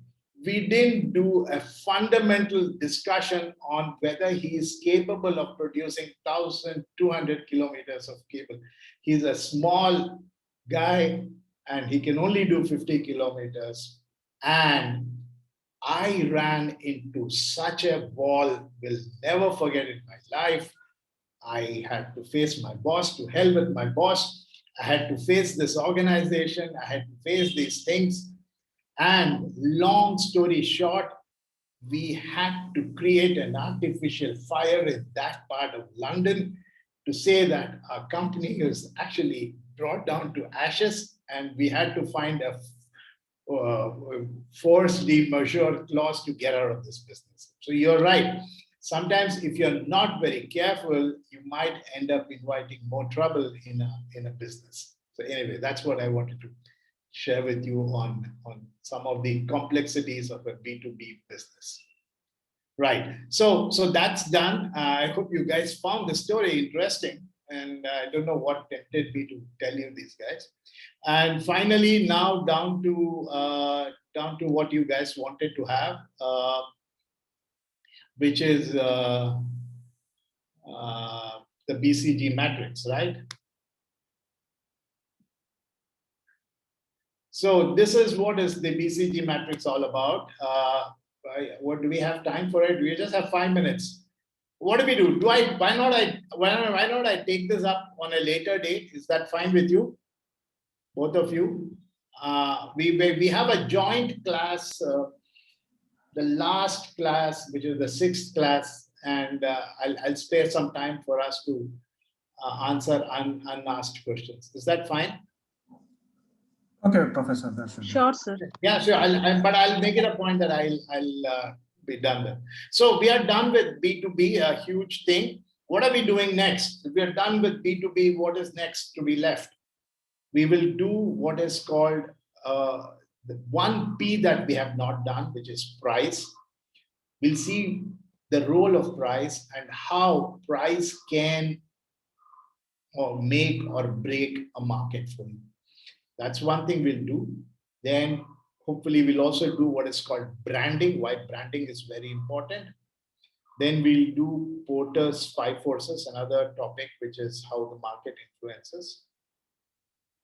We didn't do a fundamental discussion on whether he is capable of producing 1,200 kilometers of cable. He's a small guy, and he can only do 50 kilometers. And I ran into such a wall, will never forget in my life. I had to face my boss, to hell with my boss. I had to face this organization. I had to face these things. And long story short, we had to create an artificial fire in that part of London to say that our company is actually brought down to ashes, and we had to find a force majeure clause to get out of this business. So you're right. Sometimes if you're not very careful, you might end up inviting more trouble in a business. So anyway, that's what I wanted to share with you on some of the complexities of a B2B business. Right. So that's done. I hope you guys found the story interesting, and I don't know what tempted me to tell you these guys. And finally, now down to what you guys wanted to have, which is the Bcg Matrix, right? So this is what is the Bcg Matrix all about. What do we have time for it? We just have 5 minutes. What do we do? Why not I take this up on a later date? Is that fine with you? Both of you? We have a joint class, the last class, which is the 6th class, and I'll spare some time for us to answer unasked questions. Is that fine? Okay, Professor. That should Sure, sir. Yeah, sure. But I'll make it a point that I'll be done with. So we are done with B2B, a huge thing. What are we doing next? If we are done with B2B, what is next to be left? We will do what is called the 1P that we have not done, which is price. We'll see the role of price and how price can make or break a market for you. That's one thing we'll do. Then Hopefully, we'll also do what is called branding, why branding is very important. Then we'll do Porter's 5 forces, another topic, which is how the market influences.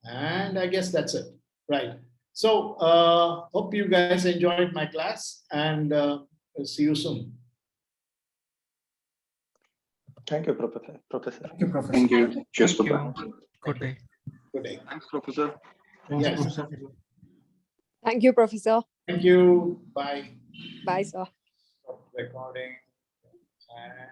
And I guess that's it. Right. So hope you guys enjoyed my class, and see you soon. Thank you, Professor. Thank you, Professor. Thank you. Cheers. Thank Bye-bye. you. Good day. Good day. Thanks, Professor. Thanks, Yes. Professor. Thank you, Professor. Thank you. Bye. Bye, sir. Stop recording. And